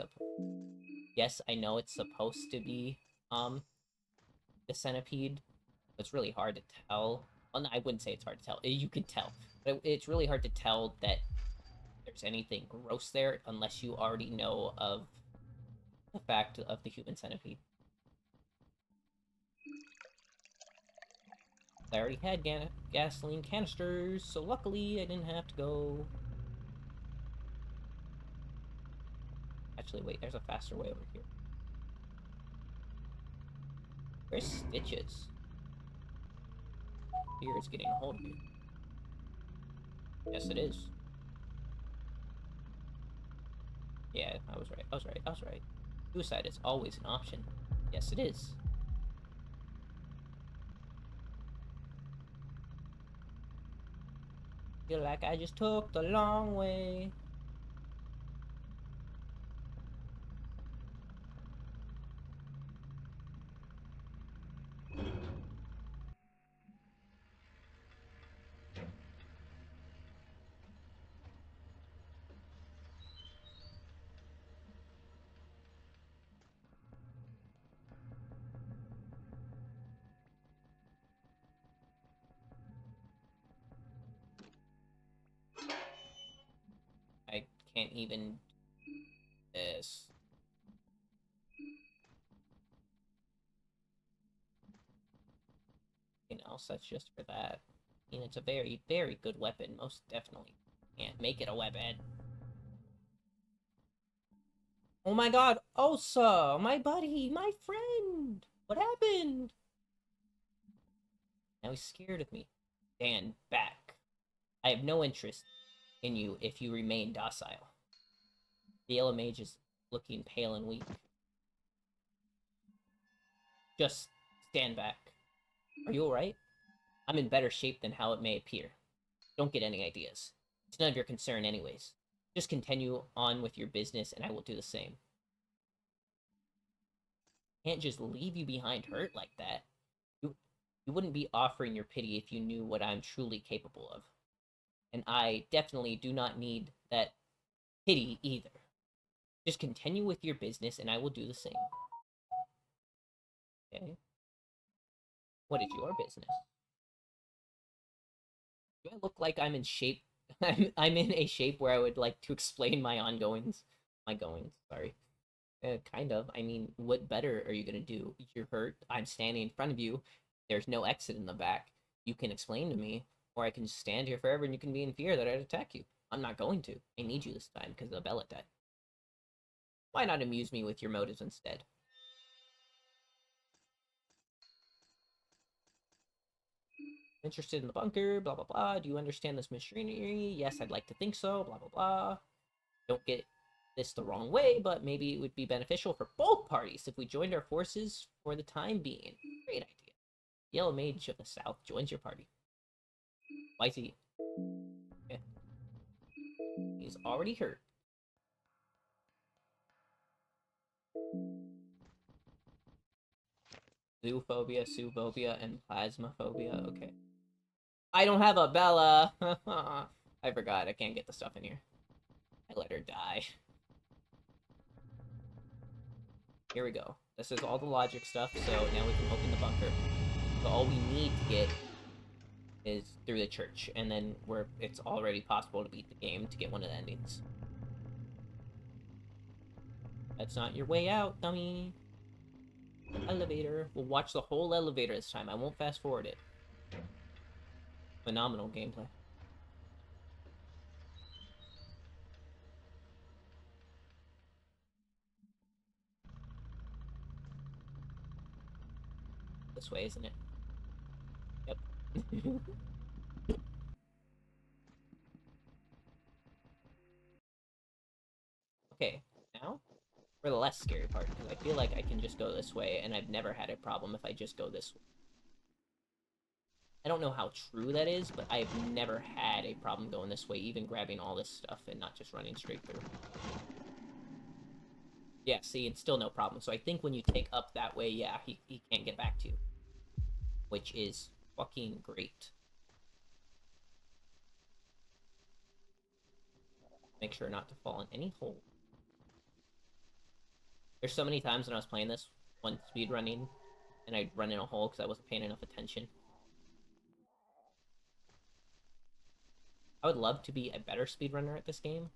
supposed to be the centipede. It's really hard to tell. Well, no, I wouldn't say it's hard to tell. You can tell, but it's really hard to tell that there's anything gross there unless you already know of the fact of the human centipede. I already had gasoline canisters, so luckily I didn't have to go. Actually, wait, there's a faster way over here. Where's Stitches? Fear is getting a hold of you. Yes, it is. Yeah, I was right. I was right. I was right. Suicide is always an option. Yes, it is. Feel like I just took the long way. I can't even do this. That's just for that. I mean, it's a very, very good weapon. Most definitely can't make it a weapon. Oh my god, Osa! My buddy! My friend! What happened? Now he's scared of me. Stand back. I have no interest in you if you remain docile. The yellow mage is looking pale and weak. Just stand back. Are you alright? I'm in better shape than how it may appear. Don't get any ideas. It's none of your concern anyways. Just continue on with your business and I will do the same. Can't just leave you behind hurt like that. You wouldn't be offering your pity if you knew what I'm truly capable of. And I definitely do not need that pity either. Just continue with your business and I will do the same. Okay? What is your business? Do I look like I'm in shape? I'm in a shape where I would like to explain my ongoings. My goings, sorry. Kind of. I mean, what better are you gonna do? You're hurt. I'm standing in front of you. There's no exit in the back. You can explain to me, or I can just stand here forever and you can be in fear that I'd attack you. I'm not going to. I need you this time because of Bella died. Why not amuse me with your motives instead? Interested in the bunker, blah blah blah. Do you understand this machinery? Yes, I'd like to think so, blah blah blah. Don't get this the wrong way, but maybe it would be beneficial for both parties if we joined our forces for the time being. Great idea. Yellow Mage of the South joins your party. Why is he? Yeah. He's already hurt. Zoophobia, Suphobia, and Plasmaphobia. Okay. I don't have a Bella. I forgot. I can't get the stuff in here. I let her die. Here we go. This is all the logic stuff, so now we can open the bunker. So all we need to get is through the church, and then it's already possible to beat the game to get one of the endings. That's not your way out, dummy. Elevator. We'll watch the whole elevator this time. I won't fast forward it. Phenomenal gameplay. This way, isn't it? Yep. Okay, now for the less scary part, because I feel like I can just go this way, and I've never had a problem if I just go this way. I don't know how true that is, but I've never had a problem going this way, even grabbing all this stuff and not just running straight through. Yeah, see, it's still no problem. So I think when you take up that way, yeah, he can't get back to you. Which is fucking great. Make sure not to fall in any hole. There's so many times when I was playing this one speed running, and I'd run in a hole because I wasn't paying enough attention. I would love to be a better speedrunner at this game,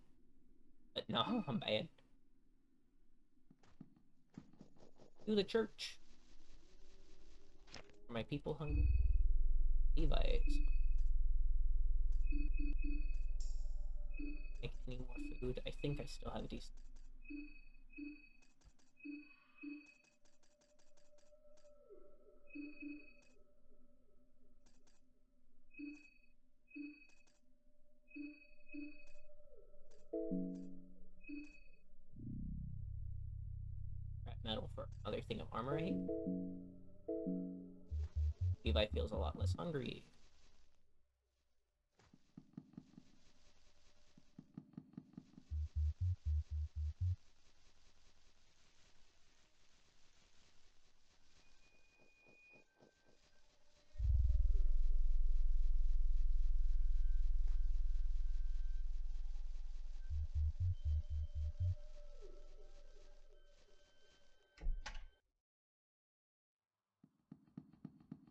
but no, I'm bad. To the church. Are my people hungry? Levi's. Make any more food? I think I still have a decent. Scrap metal for another thing of armor. Levi feels a lot less hungry.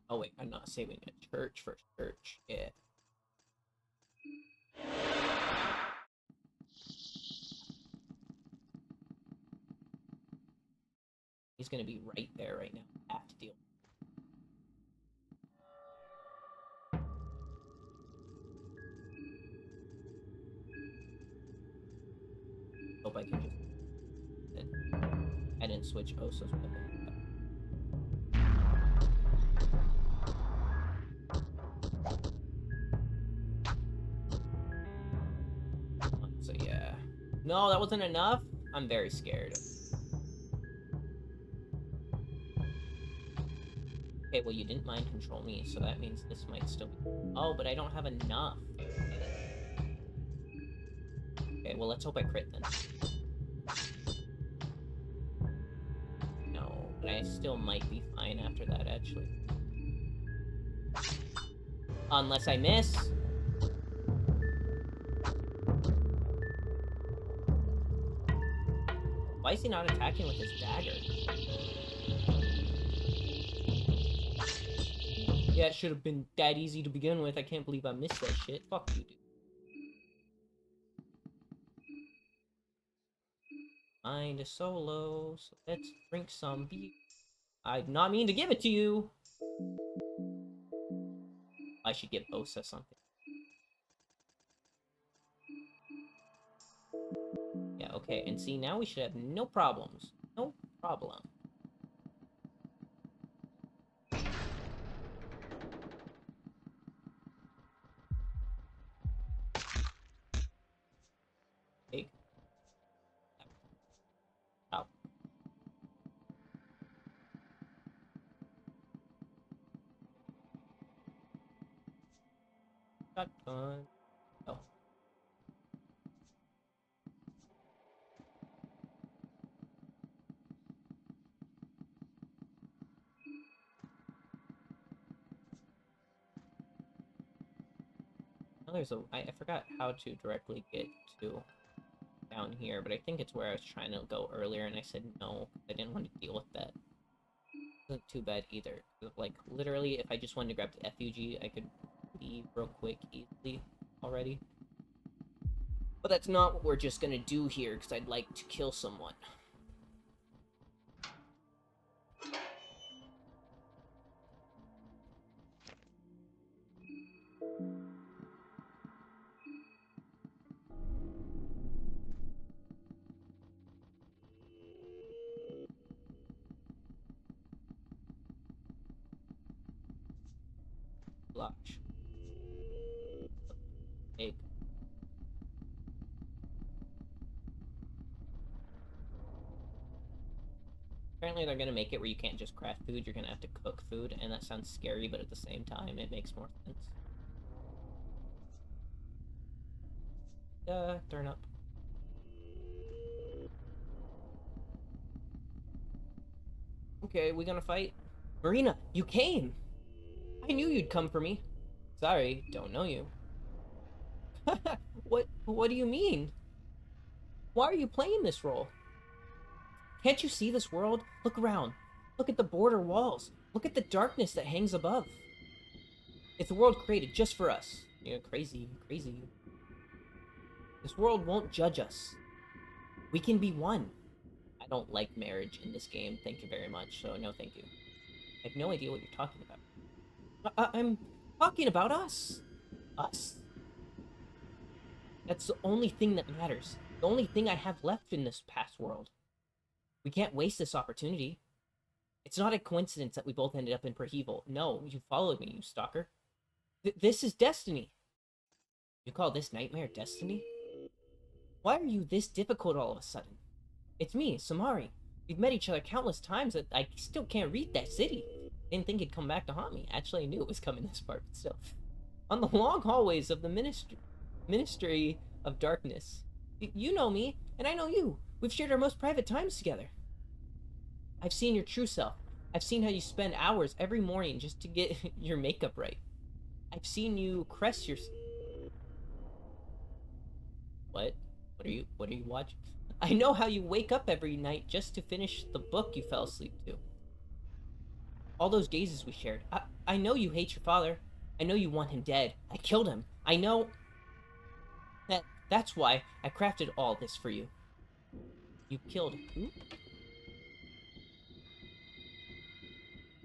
Oh wait, I'm not saving a church for church. Yeah. He's gonna be right there right now. I have to deal. Hope I can just. I didn't switch Osa's weapon. So yeah. No, that wasn't enough? I'm very scared. Okay, well you didn't mind control me, so that means this might still be... Oh, but I don't have enough. Okay, well let's hope I crit then. No, but I still might be fine after that, actually. Unless I miss. Why is he not attacking with his dagger? Yeah, it should have been that easy to begin with. I can't believe I missed that shit. Fuck you, dude. Mind a solo, so let's drink some beer. I did not mean to give it to you. I should give Osa something. Yeah, okay, and see, now we should have no problems. No problem. Take. Out. Shotgun. Oh. Oh, there's a... I forgot how to directly get to down here, but I think it's where I was trying to go earlier, and I said no. I didn't want to deal with that. Wasn't too bad either. Like, literally, if I just wanted to grab the FUG, I could leave real quick, easily, already. But that's not what we're just gonna do here, because I'd like to kill someone. Blush. Egg. Apparently they're gonna make it where you can't just craft food, you're gonna have to cook food, and that sounds scary, but at the same time, it makes more sense. Turn up. Okay, we gonna fight? Marina, you came! I knew you'd come for me. Sorry, don't know you. What do you mean? Why are you playing this role? Can't you see this world? Look around. Look at the border walls. Look at the darkness that hangs above. It's a world created just for us. Crazy, crazy. This world won't judge us. We can be one. I don't like marriage in this game, thank you very much, so no thank you. I have no idea what you're talking about. I'm talking about us. Us. That's the only thing that matters. The only thing I have left in this past world. We can't waste this opportunity. It's not a coincidence that we both ended up in Prahival. No, you followed me, you stalker. This is destiny. You call this nightmare destiny? Why are you this difficult all of a sudden? It's me, Samari. We've met each other countless times that I still can't read that city. Didn't think it'd come back to haunt me. Actually, I knew it was coming this part, but still. On the long hallways of the Ministry of Darkness. You know me, and I know you. We've shared our most private times together. I've seen your true self. I've seen how you spend hours every morning just to get your makeup right. I've seen you caress your... What? What are you watching? I know how you wake up every night just to finish the book you fell asleep to. All those gazes we shared. I know you hate your father. I know you want him dead. I killed him. I know... That's why I crafted all this for you. You killed who?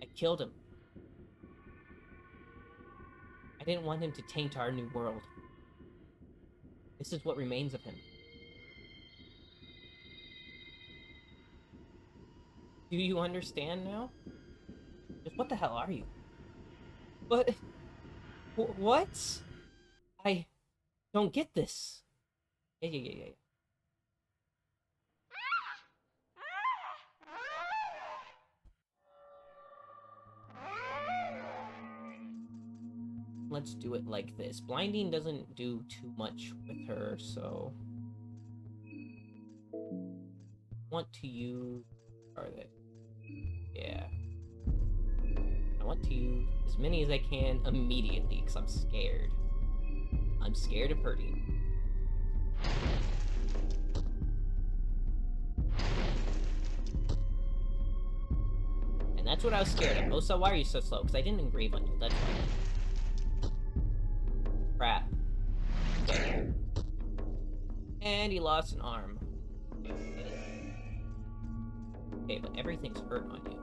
I killed him. I didn't want him to taint our new world. This is what remains of him. Do you understand now? Just what the hell are you? But... What? I don't get this. Yeah. Let's do it like this. Blinding doesn't do too much with her, so... want to use... Are they? Yeah. I want to use as many as I can immediately, because I'm scared. I'm scared of hurting. And that's what I was scared of. Oh, so why are you so slow? Because I didn't engrave on you, that's why. Crap. Okay. And he lost an arm. Okay, but everything's hurt on you.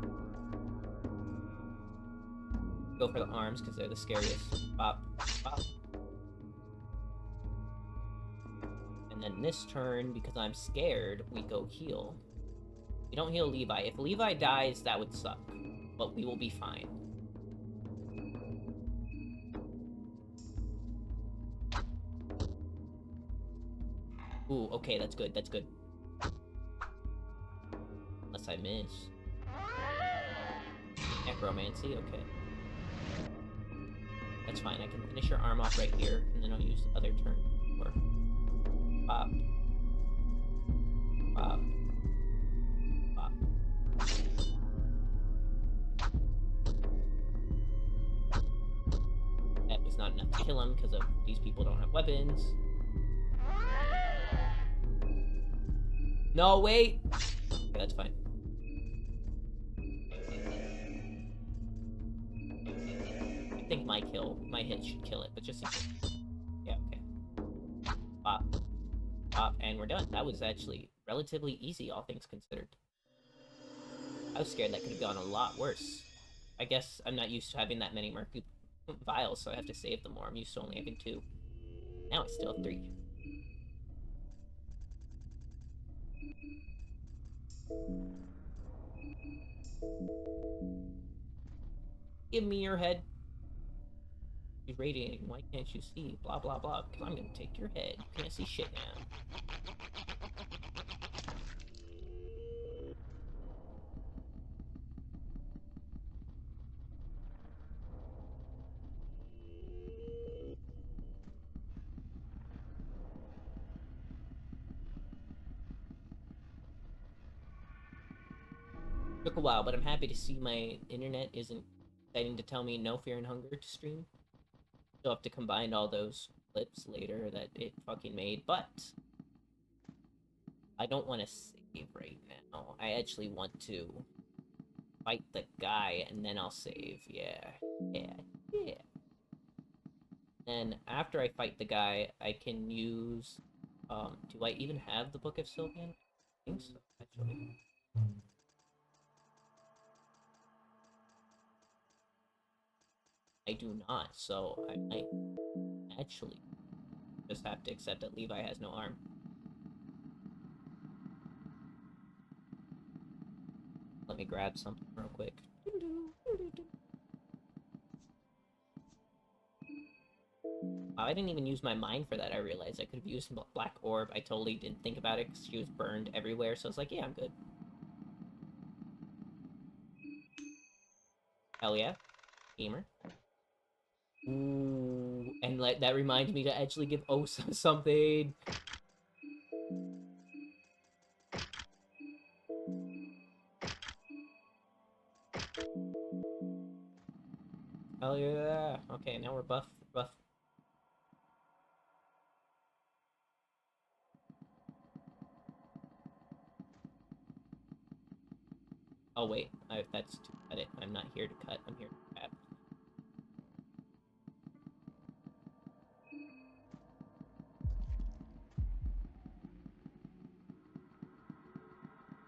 Go for the arms, because they're the scariest. Bop. Bop. And then this turn, because I'm scared, we go heal. We don't heal Levi. If Levi dies, that would suck. But we will be fine. Ooh, okay, that's good, that's good. Unless I miss. Necromancy, okay. That's fine, I can finish your arm off right here, and then I'll use the other turn. Or... Bop. Bop. Bop. That was not enough to kill him, because these people don't have weapons. No, wait! Okay, that's fine. I think my hit should kill it, but just in case. Yeah, okay. Bop. Bop, and we're done. That was actually relatively easy, all things considered. I was scared that could have gone a lot worse. I guess I'm not used to having that many Mercury vials, so I have to save them more. I'm used to only having 2. Now I still have 3. Give me your head. She's radiating. Why can't you see? Blah, blah, blah. Because I'm gonna take your head. You can't see shit now. Took a while, but I'm happy to see my internet isn't deciding to tell me no fear and hunger to stream. Still have to combine all those clips later that it fucking made, but I don't want to save right now. I actually want to fight the guy, and then I'll save. Yeah. And after I fight the guy, I can use... do I even have the Book of Sylvan? I think so, actually. I do not, so I might actually just have to accept that Levi has no arm. Let me grab something real quick. I didn't even use my mind for that, I realized. I could have used Black Orb. I totally didn't think about it because she was burned everywhere, so I was like, yeah, I'm good. Hell yeah. Gamer. Ooh, and like that reminds me to actually give Osa something. Hell yeah. Okay, now we're buff. Oh wait, that's to cut it. I'm not here to cut, I'm here to cut.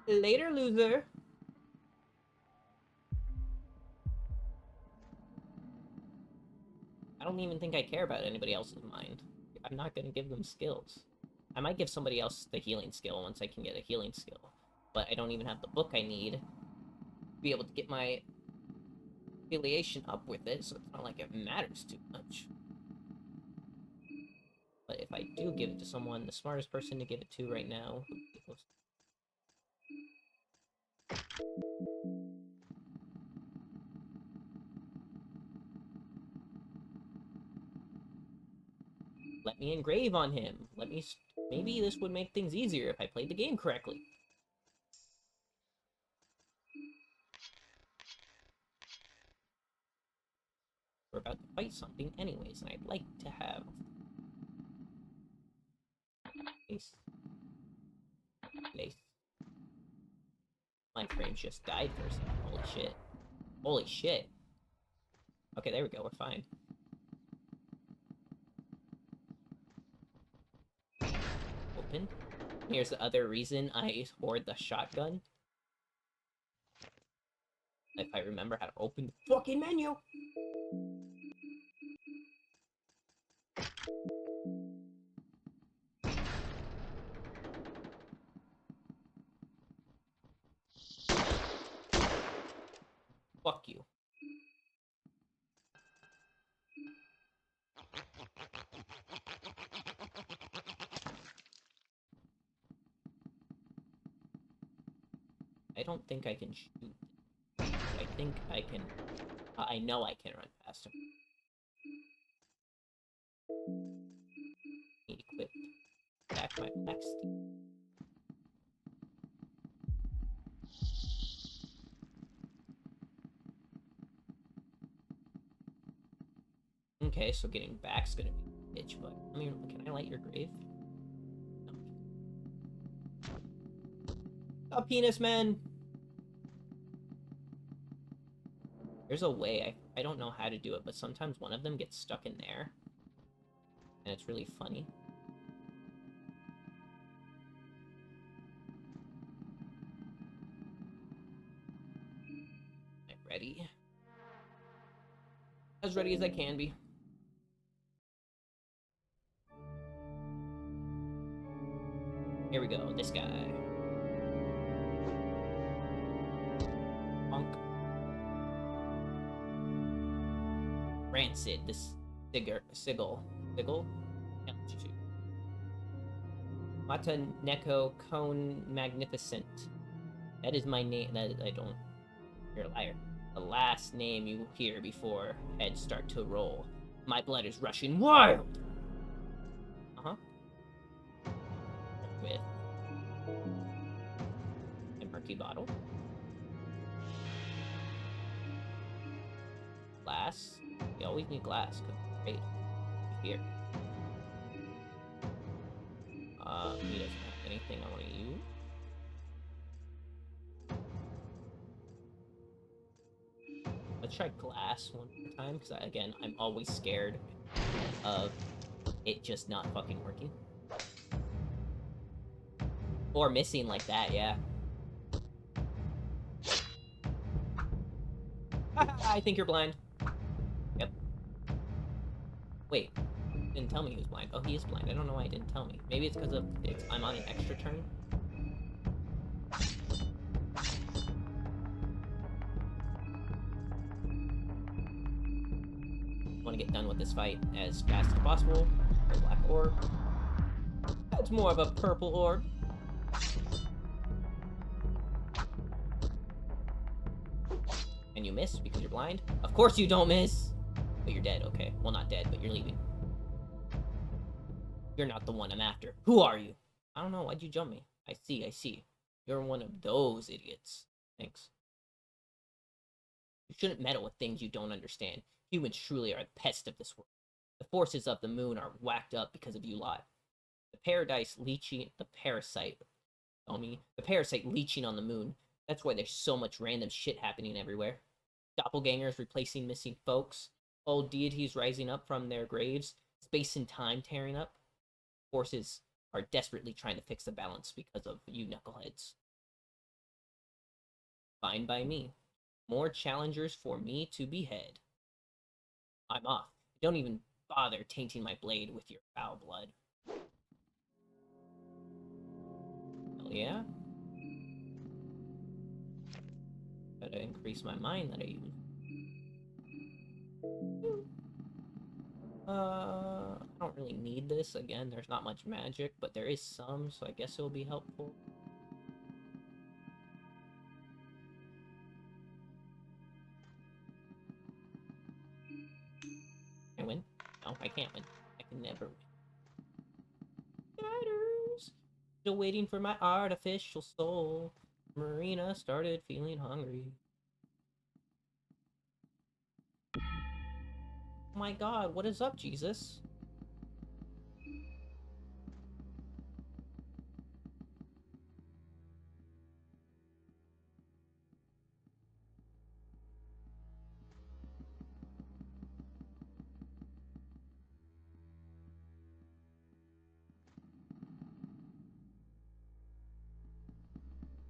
Later, loser! I don't even think I care about anybody else's mind. I'm not gonna give them skills. I might give somebody else the healing skill once I can get a healing skill. But I don't even have the book I need to be able to get my affiliation up with it, so it's not like it matters too much. But if I do give it to someone, the smartest person to give it to right now... Let me engrave on him. Maybe this would make things easier if I played the game correctly. We're about to fight something anyways, and I'd like to have... Place. My frames just died for a second. Holy shit. Holy shit. Okay, there we go. We're fine. Open. Here's the other reason I hoard the shotgun. If I remember how to open the fucking menu! Fuck you. I don't think I can shoot. But I think I can... I know I can run past him. Need equipped. Back my black steel. Okay, so getting back's gonna be a bitch, but... I mean, can I light your grave? No. Stop, penis man! There's a way, I don't know how to do it, but sometimes one of them gets stuck in there. And it's really funny. I'm ready. As ready as I can be. Here we go, this guy. Bonk. Rancid, this Sigil. Mata Neko Cone Magnificent. That is my name. That I don't. You're a liar. The last name you hear before heads start to roll. My blood is rushing wild. With a murky bottle. Glass. You always need glass. Great. Beer. He doesn't have anything I want to use. Let's try glass one more time, because again, I'm always scared of it just not fucking working. Or missing like that, yeah. I think you're blind. Yep. Wait, didn't tell me he was blind. Oh, he is blind. I don't know why he didn't tell me. Maybe it's because I'm on an extra turn. I want to get done with this fight as fast as possible. A black orb. That's more of a purple orb. And you miss because you're blind? Of course you don't miss! But you're dead, okay. Well, not dead, but you're leaving. You're not the one I'm after. Who are you? I don't know, why'd you jump me? I see. You're one of those idiots. Thanks. You shouldn't meddle with things you don't understand. Humans truly are a pest of this world. The forces of the moon are whacked up because of you lot. The parasite leeching on the moon. That's why there's so much random shit happening everywhere. Doppelgangers replacing missing folks. Old deities rising up from their graves. Space and time tearing up. Forces are desperately trying to fix the balance because of you knuckleheads. Fine by me. More challengers for me to behead. I'm off. Don't even bother tainting my blade with your foul blood. Hell yeah. Gotta increase my mind that I use. I don't really need this. Again, there's not much magic, but there is some, so I guess it'll be helpful. Can I win? No, I can't win. I can never win. Shatters! Still waiting for my artificial soul. Marina started feeling hungry. Oh my god, what is up, Jesus?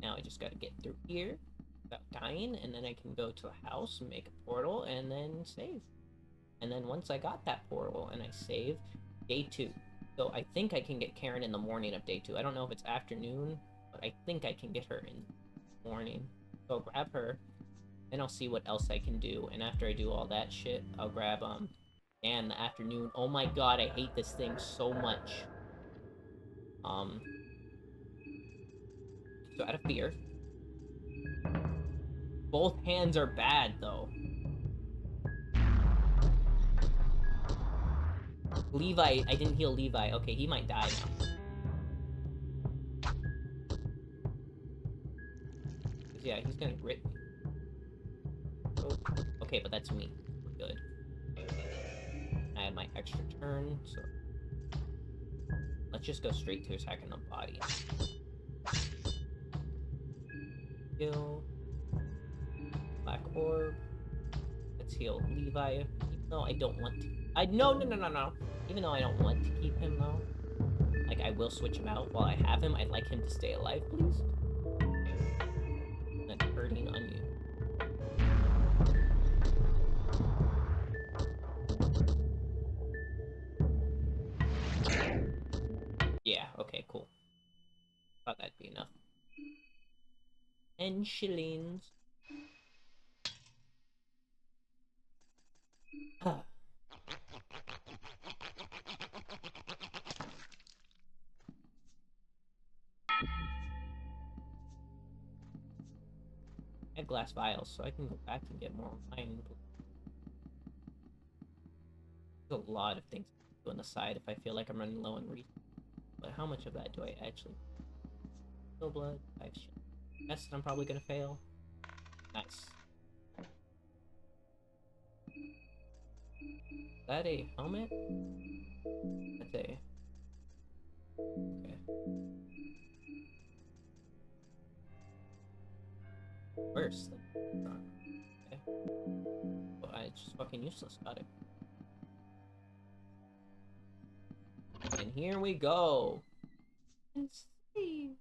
Now I just gotta get through here without dying, and then I can go to a house and make a portal, and then save. And then once I got that portal and I save, day 2. So I think I can get Karen in the morning of day 2. I don't know if it's afternoon, but I think I can get her in the morning. So I'll grab her, then I'll see what else I can do. And after I do all that shit, I'll grab, Dan the afternoon. Oh my god, I hate this thing so much. So out of fear. Both hands are bad, though. Levi, I didn't heal Levi. Okay, he might die now. Yeah, he's gonna rip me. Oh, okay, but that's me. We're good. I have my extra turn, so... Let's just go straight to attacking the body. Heal. Black orb. Let's heal Levi. Even though I don't want to... No. Even though I don't want to keep him, though. Like, I will switch him out while I have him. I'd like him to stay alive, please. That's hurting on you. Yeah, okay, cool. Thought that'd be enough. 10 shillings. Ah. I have glass vials, so I can go back and get more wine. There's a lot of things I can do on the side if I feel like I'm running low on resources. But how much of that do I actually... Still blood, 5 shit. Guess I'm probably gonna fail. Nice. Is that a helmet? That's a... Okay. Worse than Tron. Okay. Well, it's just fucking useless. Got it. And here we go. Let's see.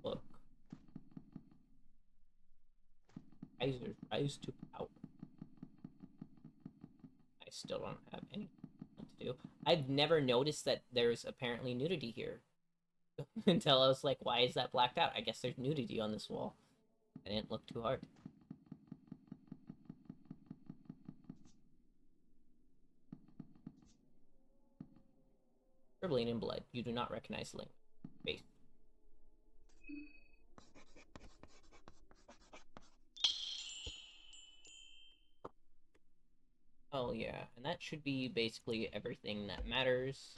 Look. Kaiser's rise to power. I still don't have anything to do. I've never noticed that there's apparently nudity here. Until I was like, why is that blacked out? I guess there's nudity on this wall. I didn't look too hard. Scribbling in blood. You do not recognize the language. Faith. Oh yeah, and that should be basically everything that matters.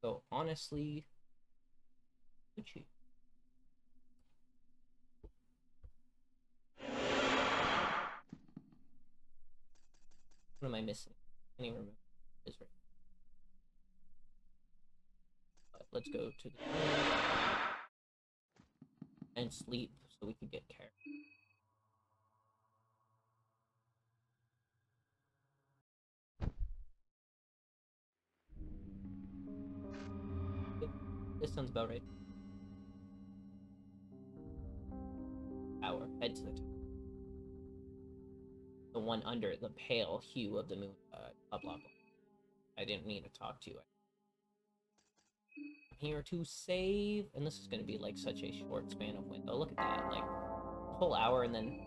So honestly, Gucci. What am I missing? I can't even remember. It's right. But let's go to the room and sleep so we can get care. Yep, this sounds about right. Tower. Head to the tower. The one under the pale hue of the moon. Blah blah blah. I didn't need to talk to you. I'm here to save, and this is going to be like such a short span of window. Look at that, like a whole hour, and then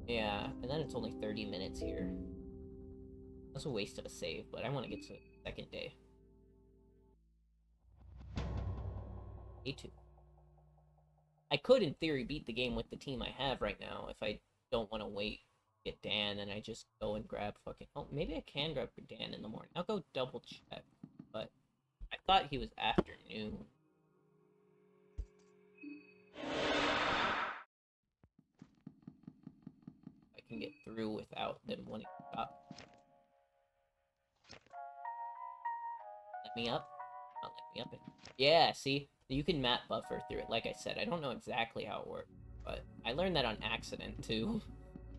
yeah, and then it's only 30 minutes here. That's a waste of a save, but I want to get to the second day. A2. I could, in theory, beat the game with the team I have right now if I don't want to wait, get Dan, and I just go and grab fucking... Oh, maybe I can grab Dan in the morning. I'll go double check, but I thought he was afternoon. I can get through without them wanting to stop. Let me up. Not let me up it. Yeah, see? You can map buffer through it. Like I said, I don't know exactly how it works, but I learned that on accident, too.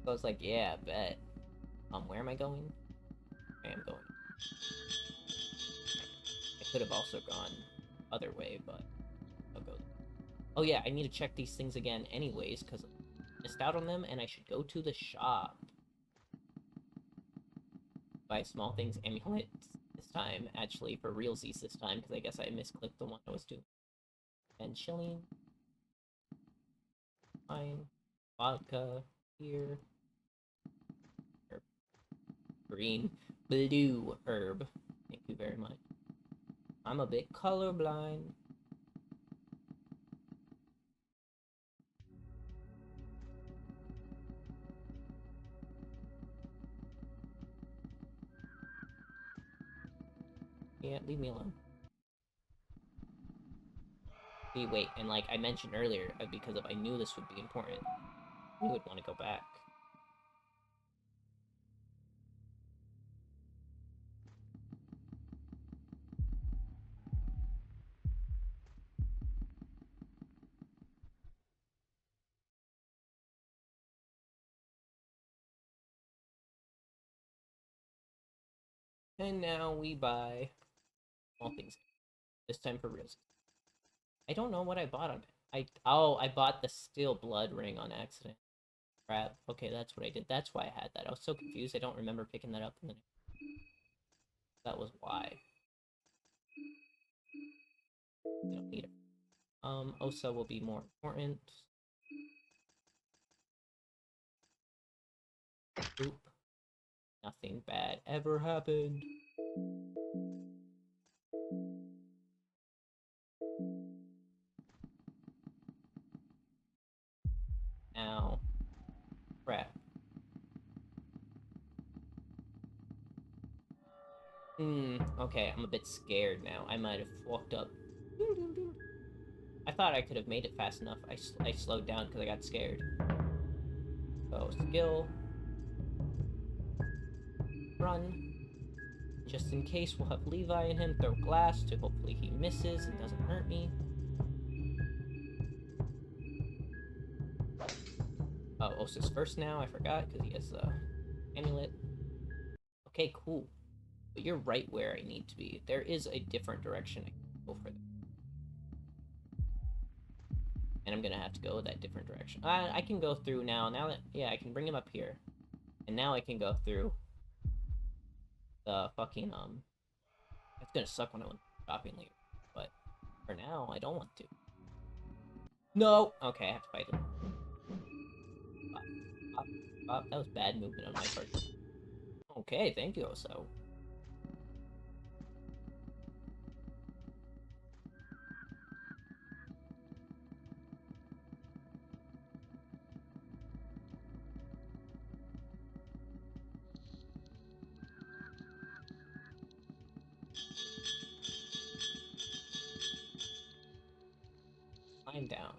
So I was like, yeah, I bet. Where am I going? I am going. I could have also gone other way, but I'll go. Oh yeah, I need to check these things again anyways, because I missed out on them, and I should go to the shop. Buy small things amulets this time, actually, for realsies this time, because I guess I misclicked the one I was doing. And chilling. Fine. Vodka. Here. Herb. Green. Blue herb. Thank you very much. I'm a bit colorblind. Yeah, leave me alone. See, wait, and like I mentioned earlier, because if I knew this would be important, we would want to go back. And now we buy all things. This time for reals. I don't know what I bought on it. I bought the steel blood ring on accident. Crap. Okay, that's what I did. That's why I had that. I was so confused. I don't remember picking that up. And then that was why. I don't need it. Osa will be more important. Oop. Nothing bad ever happened. Now. Crap. Okay, I'm a bit scared now. I might have fucked up. I thought I could have made it fast enough. I slowed down because I got scared. So, skill. Run. just in case, we'll have Levi and him throw glass to hopefully he misses and doesn't hurt me. Oh, Osa's first now, I forgot, because he has the amulet. Okay, cool. But you're right where I need to be. There is a different direction I can go for this. And I'm gonna have to go that different direction. I can go through now. Now that, yeah, I can bring him up here. And now I can go through the fucking, it's gonna suck when I went shopping later. But for now, I don't want to. No! Okay, I have to fight him. That was bad movement on my part. Okay, thank you, Oso. Climb down.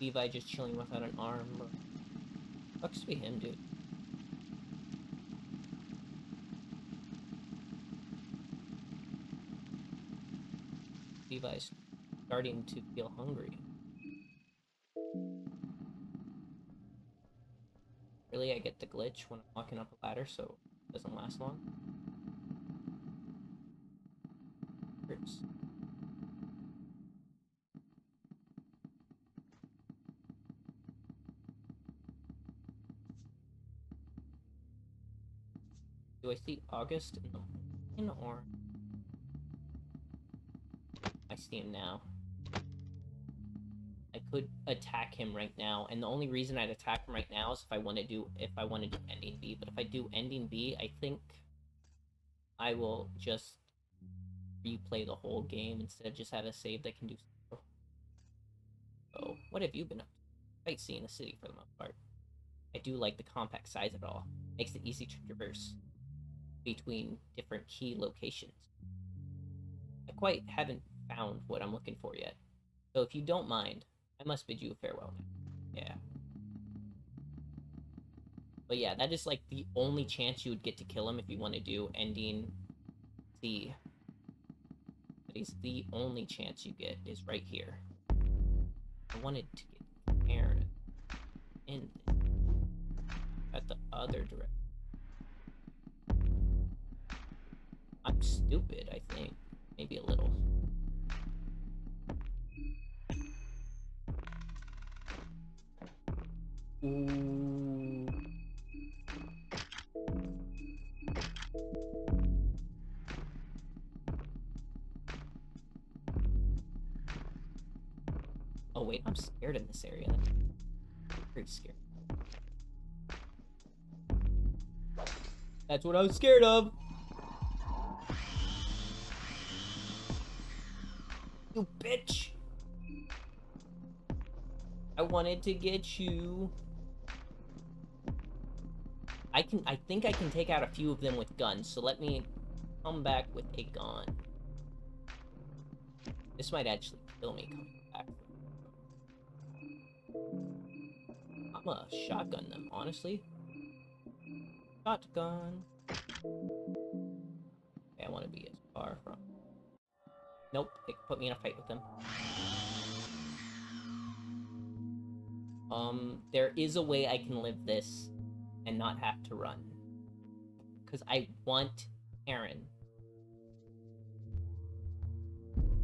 Levi just chilling without an arm. Sucks to be him, dude. Levi's starting to feel hungry. Really, I get the glitch when I'm walking up a ladder, so it doesn't last long. Hurts. Do I see August in the morning, or I see him now? I could attack him right now, and the only reason I'd attack him right now is if I want to do ending B. But if I do ending B, I think I will just replay the whole game instead of just have a save that can do so. So, what have you been up to? Sightseeing the city for the most part. I do like the compact size of it all. Makes it easy to traverse between different key locations. I quite haven't found what I'm looking for yet. So if you don't mind, I must bid you farewell now. Yeah. But yeah, that is like the only chance you would get to kill him if you want to do ending C. That is the only chance you get is right here. I wanted to get Aaron in at the other direction. I'm stupid, I think. Maybe a little. Ooh. Oh wait, I'm scared in this area. That's pretty scary. That's what I was scared of! You bitch! I wanted to get you. I think I can take out a few of them with guns, so let me come back with a gun. This might actually kill me coming back. I'm gonna shotgun them, honestly. Shotgun. Okay, I want to be as far from. Nope, they put me in a fight with them. There is a way I can live this and not have to run. Because I want Aaron.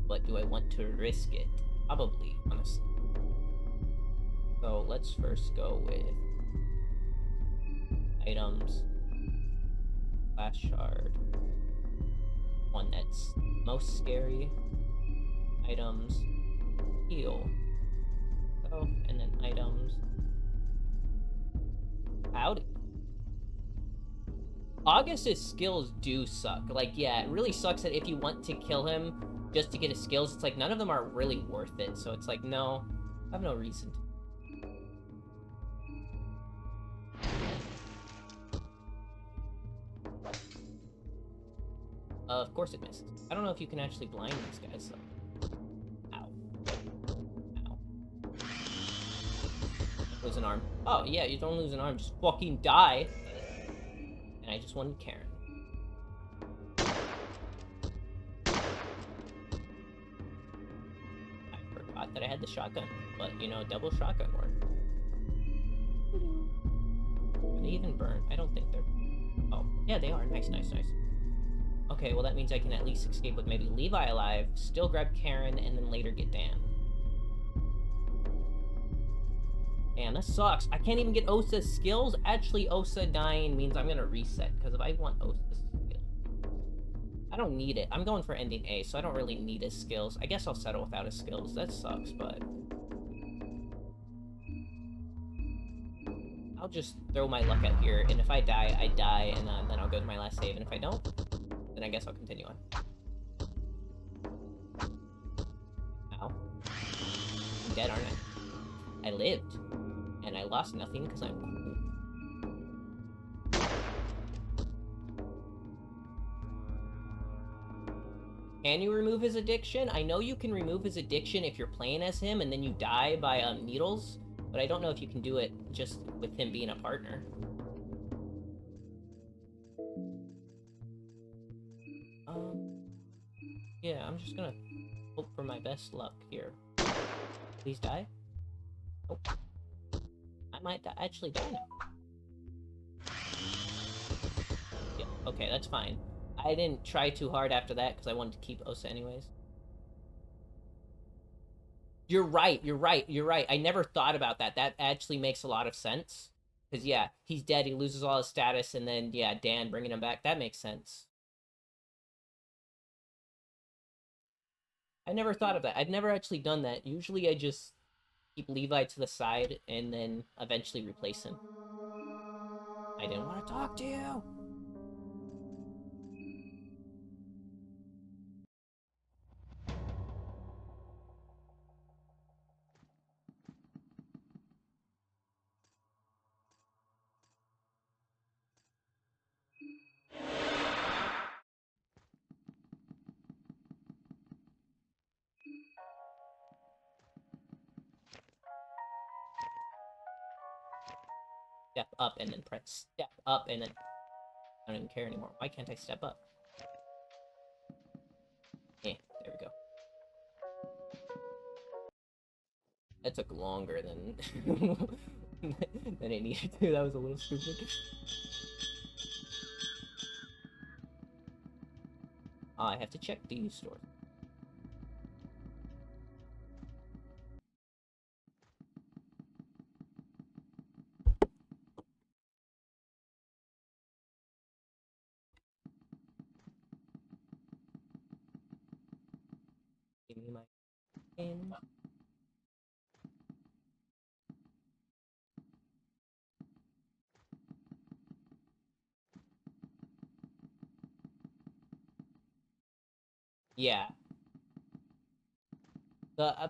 But do I want to risk it? Probably, honestly. So let's first go with items. Glass shard. One that's most scary. Items. Heal. So, and then items. Howdy. August's skills do suck. Like, yeah, it really sucks that if you want to kill him just to get his skills, it's like none of them are really worth it. So it's like, no, I have no reason to. Of course it misses. I don't know if you can actually blind these guys, though. Ow. Ow. Lose an arm. Oh, yeah, you don't lose an arm, just fucking die. And I just wanted Karen. I forgot that I had the shotgun, but, you know, double shotgun work. Are they even burned? I don't think they're... Oh, yeah, they are. Nice, nice, nice. Okay, well that means I can at least escape with maybe Levi alive, still grab Karen, and then later get Dan. Damn, that sucks. I can't even get Osa's skills? Actually, Osa dying means I'm gonna reset, because if I want Osa's skills... I don't need it. I'm going for ending A, so I don't really need his skills. I guess I'll settle without his skills. That sucks, but... I'll just throw my luck out here, and if I die, I die, and then I'll go to my last save, and if I don't, then I guess I'll continue on. Ow. I'm dead, aren't I? I lived. And I lost nothing because I'm cool. Can you remove his addiction? I know you can remove his addiction if you're playing as him and then you die by needles, but I don't know if you can do it just with him being a partner. Yeah, I'm just gonna hope for my best luck here. Please die? Nope. I might actually die now. Yeah, okay, that's fine. I didn't try too hard after that because I wanted to keep Osa anyways. You're right, you're right, you're right. I never thought about that. That actually makes a lot of sense. Because, yeah, he's dead, he loses all his status, and then, yeah, Dan bringing him back. That makes sense. I never thought of that. I've never actually done that. Usually I just keep Levi to the side and then eventually replace him. I didn't want to talk to you! Step up and then press step up and then... I don't even care anymore. Why can't I step up? Eh, there we go. That took longer than... than it needed to. That was a little stupid. I have to check these stores. Give me my pin. Yeah.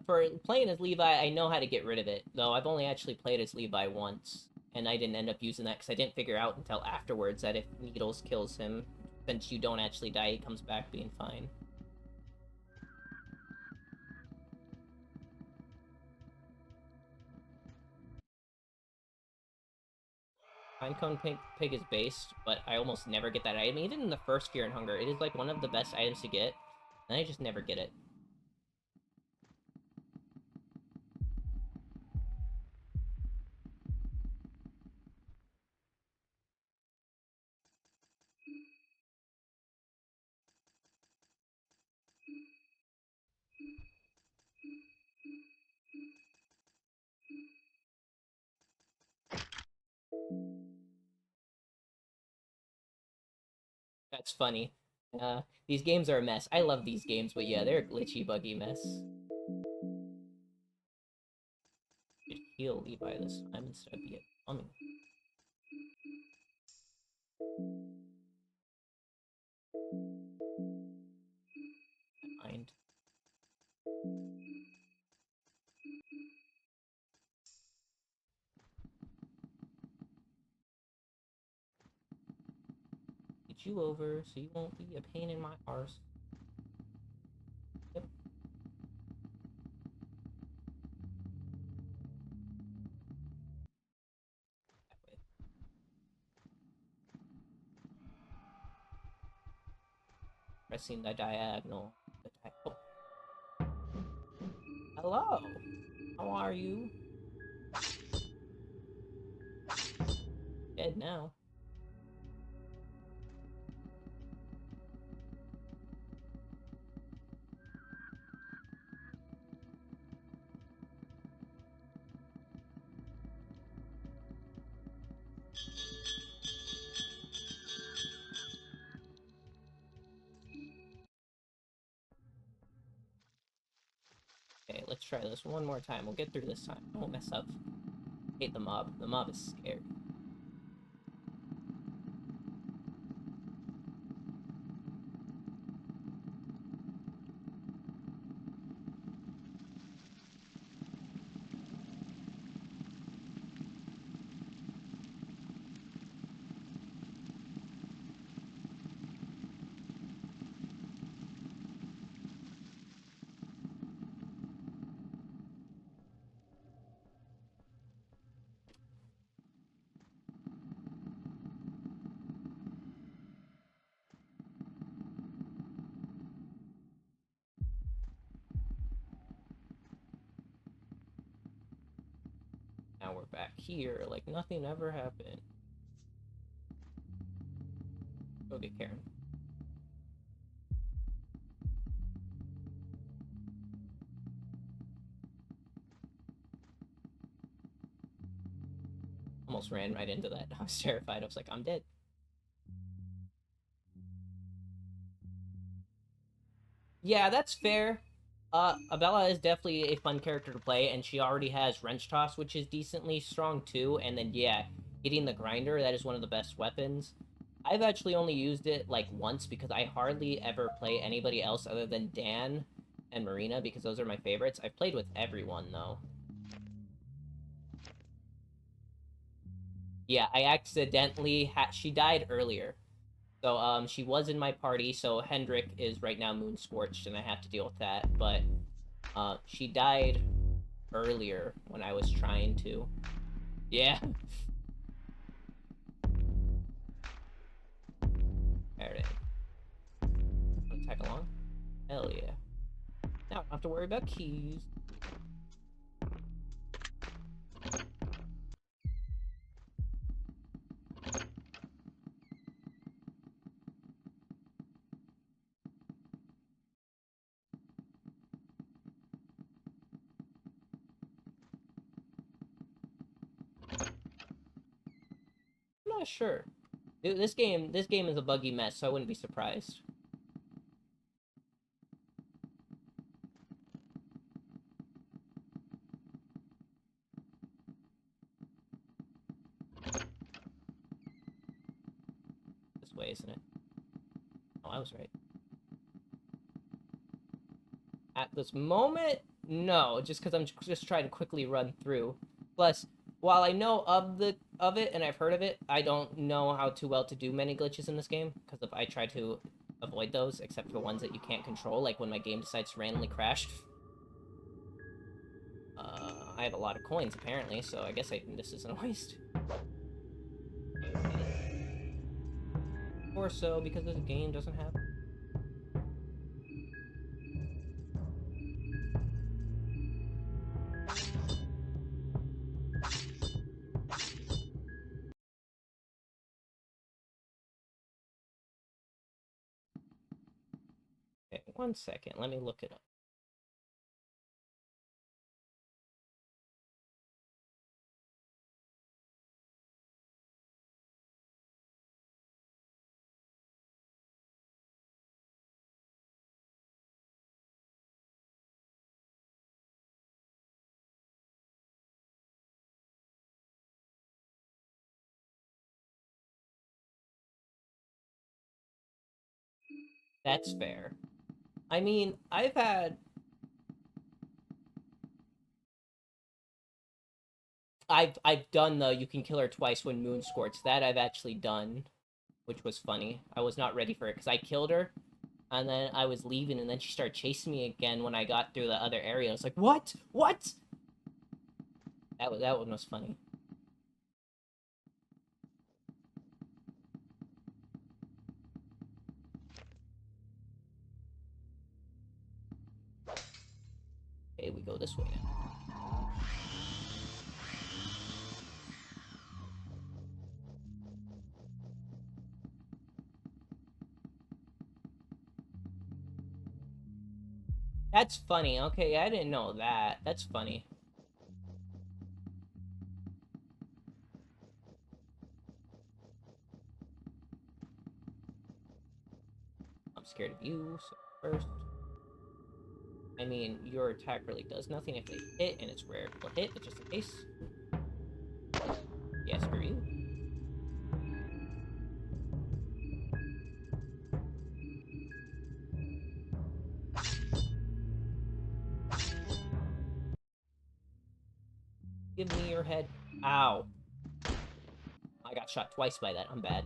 For playing as Levi, I know how to get rid of it, though I've only actually played as Levi once, and I didn't end up using that because I didn't figure out until afterwards that if Needles kills him, since you don't actually die, he comes back being fine. Pinecone Pig is based, but I almost never get that item. Even in the first Fear and Hunger, it is like one of the best items to get, and I just never get it. That's funny. These games are a mess. I love these games, but yeah, they're a glitchy, buggy mess. Should heal Levi this time instead of be bumming. Mind. you over so you won't be a pain in my arse. Yep. That way. Pressing the diagonal. Oh. Hello. How are you? Dead now. Okay, let's try this one more time. We'll get through this time. I won't mess up. Hate the mob. The mob is scary. Now we're back here like nothing ever happened. Go get Karen. Almost ran right into that. I was terrified. I was like, I'm dead. Yeah, that's fair. Abella is definitely a fun character to play, and she already has Wrench Toss, which is decently strong too. And then, yeah, hitting the grinder, that is one of the best weapons. I've actually only used it like once because I hardly ever play anybody else other than Dan and Marina because those are my favorites. I've played with everyone though. Yeah, I accidentally she died earlier. So she was in my party, so Hendrik is right now moon scorched and I have to deal with that, but she died earlier when I was trying to. Yeah. Alright. Wanna tag along? Hell yeah. Now I don't have to worry about keys. I'm not sure. This game is a buggy mess, so I wouldn't be surprised. This way, isn't it? Oh, I was right. At this moment, no, just because I'm just trying to quickly run through. Plus, while I know of it and I've heard of it, I don't know how too well to do many glitches in this game because if I try to avoid those, except for ones that you can't control, like when my game decides to randomly crash. I have a lot of coins apparently, so I guess this isn't a waste. Or so, because this game doesn't have. Okay, 1 second, let me look it up. That's fair. I mean, I've done the you can kill her twice when moon scorch. That I've actually done, which was funny. I was not ready for it because I killed her, and then I was leaving, and then she started chasing me again when I got through the other area. I was like, what? What? That one was funny. Okay, we go this way now. That's funny. Okay, I didn't know that. That's funny. I'm scared of you, so first. I mean, your attack really does nothing if they hit, and it's rare to hit, but just in case. Yeah, screw you. Give me your head. Ow. I got shot twice by that. I'm bad.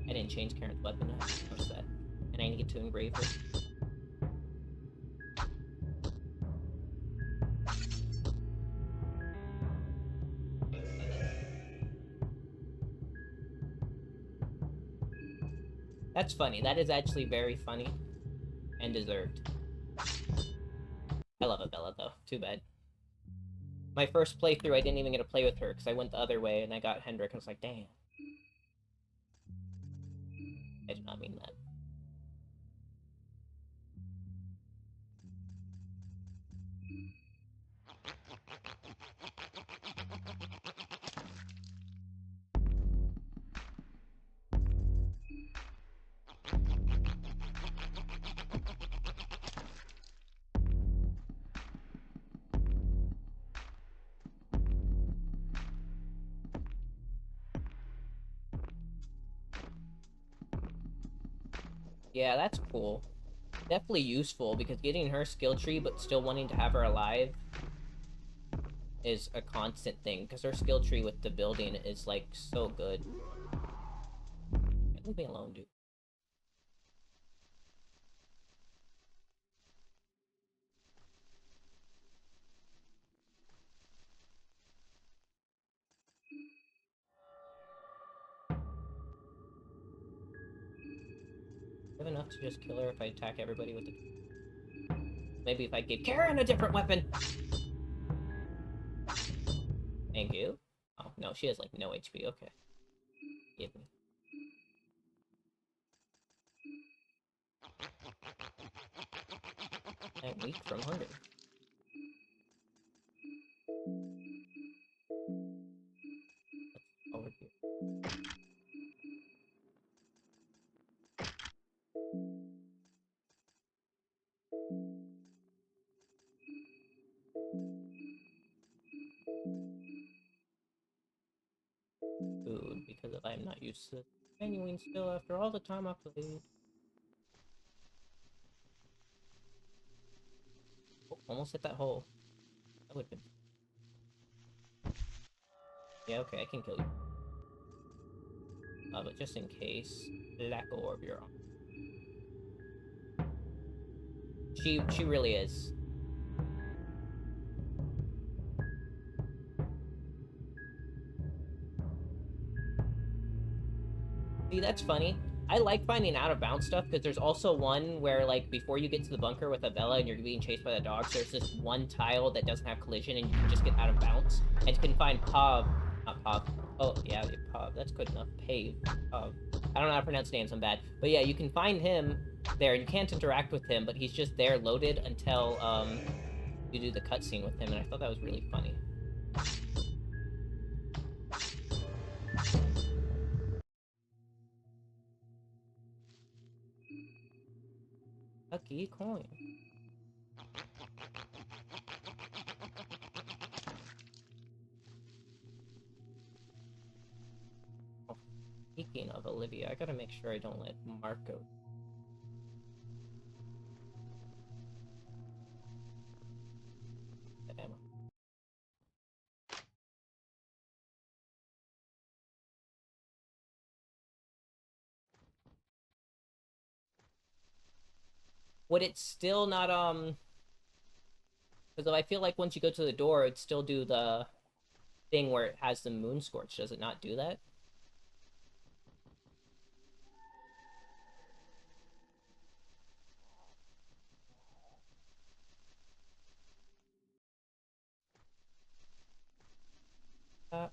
I didn't change Karen's weapon. I noticed that. And I need to engrave it. That's funny. That is actually very funny. And deserved. I love Abella, though. Too bad. My first playthrough, I didn't even get to play with her, because I went the other way, and I got Hendrik, and I was like, damn. I did not mean that. Yeah, that's cool. Definitely useful, because getting her skill tree, but still wanting to have her alive is a constant thing, because her skill tree with the building is, like, so good. Leave me alone, dude. I have enough to just kill her if I attack everybody with the... Maybe if I gave Karen a different weapon! Thank you. Oh, no, she has, like, no HP. Okay. Give me. I'm weak from hunger. Let's over here. Food, because if I'm not used to continuing still after all the time I played. Oh, almost hit that hole. That would've been... Yeah, okay, I can kill you. But just in case, Black Orb, you're on. She really is. See, that's funny. I like finding out of bounds stuff, because there's also one where, like, before you get to the bunker with Abella and you're being chased by the dogs, there's this one tile that doesn't have collision and you can just get out of bounds. And you can find Pav. Not Pav. Oh, yeah, Pav. That's good enough. Pave. Pav. I don't know how to pronounce names, I'm bad. But yeah, you can find him there, and you can't interact with him, but he's just there loaded until, you do the cutscene with him, and I thought that was really funny. Lucky coin. Oh, speaking of Olivia, I gotta make sure I don't let Marco... would it still not, because I feel like once you go to the door, it'd still do the thing where it has the moon scorch. Does it not do that?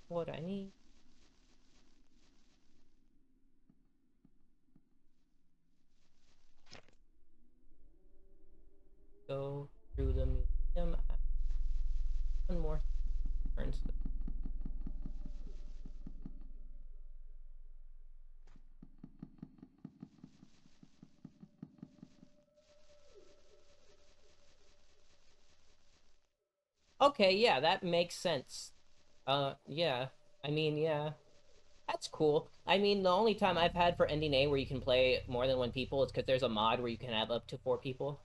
What I need. Go through the museum. One more turn. Okay, yeah, that makes sense. Yeah. I mean, yeah. That's cool. I mean, the only time I've had for ending A where you can play more than one people is because there's a mod where you can have up to 4 people.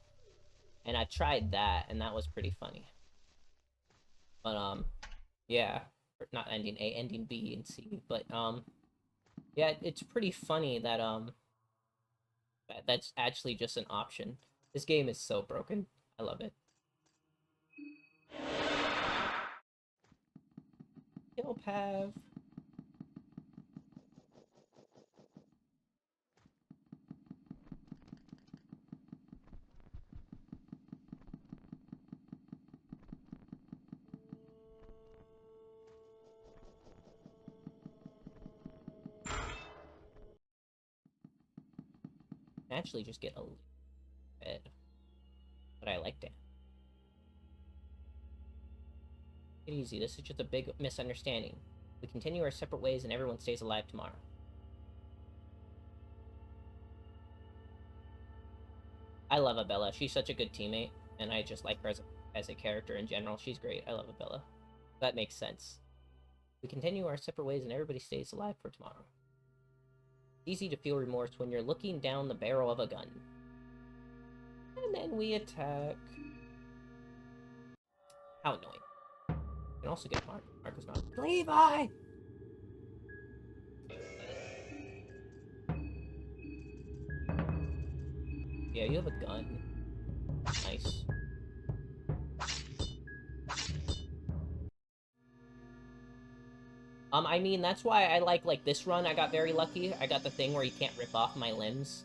And I tried that, and that was pretty funny. But, yeah. Not ending A, ending B and C. But, yeah, it's pretty funny that, that's actually just an option. This game is so broken. I love it. Kill Pav. Actually just get a little bit. But I like that. Take it easy. This is just a big misunderstanding. We continue our separate ways and everyone stays alive tomorrow. I love Abella. She's such a good teammate, and I just like her as a character in general. She's great. I love Abella. That makes sense. We continue our separate ways and everybody stays alive for tomorrow. It's easy to feel remorse when you're looking down the barrel of a gun. And then we attack. How annoying. You can also get Marcus not. Levi! Yeah, you have a gun. Nice. I mean, that's why I like this run. I got very lucky. I got the thing where you can't rip off my limbs.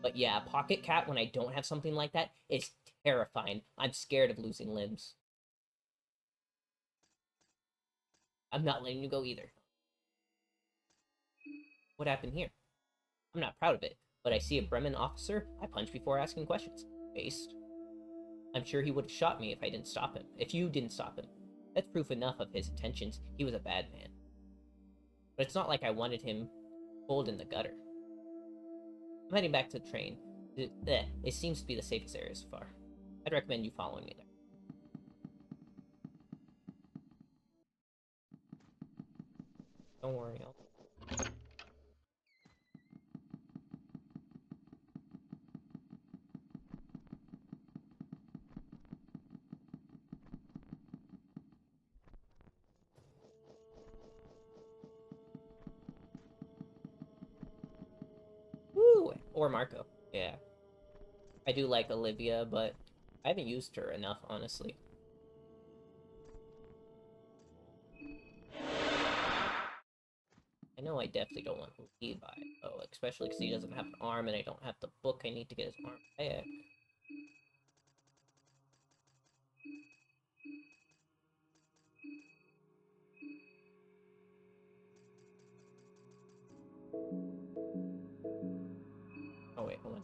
But yeah, Pocket Cat, when I don't have something like that, is terrifying. I'm scared of losing limbs. I'm not letting you go either. What happened here? I'm not proud of it, but I see a Bremen officer. I punch before asking questions. Based. I'm sure he would have shot me if I didn't stop him. If you didn't stop him. That's proof enough of his intentions. He was a bad man. But it's not like I wanted him pulled in the gutter. I'm heading back to the train. It seems to be the safest area so far. I'd recommend you following me there. Don't worry, I'll... Woo! Or Marco. Yeah. I do like Olivia, but I haven't used her enough, honestly. I know I definitely don't want Levi, though, especially because he doesn't have an arm and I don't have the book I need to get his arm back. Oh, wait, hold on.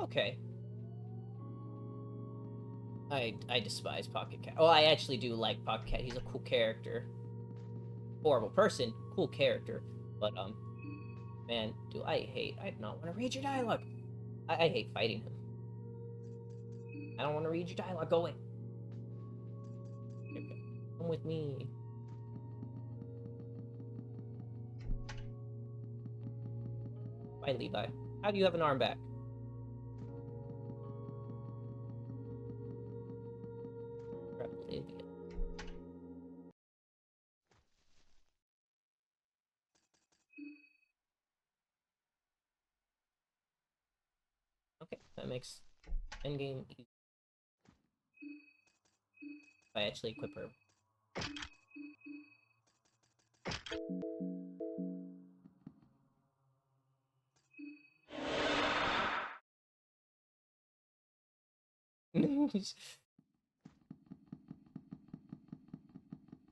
Okay. I despise Pocket Cat. Oh, I actually do like Pocket Cat. He's a cool character. Horrible person, cool character. But, man, do I hate... I do not want to read your dialogue. I hate fighting him. I don't want to read your dialogue. Go away. Come with me. Bye, Levi. How do you have an arm back? Oblivion. Okay, that makes endgame easy. If I actually equip her.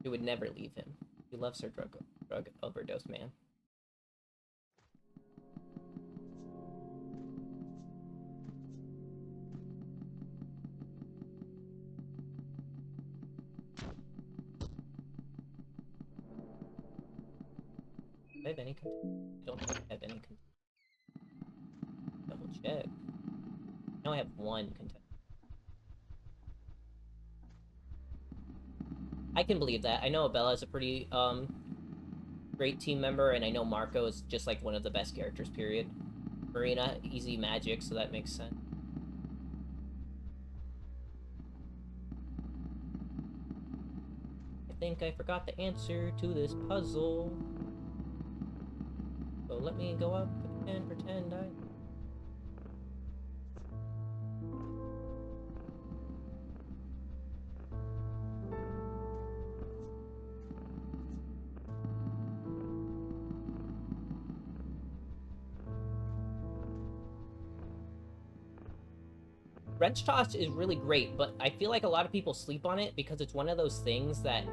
She would never leave him. She loves her drug overdose, man. Do I have any content? I don't think I have any content. Double check. Now I have one content. I can believe that. I know Abella is a pretty great team member, and I know Marco is just like one of the best characters, period. Marina, easy magic, so that makes sense. I think I forgot the answer to this puzzle. So let me go up and pretend I... Wrench Toss is really great, but I feel like a lot of people sleep on it because it's one of those things that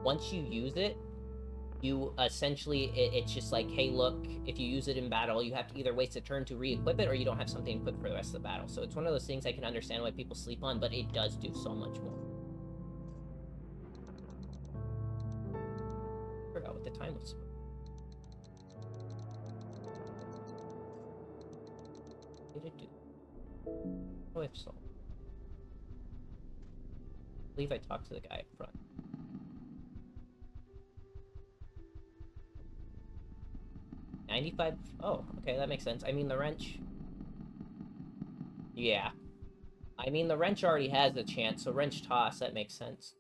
once you use it, you essentially, it's just like, hey, look, if you use it in battle, you have to either waste a turn to re-equip it or you don't have something equipped for the rest of the battle. So it's one of those things I can understand why people sleep on, but it does do so much more. I forgot what the time was. What did it do? Oh, if so. I believe I talked to the guy up front. $95? Oh, okay, that makes sense. I mean, the wrench... Yeah. I mean, the wrench already has a chance, so wrench toss, that makes sense.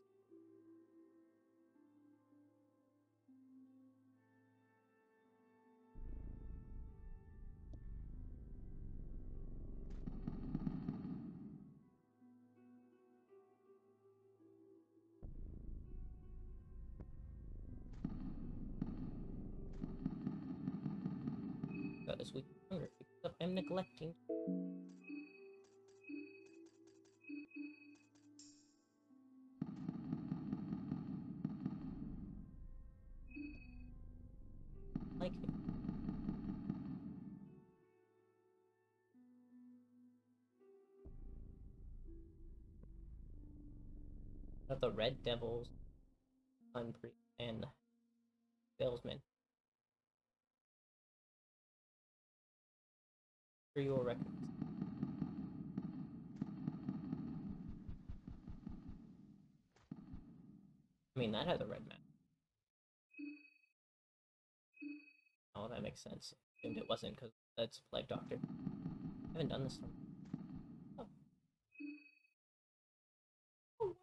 Because we hunger, because I'm neglecting. Like him. Of the Red Devils, Unpre and Salesman. For your records. I mean, that has a red map. Oh, that makes sense. And it wasn't because that's Plague Doctor. I haven't done this one. Oh. Oh.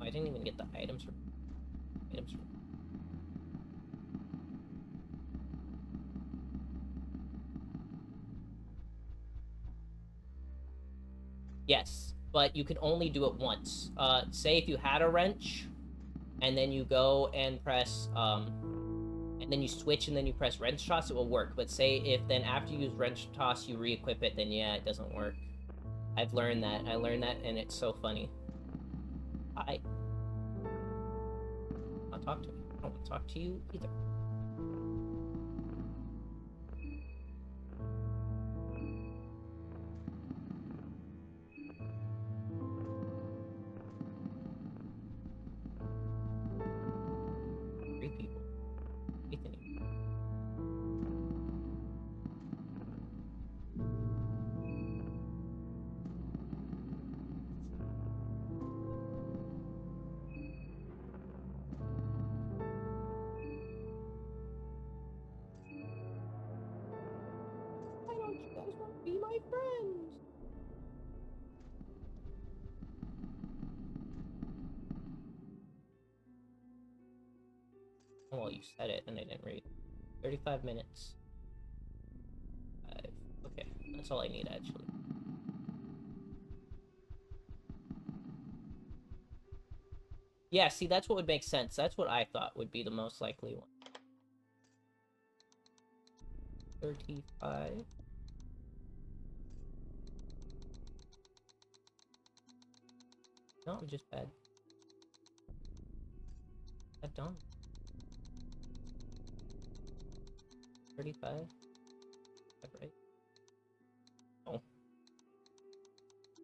I didn't even get the items for Yes, but you can only do it once. Say if you had a wrench, and then you go and press, and then you switch and then you press wrench toss, it will work. But say if then after you use wrench toss, you re-equip it, then yeah, it doesn't work. I've learned that. I learned that, and it's so funny. Hi. I'll talk to me. I don't want to talk to you either. Three people. don't you guys want to be my friends? Oh, well, you said it and I didn't read. 35 minutes. 5. Okay, that's all I need actually. Yeah, see, that's what would make sense. That's what I thought would be the most likely one. 35. No, I'm just bad. I've done. 35. That right? Oh.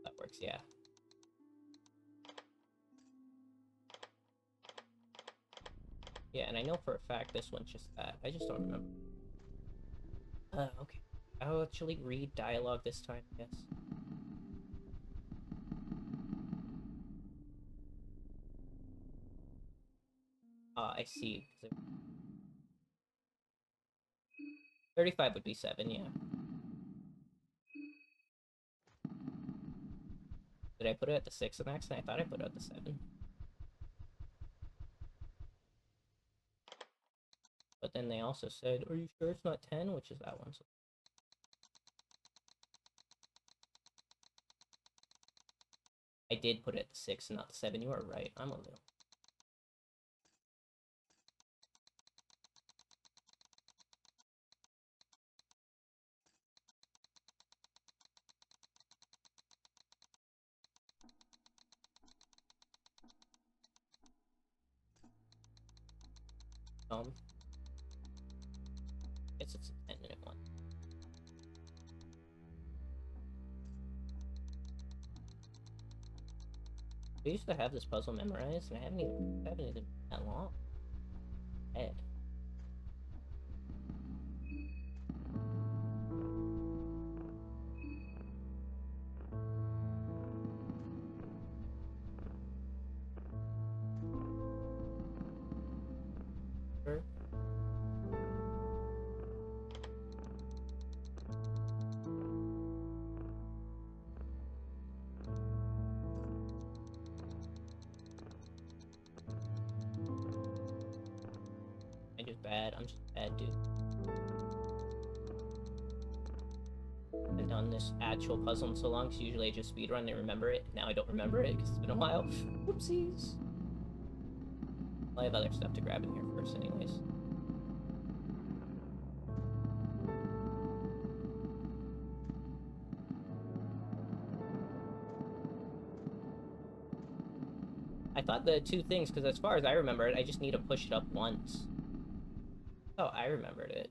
That works, yeah. Yeah, and I know for a fact this one's just that. I just don't remember. Okay. I'll actually read dialogue this time, I guess. I see. 35 would be 7, yeah. Did I put it at the 6 on accident? I thought I put it at the 7. But then they also said, are you sure it's not 10? Which is that one. So I did put it at the 6 and not the 7. You are right. I'm a little. Guess it's a 10-minute one. I used to have this puzzle memorized, and I haven't even been that long. Ed. I'm just bad. I'm just a bad dude. I've done this actual puzzle in so long, so usually I just speedrun and remember it. Now I don't remember it because it's been a while. Whoopsies. I have other stuff to grab in here first anyways. I thought the two things, because as far as I remember it, I just need to push it up once. Oh, I remembered it.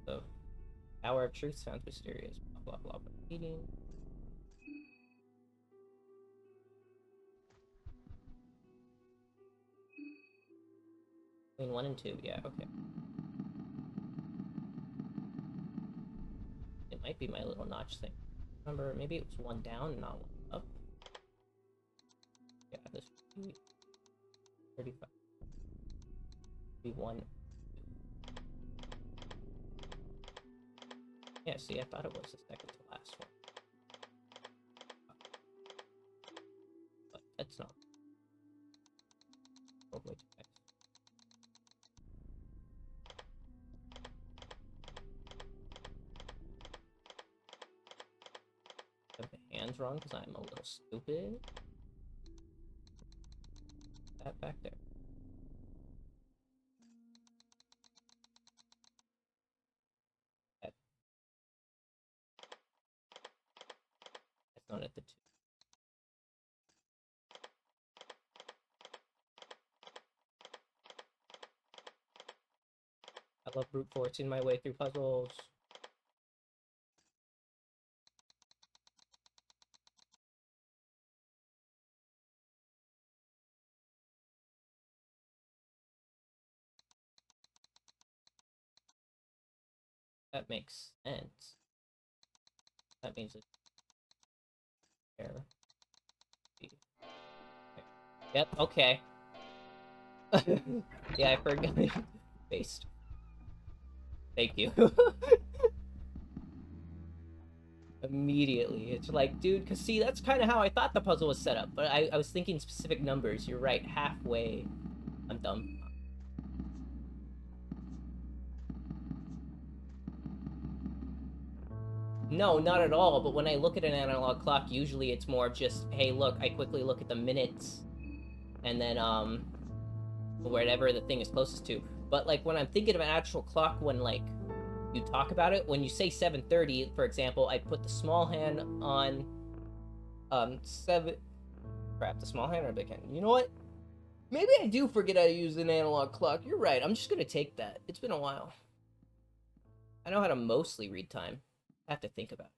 So, Hour of Truth sounds mysterious. Blah, blah, blah. Eating. Between 1 and 2, yeah, okay. It might be my little notch thing. Remember, maybe it was 1 down, not 1 up. Yeah, this should be 35. Be 1. Yeah, see, I thought it was the second to last one. But that's not. Oh, wait, guys. I have the hands wrong because I'm a little stupid. That back there. That. That's not at the 2. I love brute forcing my way through puzzles. That makes sense. That means it's there. Yep, okay. Yeah, I forgot. Based. Thank you. Immediately. It's like, dude, because see, that's kind of how I thought the puzzle was set up, but I was thinking specific numbers. You're right, halfway. I'm dumb. No, not at all, but when I look at an analog clock, usually it's more just, hey, look, I quickly look at the minutes, and then, wherever the thing is closest to. But, like, when I'm thinking of an actual clock, when, like, you talk about it, when you say 7:30, for example, I put the small hand on, 7... Crap, the small hand or big hand? You know what? Maybe I do forget how to use an analog clock. You're right, I'm just gonna take that. It's been a while. I know how to mostly read time. I have to think about it.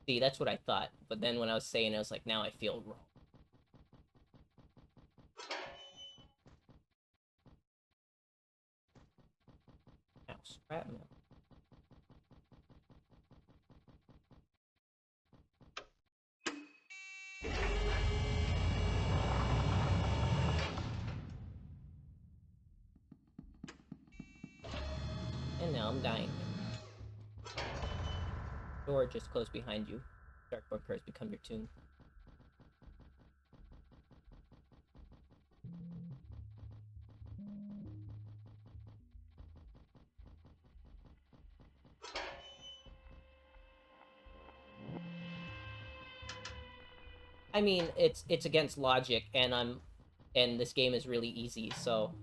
See, that's what I thought. But then when I was saying it, I was like, now I feel wrong. Now, scrap metal. And now I'm dying. Door just closed behind you. Dartboard curse become your tomb. I mean, it's against logic, and this game is really easy, so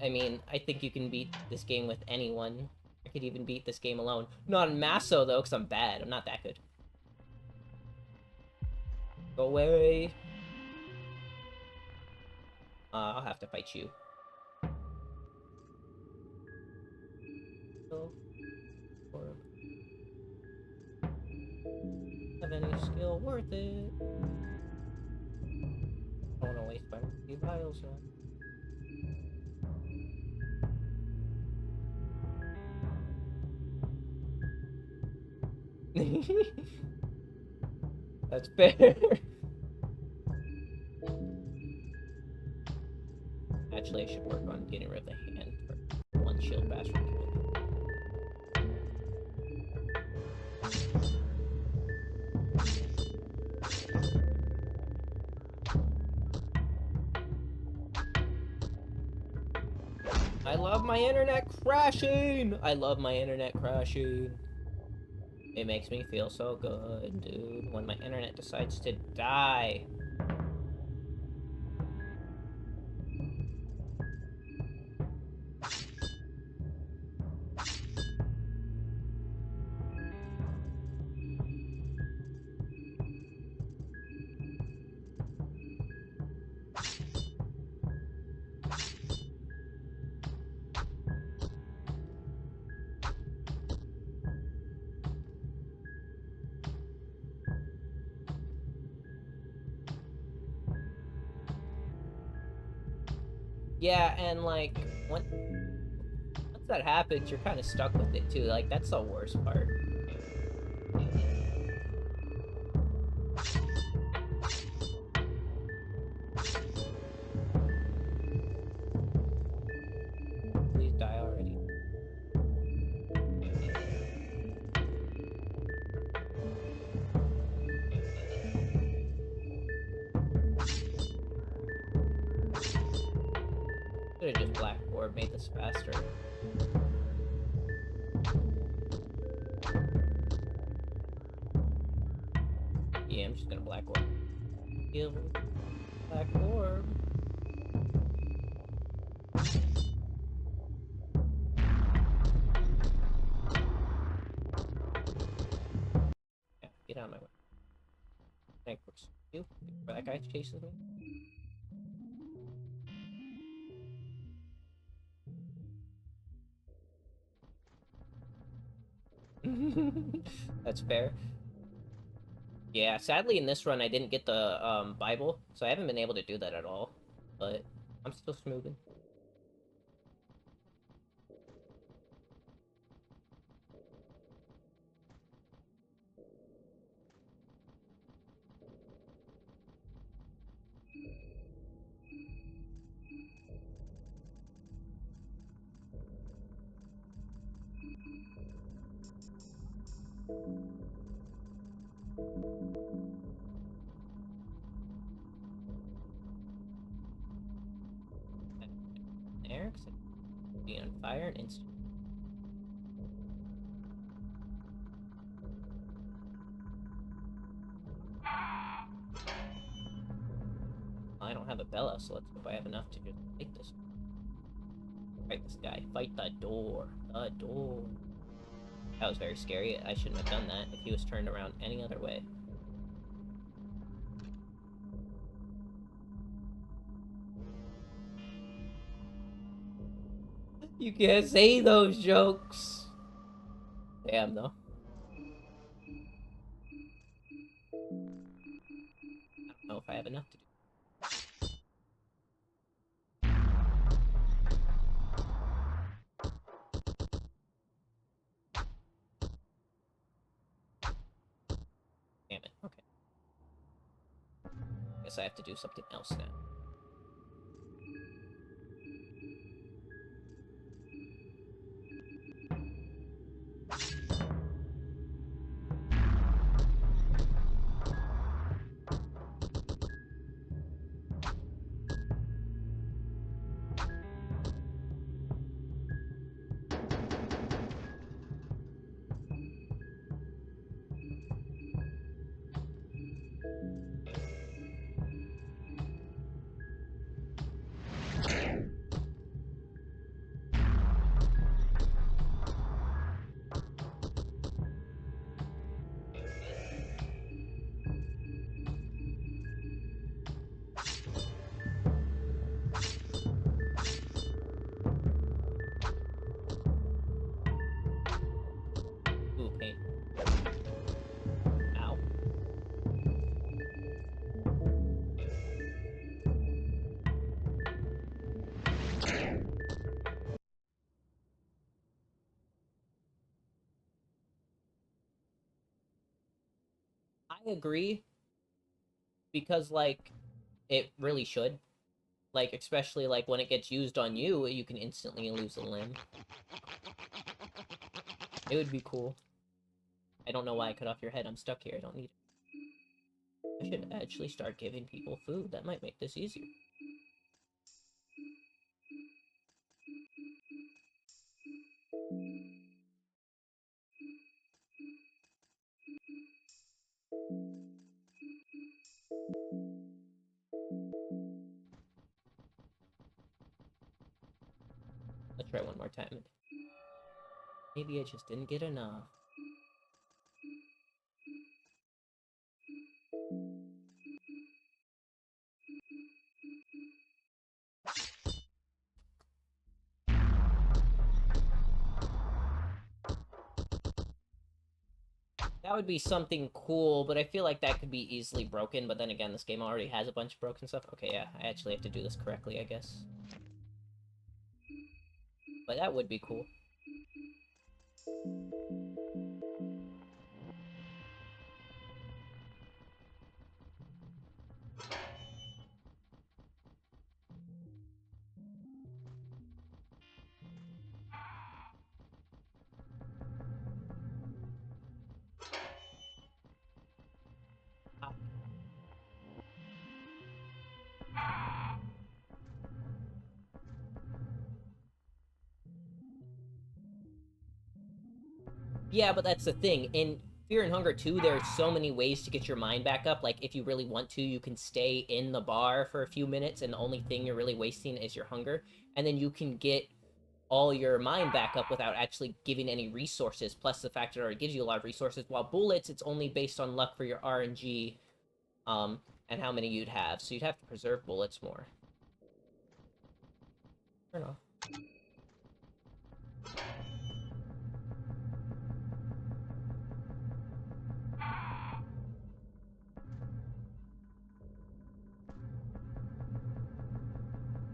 I mean, I think you can beat this game with anyone. I could even beat this game alone. Not in Masso, though, because I'm bad. I'm not that good. Go away. I'll have to fight you. Or have any skill worth it. I don't want to waste my few vials now. That's fair. Actually, I should work on getting rid of the hand for one shield bastard kill. I love my internet crashing! I love my internet crashing. It makes me feel so good, dude, when my internet decides to die. Yeah, and like, once that happens, you're kind of stuck with it too. Like, that's the worst part. Please die already. Should've just black orb made this faster. Yeah, I'm just gonna black orb. Kill black orb. Yeah, get out of my way. Thank you. For that guy chases me. That's fair. Yeah, sadly in this run I didn't get the Bible, so I haven't been able to do that at all. But I'm still smoothing. There, because it would be on fire and instant. I don't have a Bella, so let's hope I have enough to just fight this. Fight this guy. Fight the door. The door. That was very scary. I shouldn't have done that if he was turned around any other way. You can't say those jokes. Damn, though. I don't know if I have enough to do. Damn it. Okay. Guess I have to do something else now. Ooh, pain. Ow. I agree, because, like, it really should. Like, especially, like, when it gets used on you, you can instantly lose a limb. It would be cool. I don't know why I cut off your head. I'm stuck here. I don't need it. I should actually start giving people food. That might make this easier. Let's try one more time. Maybe I just didn't get enough. That would be something cool, but I feel like that could be easily broken. But then again, this game already has a bunch of broken stuff. Okay, yeah, I actually have to do this correctly, I guess. But that would be cool. Yeah, but that's the thing. In Fear and Hunger 2, there are so many ways to get your mind back up. Like, if you really want to, you can stay in the bar for a few minutes, and the only thing you're really wasting is your hunger. And then you can get all your mind back up without actually giving any resources, plus the fact it already gives you a lot of resources. While Bullets, it's only based on luck for your RNG, and how many you'd have. So you'd have to preserve bullets more. Turn off.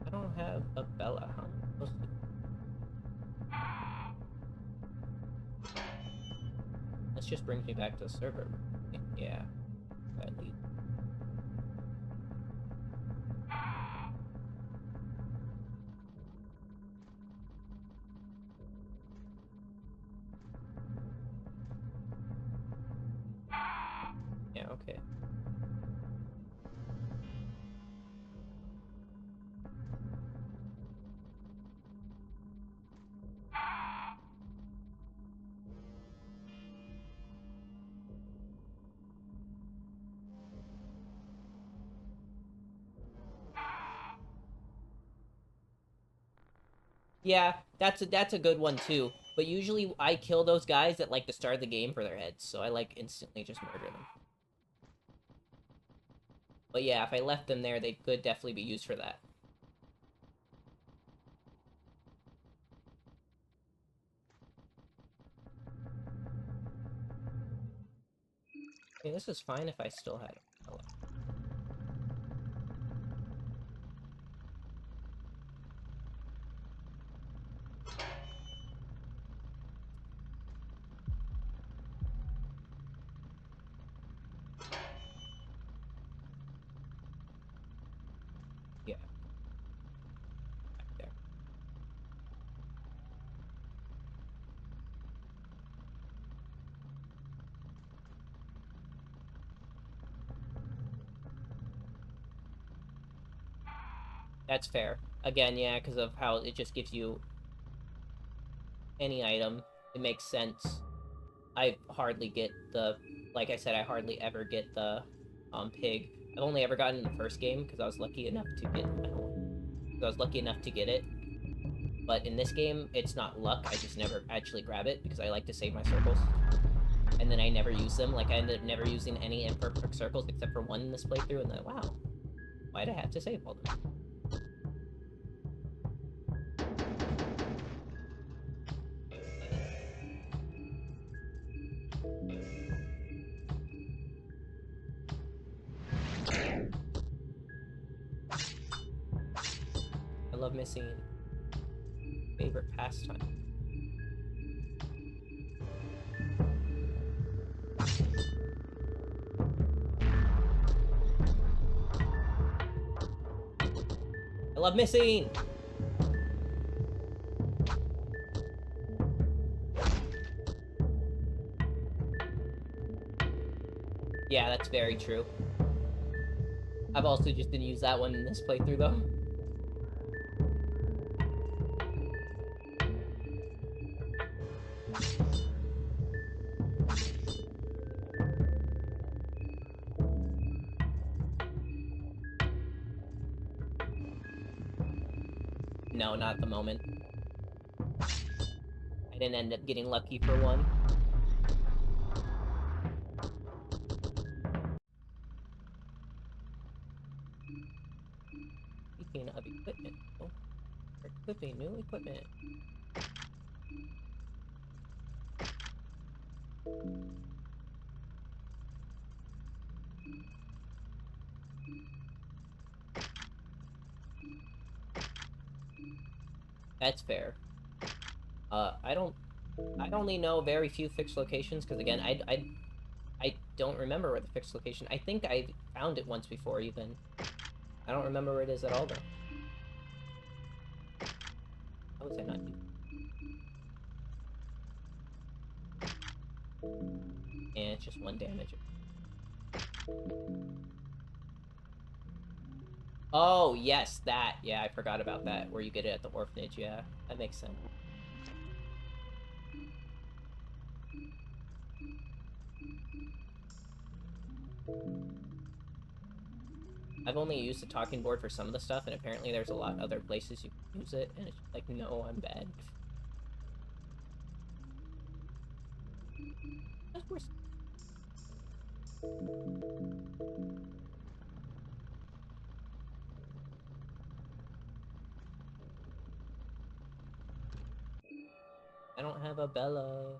I don't have a Bella. How am I supposed to... This just brings me back to the server. Yeah. At least. Yeah, okay. Yeah, that's a good one too. But usually I kill those guys at like the start of the game for their heads, so I like instantly just murder them. But yeah, if I left them there, they could definitely be used for that. Okay, this is fine if I still had a left. Yeah, back there. That's fair. Again, yeah, because of how it just gives you any item. It makes sense. I hardly get the, like I said, I hardly ever get the pig. I've only ever gotten in the first game because I was lucky enough to get. I don't know. I was lucky enough to get it. But in this game, it's not luck. I just never actually grab it because I like to save my circles. And then I never use them. Like, I ended up never using any imperfect circles except for one in this playthrough. And then, wow, why'd I have to save all them? I love missing favorite pastime. I love missing! Yeah, that's very true. I've also just didn't use that one in this playthrough, though. No, not at the moment. I didn't end up getting lucky for one. Speaking of equipment, though, we're equipping new equipment. That's fair. I don't. I only know very few fixed locations because again, I don't remember where the fixed location. I think I found it once before even. I don't remember where it is at all though. How was I not using? And it's just one damage. Oh yes, that. Yeah, I forgot about that. Where you get it at the orphanage. Yeah, that makes sense. I've only used the talking board for some of the stuff, and apparently there's a lot other places you can use it, and it's just like, no, I'm bad. Of course. I don't have a Bella.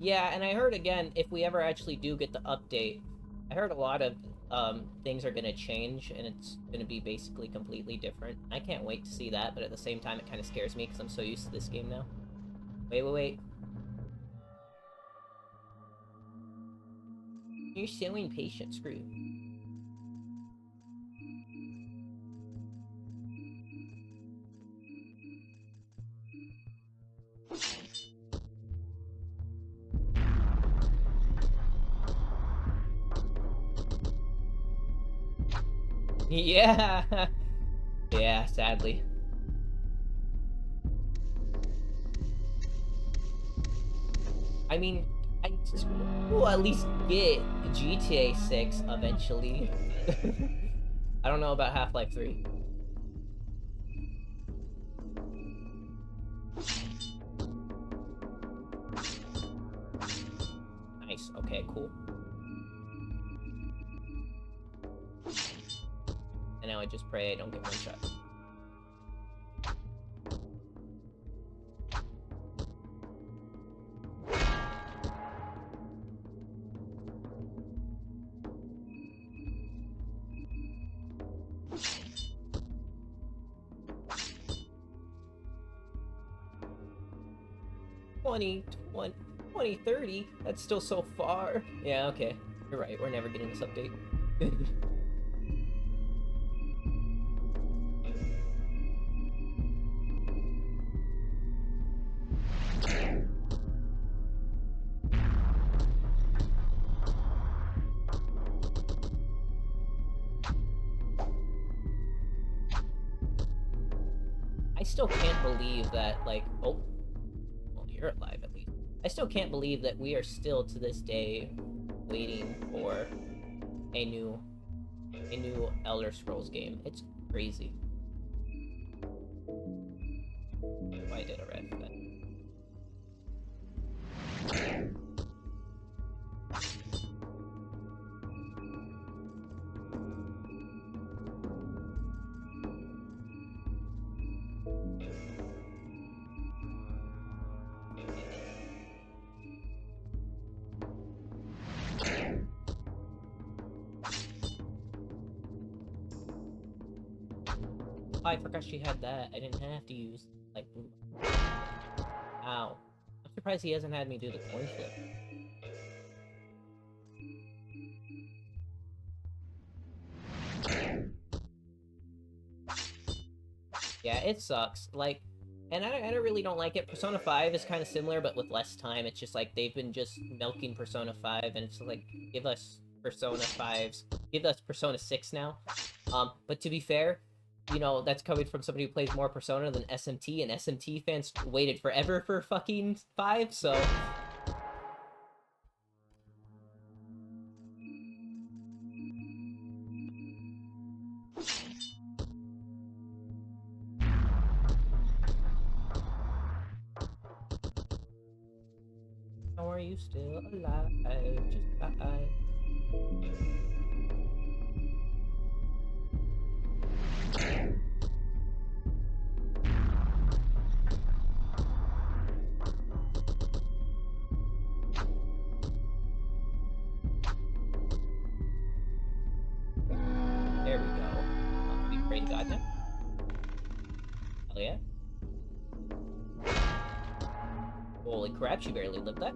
Yeah, and I heard again, if we ever actually do get the update, I heard a lot of things are gonna change, and it's gonna be basically completely different. I can't wait to see that, but at the same time, it kind of scares me because I'm so used to this game now. Wait. You're so impatient, screw. Yeah! Yeah, sadly. I mean, we'll at least get GTA 6 eventually. I don't know about Half-Life 3. Nice, okay, cool. And now I just pray I don't get one shot. Twenty, 30? That's still so far. Yeah, okay. You're right, we're never getting this update. I still can't believe that, like, oh, well, you're alive at least. I still can't believe that we are still to this day waiting for a new Elder Scrolls game. It's crazy. Oh, I did a red for that. Oh, I forgot she had that. I didn't have to use, like, ow. I'm surprised he hasn't had me do the coin flip. Yeah, it sucks. Like, and I really don't like it. Persona 5 is kind of similar, but with less time. It's just like they've been just milking Persona 5, and it's like, give us Persona 5s. Give us Persona 6 now. But to be fair, you know, that's coming from somebody who plays more Persona than SMT, and SMT fans waited forever for fucking 5, so... How are you still alive? Just die. There we go. We pray to God now. Hell yeah. Holy crap, she barely lived that.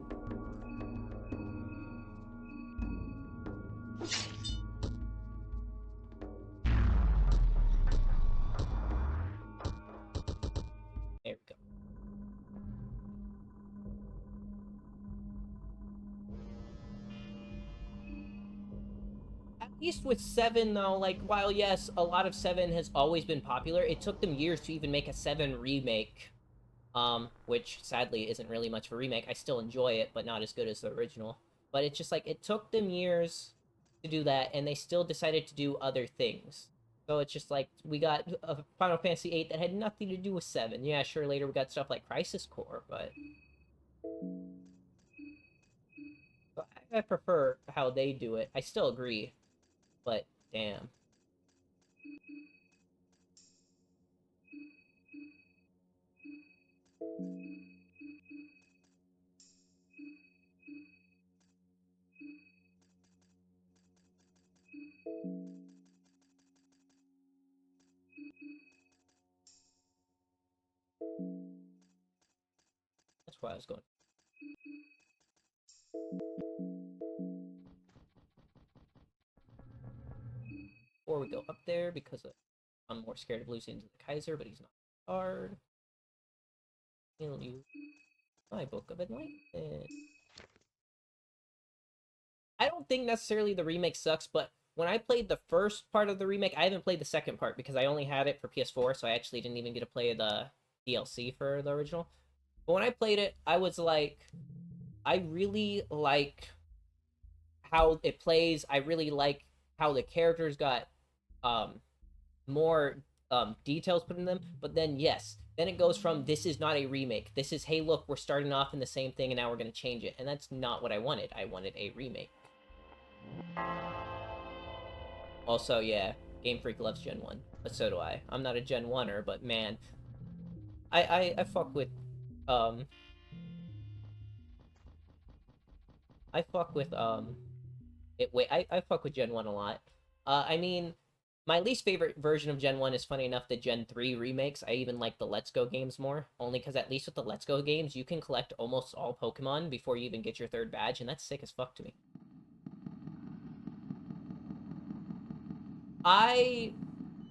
There we go. At least with 7, though, like, while yes, a lot of 7 has always been popular, it took them years to even make a 7 remake. Which sadly isn't really much of a remake. I still enjoy it, but not as good as the original. But it's just like, it took them years to do that, and they still decided to do other things. So it's just like, we got a Final Fantasy 8 that had nothing to do with 7. Yeah, sure, later we got stuff like Crisis Core, but... I prefer how they do it. I still agree, but damn. why I was going. Before we go up there, because I'm more scared of losing to the Kaiser, but he's not hard. He'll use my Book of Enlightenment. I don't think necessarily the remake sucks, but when I played the first part of the remake, I haven't played the second part because I only had it for PS4, so I actually didn't even get to play the DLC for the original. But when I played it, I was like, I really like how it plays. I really like how the characters got um more details put in them. But then yes, then it goes from this is not a remake. This is, hey look, we're starting off in the same thing and now we're gonna change it. And that's not what I wanted. I wanted a remake. Also, yeah, Game Freak loves Gen 1, but so do I. I'm not a Gen 1er, but man, I fuck with um I fuck with I fuck with Gen 1 a lot. I mean, my least favorite version of Gen 1 is funny enough the Gen 3 remakes. I even like the Let's Go games more, only because at least with the Let's Go games, you can collect almost all Pokemon before you even get your third badge, and that's sick as fuck to me. I,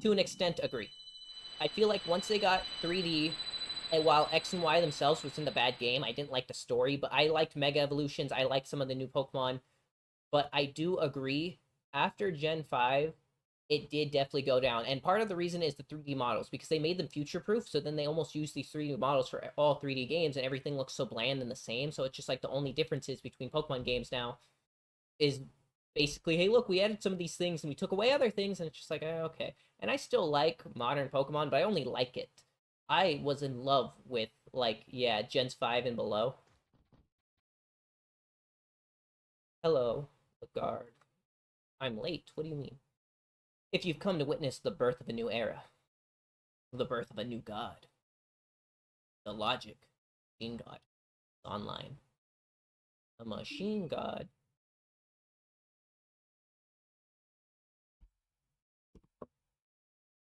to an extent, agree. I feel like once they got 3D, and while X and Y themselves was in the bad game, I didn't like the story, but I liked Mega Evolutions. I liked some of the new Pokemon. But I do agree, after Gen 5, it did definitely go down. And part of the reason is the 3D models, because they made them future proof. So then they almost use these 3D models for all 3D games, and everything looks so bland and the same. So it's just like the only differences between Pokemon games now is basically, hey, look, we added some of these things and we took away other things, and it's just like, okay. And I still like modern Pokemon, but I only like it. I was in love with, like, yeah, Gens 5 and below. Hello, the guard. I'm late. What do you mean? If you've come to witness the birth of a new era, the birth of a new god, the logic, machine god, online, a machine god.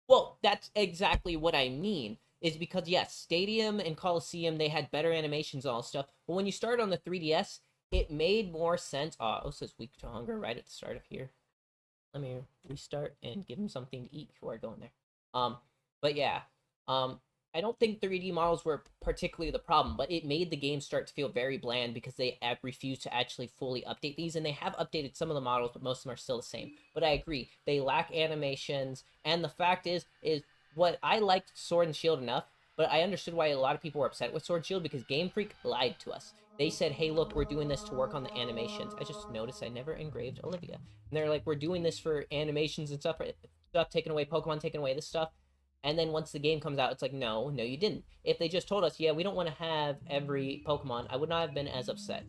Well, that's exactly what I mean. Is because yes, Stadium and Coliseum they had better animations and all stuff, but when you start on the 3DS, it made more sense. Oh, says weak to hunger right at the start of here. Let me restart and give him something to eat before I go in there. But yeah, um, I don't think 3D models were particularly the problem, but it made the game start to feel very bland because they refused to actually fully update these, and they have updated some of the models, but most of them are still the same. But I agree, they lack animations, and the fact is what I liked Sword and Shield enough, but I understood why a lot of people were upset with Sword and Shield because Game Freak lied to us. They said, hey, look, we're doing this to work on the animations. I just noticed I never engraved Olivia. And they're like, we're doing this for animations and stuff taken away, Pokemon taken away, this stuff. And then once the game comes out, it's like, no, you didn't. If they just told us, yeah, we don't want to have every Pokemon, I would not have been as upset.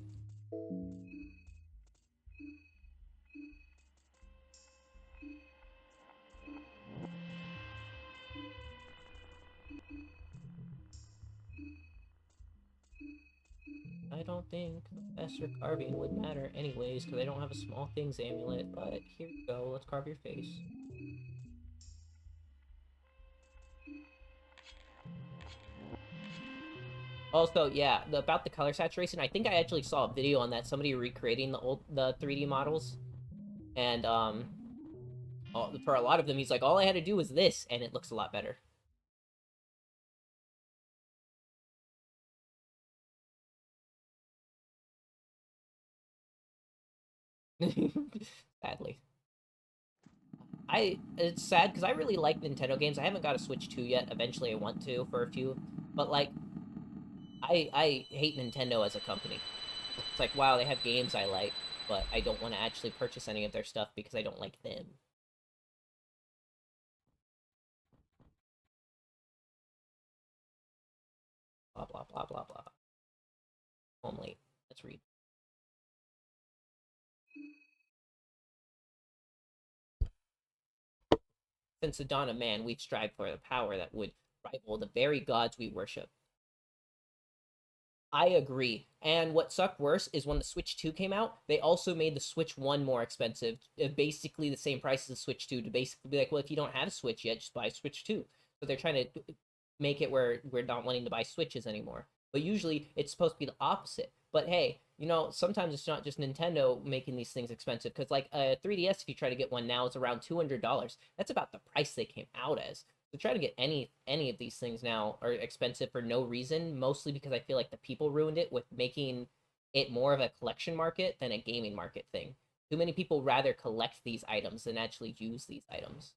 I don't think Professor carving would matter anyways, because I don't have a small things amulet, but here you go, let's carve your face. Also, yeah, about the color saturation, I think I actually saw a video on that, somebody recreating the 3D models, and for a lot of them, he's like, all I had to do was this, and it looks a lot better. Sadly. It's sad because I really like Nintendo games. I haven't got a Switch 2 yet. Eventually I want to for a few. But like I hate Nintendo as a company. It's like, wow, they have games I like, but I don't want to actually purchase any of their stuff because I don't like them. Blah blah blah blah blah. Oh, I'm late. Let's read. Since the dawn of man, we've strived for the power that would rival the very gods we worship. I agree. And what sucked worse is when the Switch 2 came out, they also made the Switch 1 more expensive, basically the same price as the Switch 2, to basically be like, well, if you don't have a Switch yet, just buy Switch 2. So they're trying to make it where we're not wanting to buy Switches anymore. But usually it's supposed to be the opposite. But hey, sometimes it's not just Nintendo making these things expensive because like a 3DS, if you try to get one now, is around $200. That's about the price they came out as. So try to get any of these things now are expensive for no reason, mostly because I feel like the people ruined it with making it more of a collection market than a gaming market thing. Too many people rather collect these items than actually use these items.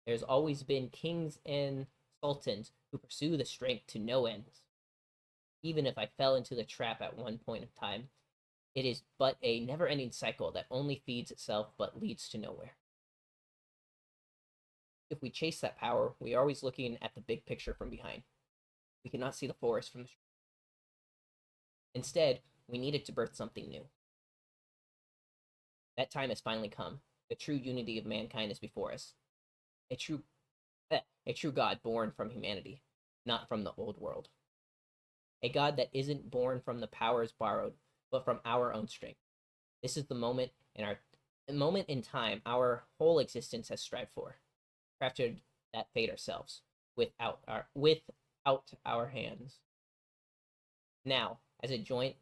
There's always been kings and sultans who pursue the strength to no ends. Even if I fell into the trap at one point of time, it is but a never ending cycle that only feeds itself but leads to nowhere. If we chase that power, we are always looking at the big picture from behind. We cannot see the forest from the street. Instead, we needed to birth something new. That time has finally come. The true unity of mankind is before us. A true, a true God born from humanity, not from the old world. A God that isn't born from the powers borrowed, but from our own strength. This is the moment in time our whole existence has strived for, crafted that fate ourselves, without our hands. Now, as a joint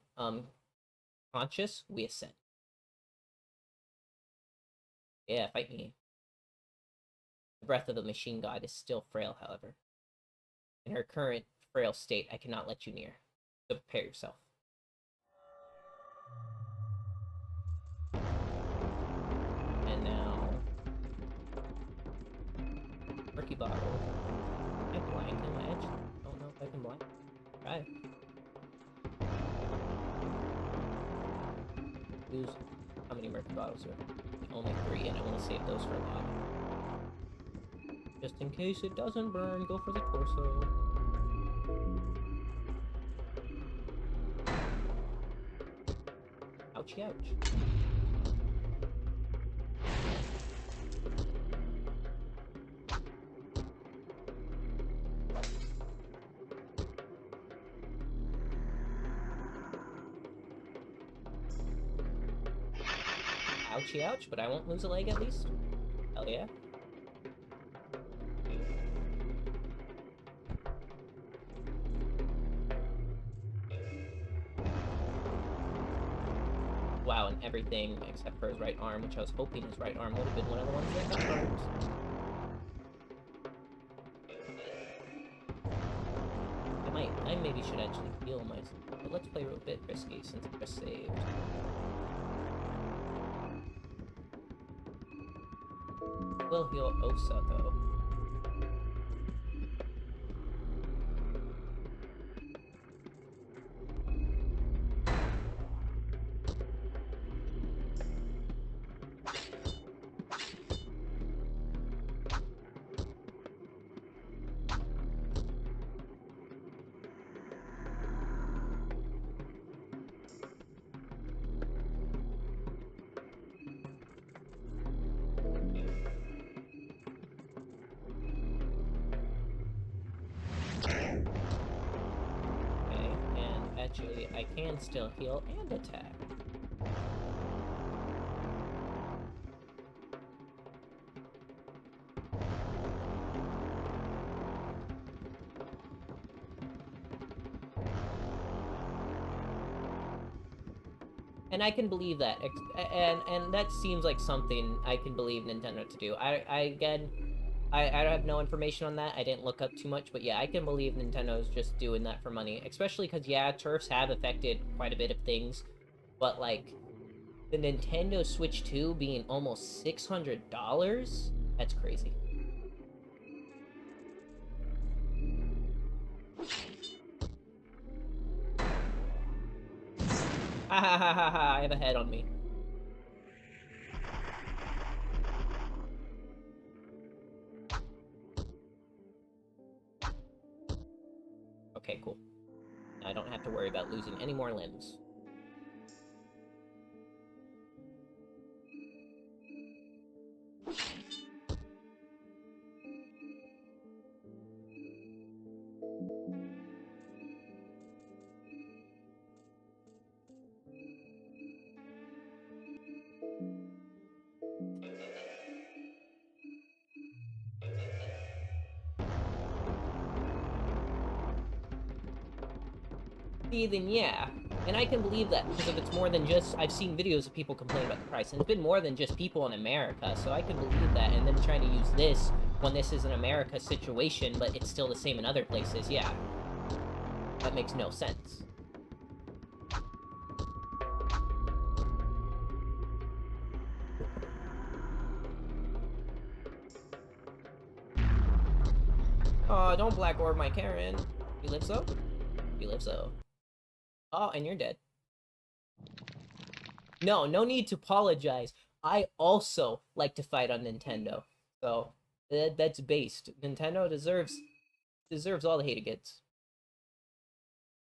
conscious, we ascend. Yeah, fight me. The breath of the machine god is still frail, however. In her current frail state, I cannot let you near. So prepare yourself. And now, Murky Bottle. Can I blind him? I actually don't know if I can blind him. Try. Use how many Murky Bottles are? Only 3, and I want to save those for a lot. Just in case it doesn't burn, go for the torso. Ouchie ouch. Ouchie ouch, but I won't lose a leg at least. Hell yeah. Wow, and everything except for his right arm, which I was hoping his right arm would have been one of the ones that got burned. I maybe should actually heal myself, but let's play a bit risky since I just saved. Will heal Osa though. Okay, and actually I can still heal and attack. And I can believe that, and that seems like something I can believe Nintendo to do. I have no information on that. I didn't look up too much, but yeah, I can believe Nintendo's just doing that for money. Especially because, yeah, turfs have affected quite a bit of things. But, like, the Nintendo Switch 2 being almost $600? That's crazy. Ha ha ha ha ha, I have a head on me. Okay, cool. Now I don't have to worry about losing any more limbs. then yeah. And I can believe that, because if it's more than just... I've seen videos of people complain about the price, and it's been more than just people in America, so I can believe that, and then trying to use this when this is an America situation, but it's still the same in other places, yeah. That makes no sense. Oh, don't black orb my Karen. You live so? You live so. Oh, and you're dead. No, no need to apologize. I also like to fight on Nintendo. So, that's based. Nintendo deserves all the hate it gets.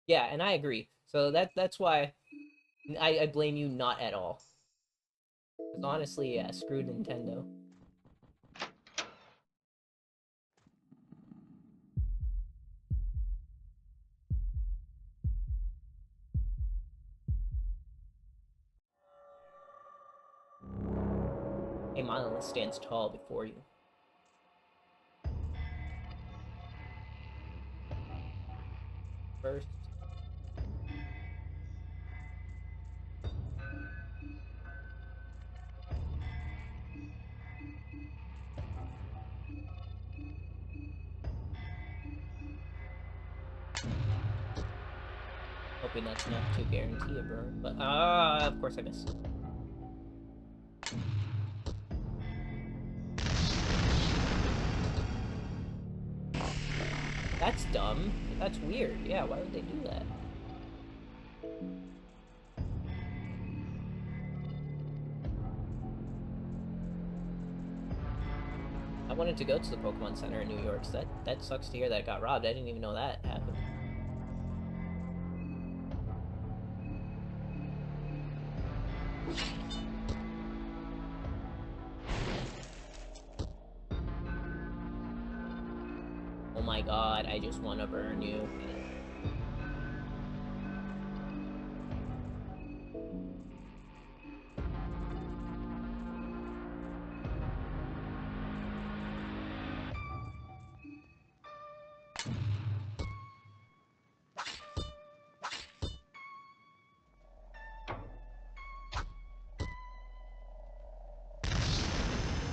Yeah, and I agree. So that's why I blame you not at all. Because honestly, yeah, screw Nintendo. A monolith stands tall before you. First. Hoping that's enough to guarantee a burn, but of course I missed. That's dumb. That's weird. Yeah, why would they do that? I wanted to go to the Pokemon Center in New York, so that sucks to hear that got robbed. I didn't even know that happened. Oh my god, I just want to burn you.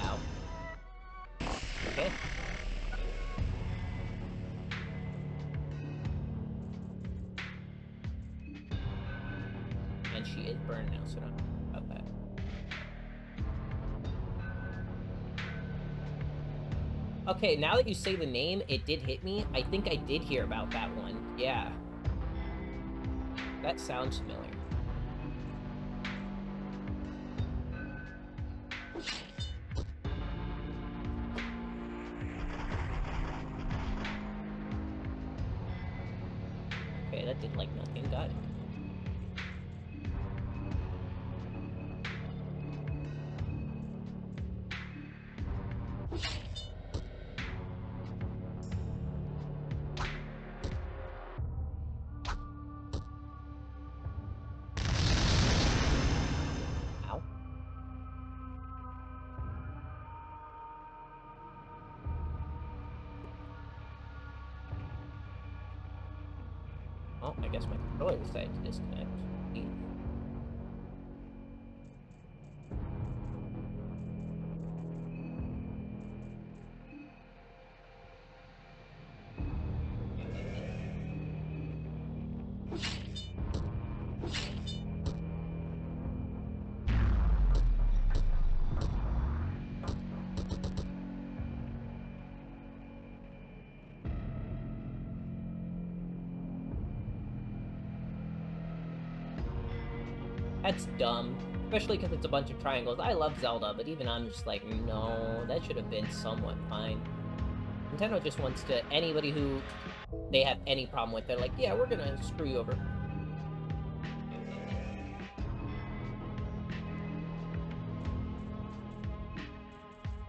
Ow. Okay. And she is burned now, so don't worry about that. Okay, now that you say the name, it did hit me. I think I did hear about that one. Yeah. That sounds familiar. Okay, that did like nothing. Got it. Ow. Oh, I guess my controller decided to disconnect. That's dumb. Especially because it's a bunch of triangles. I love Zelda, but even I'm just like, no, that should have been somewhat fine. Nintendo just wants to... Anybody who they have any problem with, they're like, yeah, we're gonna screw you over.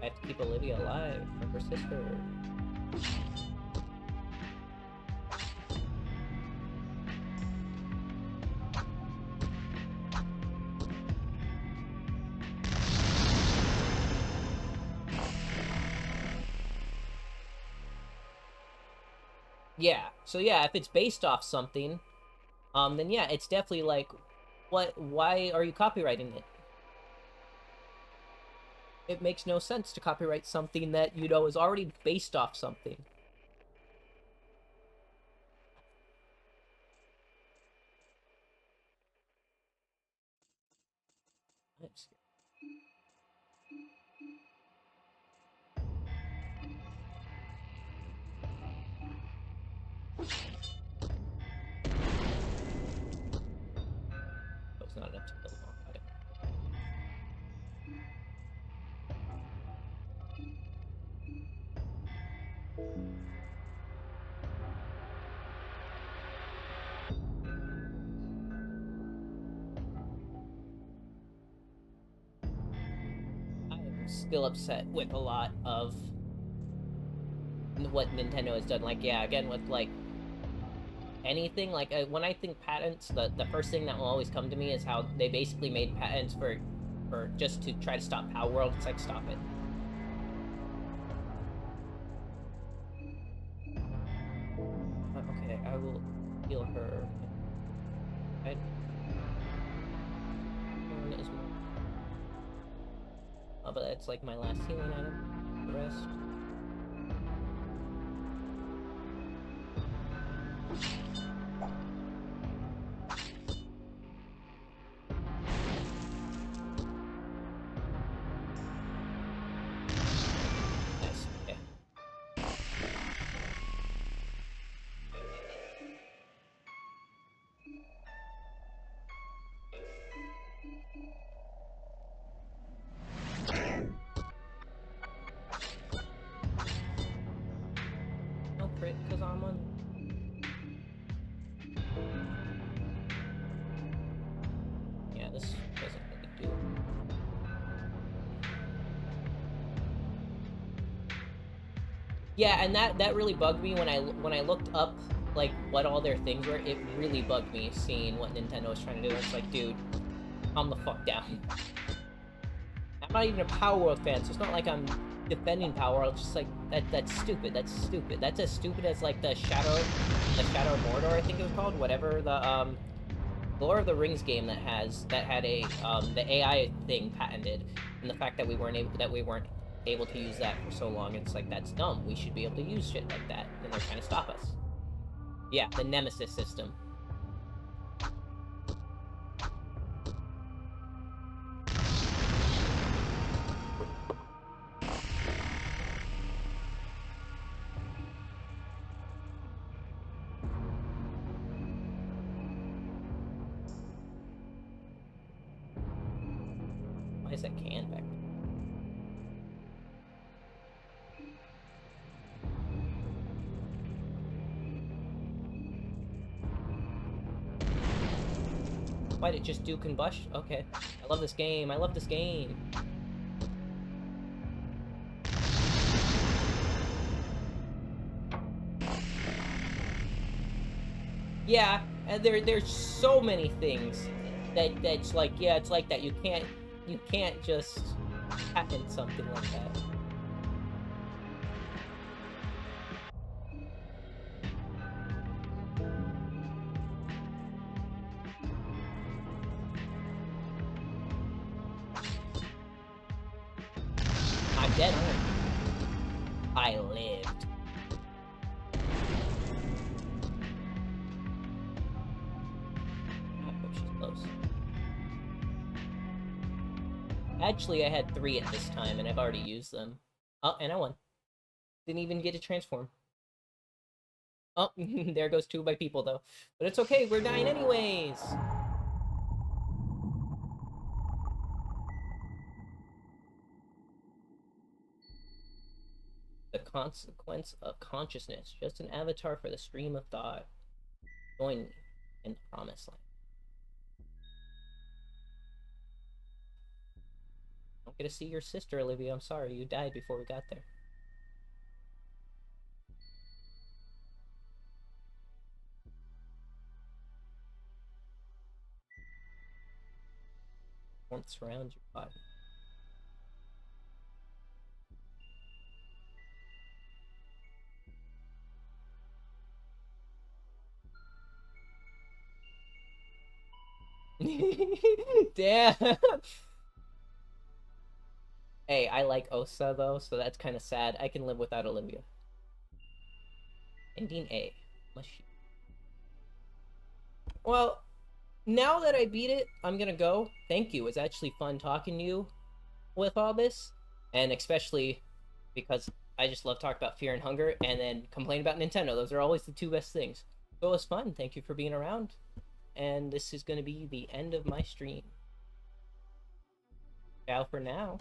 I have to keep Olivia alive for her sister. Yeah, so yeah, if it's based off something, then yeah, it's definitely like, why are you copywriting it? It makes no sense to copyright something that, you know, is already based off something. Let's see. That was not enough to kill them all. Got it. I'm still upset with a lot of what Nintendo has done. Like, yeah, again, with like anything, like when I think patents, the first thing that will always come to me is how they basically made patents for just to try to stop Power World. It's like, stop it. Okay, I will heal her. But that's like my last healing item. The rest. Nice. Okay. No crit, because I'm on. Yeah, this doesn't really do. Yeah, and that really bugged me when I looked up like what all their things were. It really bugged me seeing what Nintendo was trying to do. It's like, dude, calm the fuck down. I'm not even a Power World fan, so it's not like I'm defending Power World. It's just like that's stupid. That's stupid. That's as stupid as like the Shadow of Mordor, I think it was called. Whatever the Lord of the Rings game that had a the AI thing patented, and the fact that we weren't able to use that for so long. It's like, that's dumb. We should be able to use shit like that, and they're trying to stop us. Yeah, the Nemesis system. Why is that can back there? Why did it just do combustion? Okay. I love this game. I love this game. Yeah, and there's so many things that's like, yeah, it's like that. You can't just patent something like that. I'm dead, aren't I? I lived. I hope she's close. Actually, I had 3 at this time, and I've already used them. Oh, and I won. Didn't even get to transform. Oh, there goes 2 of my people, though. But it's okay, we're dying anyways! The consequence of consciousness. Just an avatar for the stream of thought. Join me in the promised land. Don't get to see your sister, Olivia. I'm sorry, you died before we got there. Warmth surrounds your body. Damn. Hey, I like Osa though, so that's kind of sad. I can live without Olivia. Ending A. Mushy. Well, now that I beat it, I'm gonna go. Thank you. It's actually fun talking to you with all this, and especially because I just love talking about fear and hunger, and then complain about Nintendo. Those are always the two best things. So it was fun. Thank you for being around, and this is gonna be the end of my stream. Ciao for now.